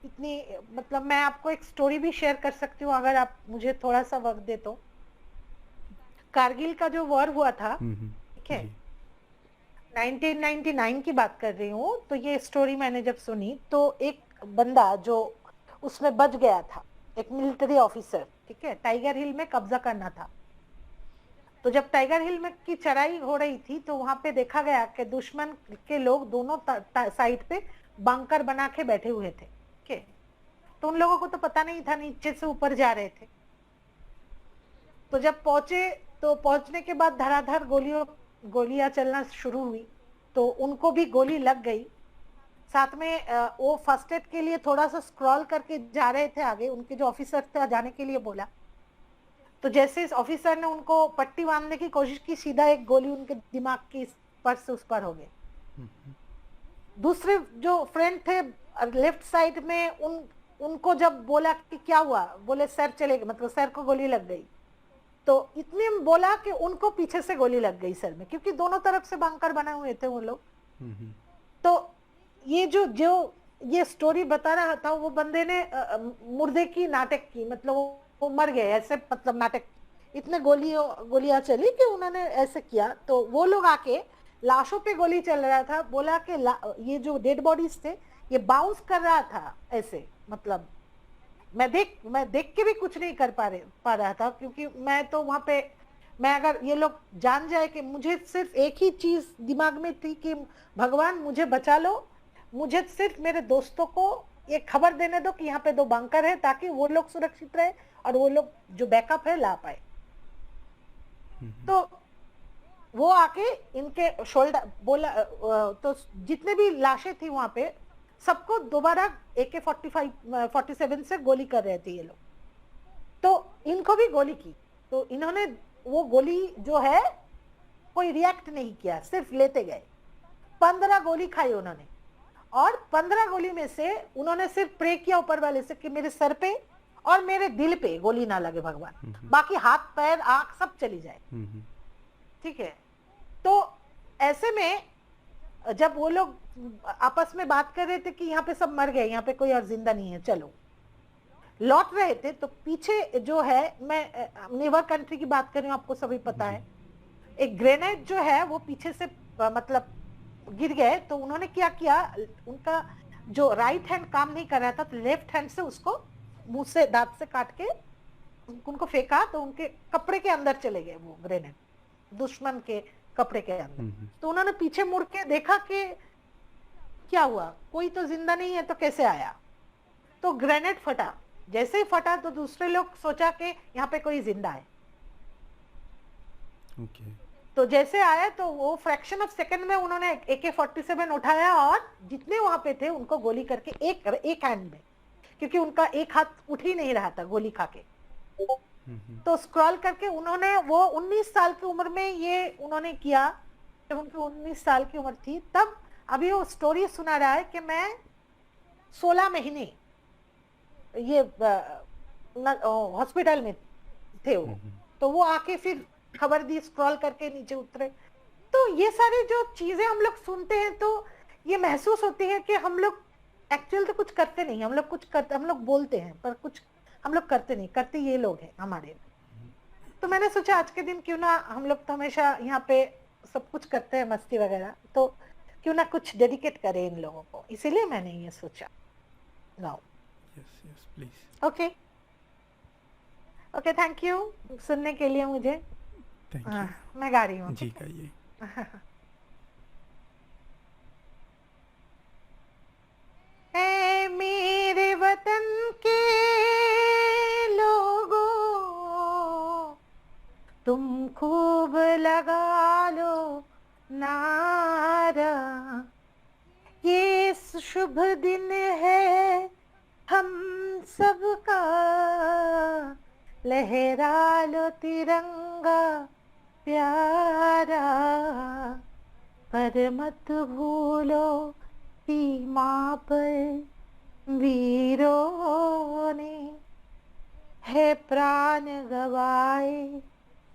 S5: इतनी, मतलब मैं आपको एक स्टोरी भी शेयर कर सकती हूँ अगर आप मुझे थोड़ा सा वक्त दे तो। कारगिल का जो वॉर हुआ था, ठीक है,
S1: जी
S5: 1999 की बात कर रही हूँ। तो ये स्टोरी मैंने जब सुनी तो एक बंदा जो उसमें बच गया था, एक मिलिट्री ऑफिसर, ठीक है, टाइगर हिल में कब्जा करना था। तो जब टाइगर हिल में की चढ़ाई हो रही थी तो वहां पे देखा गया कि दुश्मन के लोग दोनों साइड पे बंकर बना के बैठे हुए थे, ठीक है। तो उन लोगों को तो पता नहीं था, नीचे से ऊपर जा रहे थे। तो जब पहुंचे तो पहुंचने के बाद धड़ाधड़ गोलियां चलना शुरू हुई, तो उनको भी गोली लग गई। साथ में वो फर्स्ट एड के लिए थोड़ा सा स्क्रॉल करके जा रहे थे आगे, उनके जो ऑफिसर थे जाने के लिए बोला। तो जैसे इस ऑफिसर ने उनको पट्टी बांधने की कोशिश की, सीधा एक गोली उनके दिमाग की इस पर से उस पर हो गई। दूसरे जो फ्रेंड थे लेफ्ट साइड में, उनको जब बोला कि क्या हुआ, बोले सर चले गए, मतलब सर को गोली लग गई। तो इतने में बोला कि उनको पीछे से गोली लग गई सर में, क्योंकि दोनों तरफ से बंकर बने हुए थे वो लोग। तो ये जो ये स्टोरी बता रहा था, वो बंदे ने मुर्दे की नाटक की, मतलब वो मर गए ऐसे, मतलब नाटक, इतने गोलियां चली कि उन्होंने ऐसे किया। तो वो लोग आके लाशों पे गोली चल रहा था, बोला कि ये जो डेड बॉडीज थे ये बाउंस कर रहा था ऐसे, मतलब मैं देख के भी कुछ नहीं कर पा रहा था, क्योंकि मैं तो वहां पे, मैं अगर ये लोग जान जाए कि मुझे सिर्फ एक ही चीज दिमाग में थी कि भगवान मुझे बचा लो, मुझे सिर्फ मेरे दोस्तों को ये खबर देने दो कि यहाँ पे 2 बंकर है, ताकि वो लोग सुरक्षित रहे और वो लोग जो बैकअप है ला पाए। तो वो आके इनके शोल्डर बोला, तो जितने भी लाशें थी वहां पे सबको दोबारा AK-47 से गोली कर रहे थे ये लोग। तो इनको भी गोली की, तो इन्होंने वो गोली जो है कोई रिएक्ट नहीं किया, सिर्फ लेते गए। 15 गोली खाई उन्होंने, और 15 गोली में से उन्होंने सिर्फ प्रे किया ऊपर वाले से कि मेरे सर पे और मेरे दिल पे गोली ना लगे भगवान, बाकी हाथ पैर आंख सब चली जाए, ठीक है। तो ऐसे में जब वो लोग आपस में बात कर रहे थे कि यहाँ पे सब मर गए, यहाँ पे कोई और जिंदा नहीं है, चलो लौट रहे थे, तो पीछे जो है, मैं नेवर कंट्री की बात कर रही हूँ, आपको सभी पता है, एक ग्रेनेड जो है वो पीछे से मतलब गिर गए। तो उन्होंने क्या किया, उनका जो राइट हैंड काम नहीं कर रहा था, तो लेफ्ट हैंड से उसको मुंह से दांत से काट के उनको फेंका, तो उनके कपड़े के अंदर चले गए वो ग्रेनेड, दुश्मन के कपड़े के अंदर। तो उन्होंने पीछे मुड़ के देखा कि क्या हुआ, कोई तो जिंदा नहीं है, तो कैसे आया। तो ग्रेनेड फटा, जैसे ही फटा तो दूसरे लोग सोचा कि यहाँ पे कोई जिंदा है। तो जैसे आया तो वो फ्रैक्शन ऑफ सेकंड में उन्होंने AK-47 उठाया और जितने वहां पे थे उनको गोली करके एक हैंड में, क्योंकि उनका एक हाथ उठ ही नहीं रहा था गोली खा के, तो स्क्रॉल करके उन्होंने वो 19 साल की उम्र में ये उन्होंने किया, जब उनकी 19 साल की उम्र थी तब। अभी वो स्टोरी सुना रहा है कि मैं 16 महीने ये हॉस्पिटल में थे वो, तो वो आके फिर खबर दी, स्क्रॉल करके नीचे उतरे। तो ये सारी जो चीजें हम लोग सुनते हैं तो ये महसूस होती है कि हम लोग एक्चुअल तो कुछ करते नहीं, हम लोग कुछ करते, हम लोग बोलते हैं पर कुछ हम लोग करते नहीं, करते ये लोग हैं हमारे। तो मैंने सोचा आज के दिन क्यों ना, हम लोग तो हमेशा यहाँ पे सब कुछ करते हैं मस्ती वगैरह, तो क्यों ना कुछ डेडिकेट करें इन लोगों को, इसीलिए मैंने ये सोचा। Now
S1: yes yes please.
S5: Okay okay, thank you सुनने के लिए मुझे।
S1: Thank you.
S5: मैं गा रही हूँ।
S1: जी गाइए।
S5: ऐ मेरे वतन के लोगों, तुम खूब लगा लो नारा, ये शुभ दिन है हम सबका, लहरा लो तिरंगा प्यारा, पर मत भूलो सीमा पर वीरों ने है प्राण गवाए,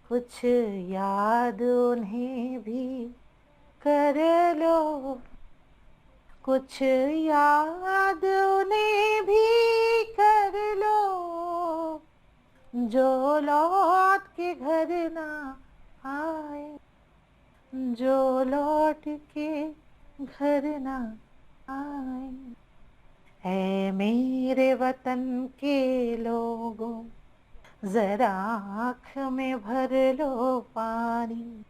S5: कुछ याद उन्हें भी कर लो, कुछ याद उन्हें भी कर लो, जो लौट के घर ना आए, जो लौट के घर ना आए। है मेरे वतन के लोगों, जरा आँख में भर लो पानी,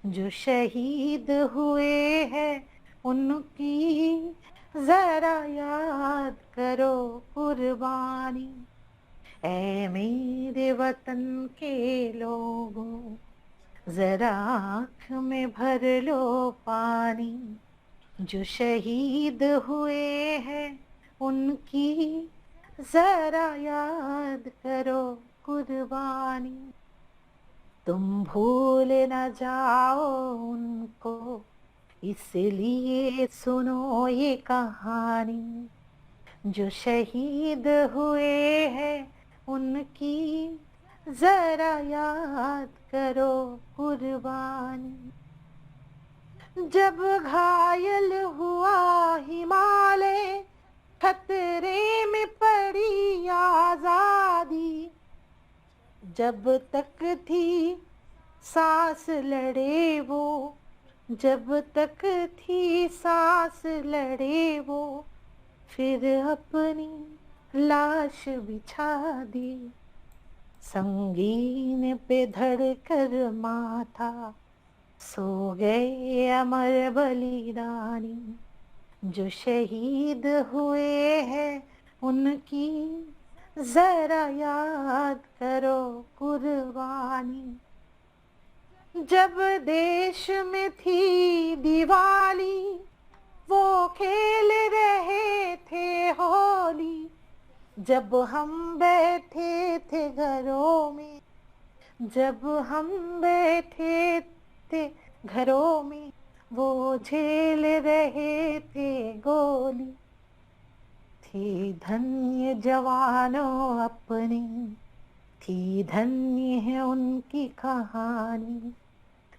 S5: जो शहीद हुए हैं उनकी जरा याद करो कुर्बानी। ऐ मेरे वतन के लोगों, जरा आँख में भर लो पानी, जो शहीद हुए हैं उनकी जरा याद करो कुर्बानी। तुम भूल न जाओ उनको, इसलिए सुनो ये कहानी, जो शहीद हुए हैं उनकी जरा याद करो कुर्बानी। जब घायल हुआ हिमालय, खतरे में पड़ी आजादी, जब तक थी सांस लड़े वो, जब तक थी सांस लड़े वो, फिर अपनी लाश बिछा दी, संगीन पे धड़कर माथा, सो गए अमर बलिदानी, जो शहीद हुए हैं उनकी जरा याद करो कुर्बानी। जब देश में थी दिवाली, वो खेल रहे थे होली, जब हम बैठे थे घरों में, जब हम बैठे थे घरों में, वो झेल रहे थे गोली। थी धन्य जवानों अपनी, थी धन्य है उनकी कहानी,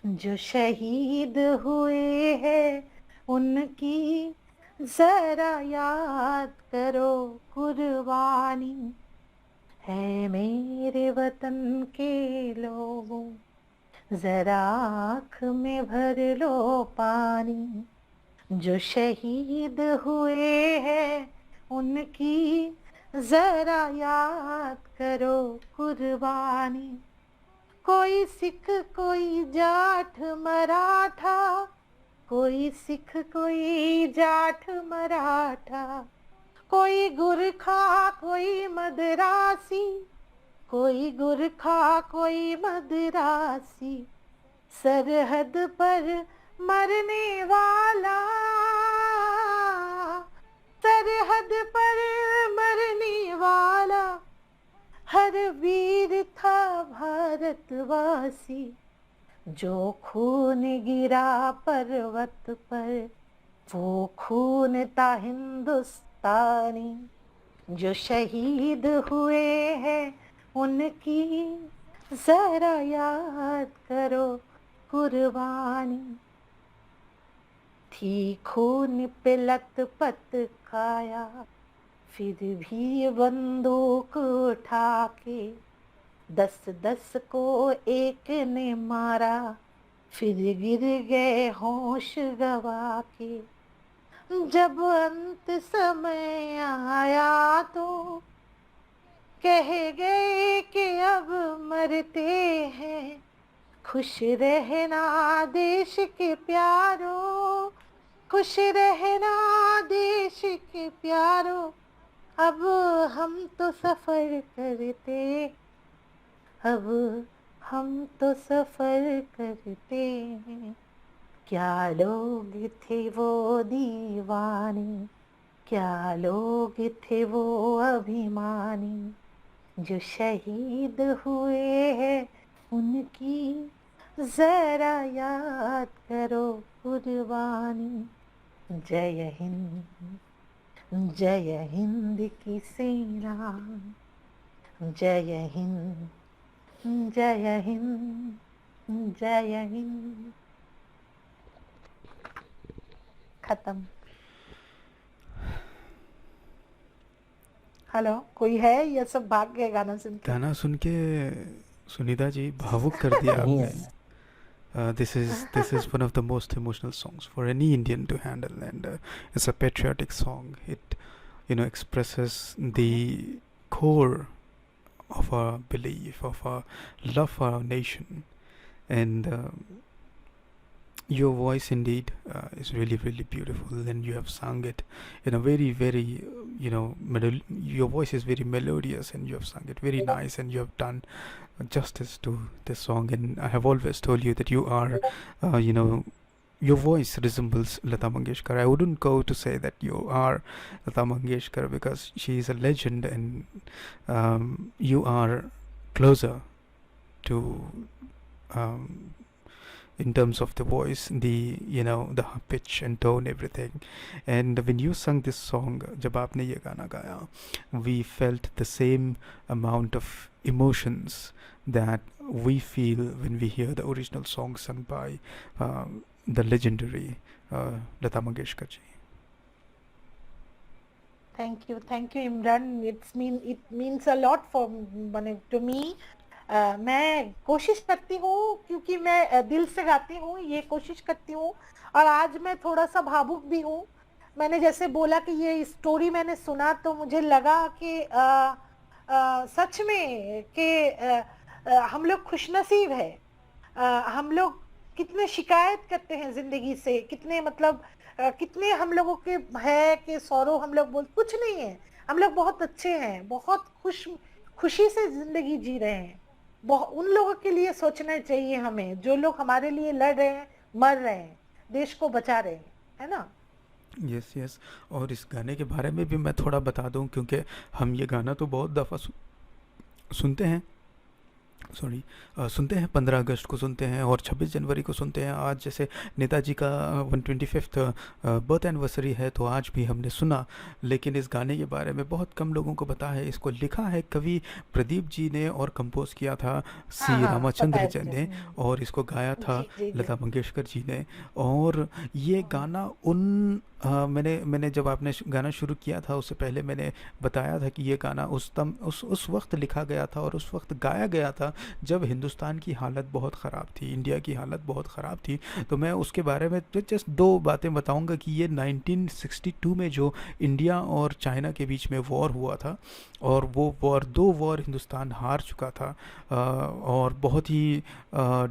S5: जो शहीद हुए हैं उनकी जरा याद करो कुर्बानी। है मेरे वतन के लोगों, जरा आँख में भर लो पानी, जो शहीद हुए हैं उनकी जरा याद करो कुर्बानी। कोई सिख कोई जाट मराठा, कोई सिख कोई जाट मराठा, कोई गुरखा कोई मदरासी, कोई गुरखा कोई मदरासी, सरहद पर मरने वाला, सरहद पर मरने वाला, हर वीर था भारतवासी, जो खून गिरा पर्वत पर वो खून था हिंदुस्तानी, जो शहीद हुए हैं उनकी जरा याद करो कुर्बानी, थी खून पे लथपथ काया फिर भी बंदूक उठा के 10-10 को एक ने मारा फिर गिर गए होश गवा के, जब अंत समय आया तो कह गए कि अब मरते हैं, खुश रहना देश के प्यारों, खुश रहना देश के प्यारों, अब हम तो सफर करते, अब हम तो सफर करते हैं। क्या लोग थे वो दीवाने, क्या लोग थे वो अभिमानी, जो शहीद हुए हैं उनकी जरा याद करो कुर्बानी। जय हिंद, जय हिंद की सेना, जय हिंद, जय हिंद, जय हिंद। खत्म। हेलो, कोई है या सब भाग गए गाना सुन के?
S1: गाना सुन के सुनीता जी भावुक कर दिया
S2: नहीं
S1: आपने. This is one of the most emotional songs for any Indian to handle, and it's a patriotic song. It expresses the core of our belief, of our love for our nation, and your voice indeed is really really beautiful, and you have sung it in a very very your voice is very melodious, and you have sung it very nice, and you have done justice to this song. And I have always told you that you are your voice resembles Lata Mangeshkar. I wouldn't go to say that you are Lata Mangeshkar because she is a legend, and you are closer to um, in terms of the voice, the the pitch and tone, everything. And when you sung this song, जब आपने ये गाना गाया, we felt the same amount of emotions that we feel when we hear the original song sung by the legendary Lata Mangeshkar ji.
S5: Thank you, Imran. It means a lot to me. मैं कोशिश करती हूँ, क्योंकि मैं दिल से गाती हूँ, ये कोशिश करती हूँ, और आज मैं थोड़ा सा भावुक भी हूँ। मैंने जैसे बोला कि ये स्टोरी मैंने सुना तो मुझे लगा कि सच में कि हम लोग खुशनसीब है। हम लोग कितने शिकायत करते हैं जिंदगी से, कितने मतलब कितने हम लोगों के है कि सौरो हम लोग बोल कुछ नहीं है, हम लोग बहुत अच्छे हैं, बहुत खुशी से जिंदगी जी रहे हैं। उन लोगों के लिए सोचना चाहिए हमें, जो लोग हमारे लिए लड़ रहे हैं, मर रहे हैं, देश को बचा रहे हैं, है ना?
S1: Yes yes. और इस गाने के बारे में भी मैं थोड़ा बता दूं, क्योंकि हम ये गाना तो बहुत दफ़ा सुनते हैं, सुनते हैं, 15 अगस्त को सुनते हैं और 26 जनवरी को सुनते हैं। आज जैसे नेताजी का 125th बर्थ एनिवर्सरी है, तो आज भी हमने सुना। लेकिन इस गाने के बारे में बहुत कम लोगों को पता है। इसको लिखा है कवि प्रदीप जी ने और कंपोज किया था सी रामाचंद्र जी ने, और इसको गाया था लता मंगेशकर जी ने। और ये गाना मैंने जब आपने गाना शुरू किया था, उससे पहले मैंने बताया था कि ये गाना उस वक्त लिखा गया था और उस वक्त गाया गया था जब हिंदुस्तान की हालत बहुत ख़राब थी, इंडिया की हालत बहुत ख़राब थी। तो मैं उसके बारे में जस्ट 2 बातें बताऊंगा कि ये 1962 में जो इंडिया और चाइना के बीच में वॉर हुआ था, और वो 2 वॉर हिंदुस्तान हार चुका था, और बहुत ही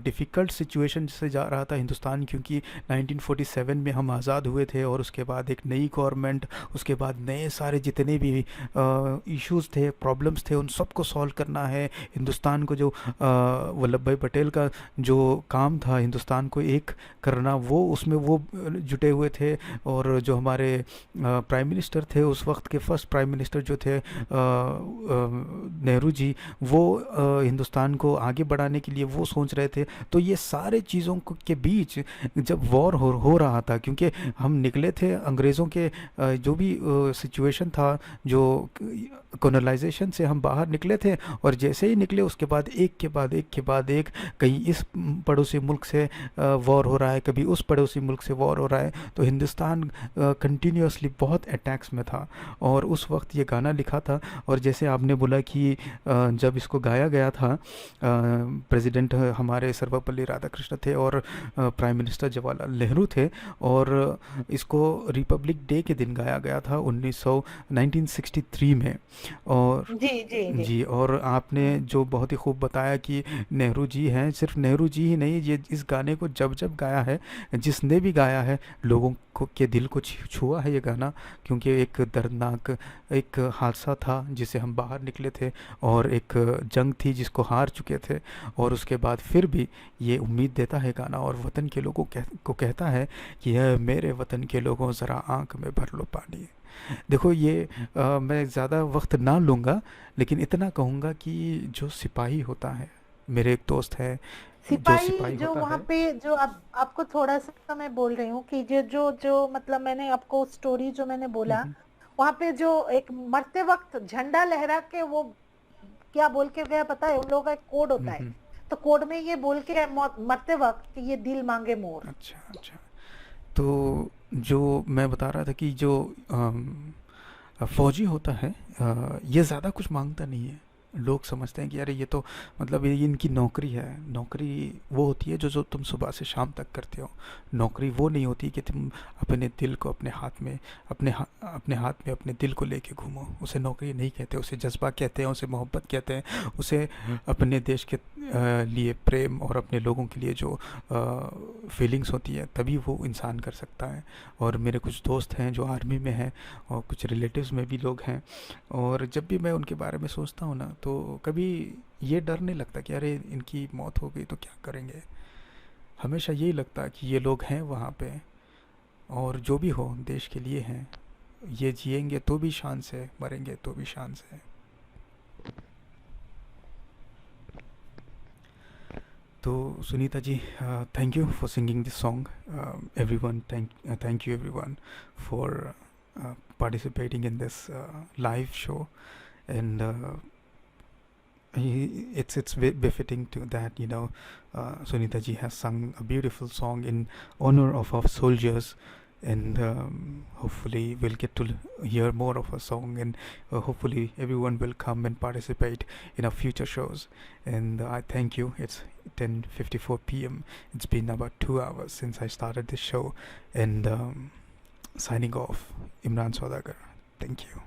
S1: डिफ़िकल्ट सिचुएशन से जा रहा था हिंदुस्तान, क्योंकि 1947 में हम आज़ाद हुए थे, और उसके बाद एक नई गवर्नमेंट, उसके बाद नए सारे जितने भी इश्यूज़ थे, प्रॉब्लम्स थे, उन सबको सॉल्व करना है। हिंदुस्तान को जो वल्लभ भाई पटेल का जो काम था हिंदुस्तान को एक करना, वो उसमें वो जुटे हुए थे। और जो हमारे प्राइम मिनिस्टर थे उस वक्त के, फर्स्ट प्राइम मिनिस्टर जो थे नेहरू जी, वो हिंदुस्तान को आगे बढ़ाने के लिए वो सोच रहे थे। तो ये सारे चीज़ों के बीच जब वॉर हो रहा था, क्योंकि हम निकले थे अंग्रेज़ों के जो भी सिचुएशन था, जो कॉलोनाइजेशन से हम बाहर निकले थे, और जैसे ही निकले उसके बाद एक के बाद एक के बाद एक, कहीं इस पड़ोसी मुल्क से वॉर हो रहा है, कभी उस पड़ोसी मुल्क से वॉर हो रहा है। तो हिंदुस्तान कंटिन्यूसली बहुत अटैक्स में था, और उस वक्त ये गाना लिखा था। और जैसे आपने बोला कि जब इसको गाया गया था, प्रेसिडेंट हमारे सर्वपल्ली राधाकृष्ण थे और प्राइम मिनिस्टर जवाहरलाल नेहरू थे, और इसको रिपब्लिक डे के दिन गाया गया था 1963 में। और
S5: जी जी जी
S1: जी, और आपने जो बहुत ही खूब बताया कि नेहरू जी हैं, सिर्फ नेहरू जी ही नहीं, ये इस गाने को जब जब गाया है, जिसने भी गाया है, लोगों को के दिल को छुआ है ये गाना। क्योंकि एक दर्दनाक एक हादसा था जिससे हम बाहर निकले थे, और एक जंग थी जिसको हार चुके थे, और उसके बाद फिर भी ये उम्मीद देता है गाना, और वतन के लोगों को कहता है कि यह मेरे वतन के लोगों ज़रा आंख में भर लो पानी। देखो ये मैं ज़्यादा वक्त ना लूँगा, लेकिन इतना कहूँगा कि जो सिपाही होता है, मेरे एक दोस्त है जो
S5: सिपाही
S1: सिपाही
S5: जो
S1: होता
S5: वहाँ
S1: है।
S5: पे जो आपको थोड़ा सा मैं बोल रही हूँ कि जो जो जो मतलब मैंने आपको स्टोरी जो मैंने बोला,
S1: हम्म,
S5: वहाँ पे जो एक मरते वक्त झंडा लहरा के वो क्या बोल के गया पता है? उन लोगों का एक कोड होता है,
S1: हम्म,
S5: तो कोड में ये बोल के मरते वक्त कि ये दिल मांगे मोर।
S1: अच्छा अच्छा। तो जो मैं बता रहा था कि जो फौजी होता है, ये ज़्यादा कुछ मांगता नहीं है। लोग समझते हैं कि अरे ये तो मतलब ये इनकी नौकरी है। नौकरी वो होती है जो जो तुम सुबह से शाम तक करते हो। नौकरी वो नहीं होती कि तुम अपने दिल को अपने हाथ में अपने दिल को लेके घूमो। उसे नौकरी नहीं कहते, उसे जज्बा कहते हैं, उसे मोहब्बत कहते हैं, उसे अपने देश के लिए प्रेम और अपने लोगों के लिए जो फीलिंग्स होती है, तभी वो इंसान कर सकता है। और मेरे कुछ दोस्त हैं जो आर्मी में हैं, और कुछ रिलेटिव्स में भी लोग हैं, और जब भी मैं उनके बारे में सोचता हूँ ना, तो कभी ये डर नहीं लगता कि अरे इनकी मौत हो गई तो क्या करेंगे। हमेशा यही लगता है कि ये लोग हैं वहाँ पे, और जो भी हो देश के लिए हैं। ये जिएंगे तो भी शान से, मरेंगे तो भी शान से। तो Sunita ji, thank you for singing this song. Everyone, thank you everyone for participating in this live show. And it's befitting to that, Sunita ji has sung a beautiful song in honor of our soldiers. And hopefully we'll get to hear more of her song, and hopefully everyone will come and participate in our future shows. And I thank you. It's 10:54 p.m. It's been about 2 hours since I started this show. And signing off, Imran Soudagar. Thank you.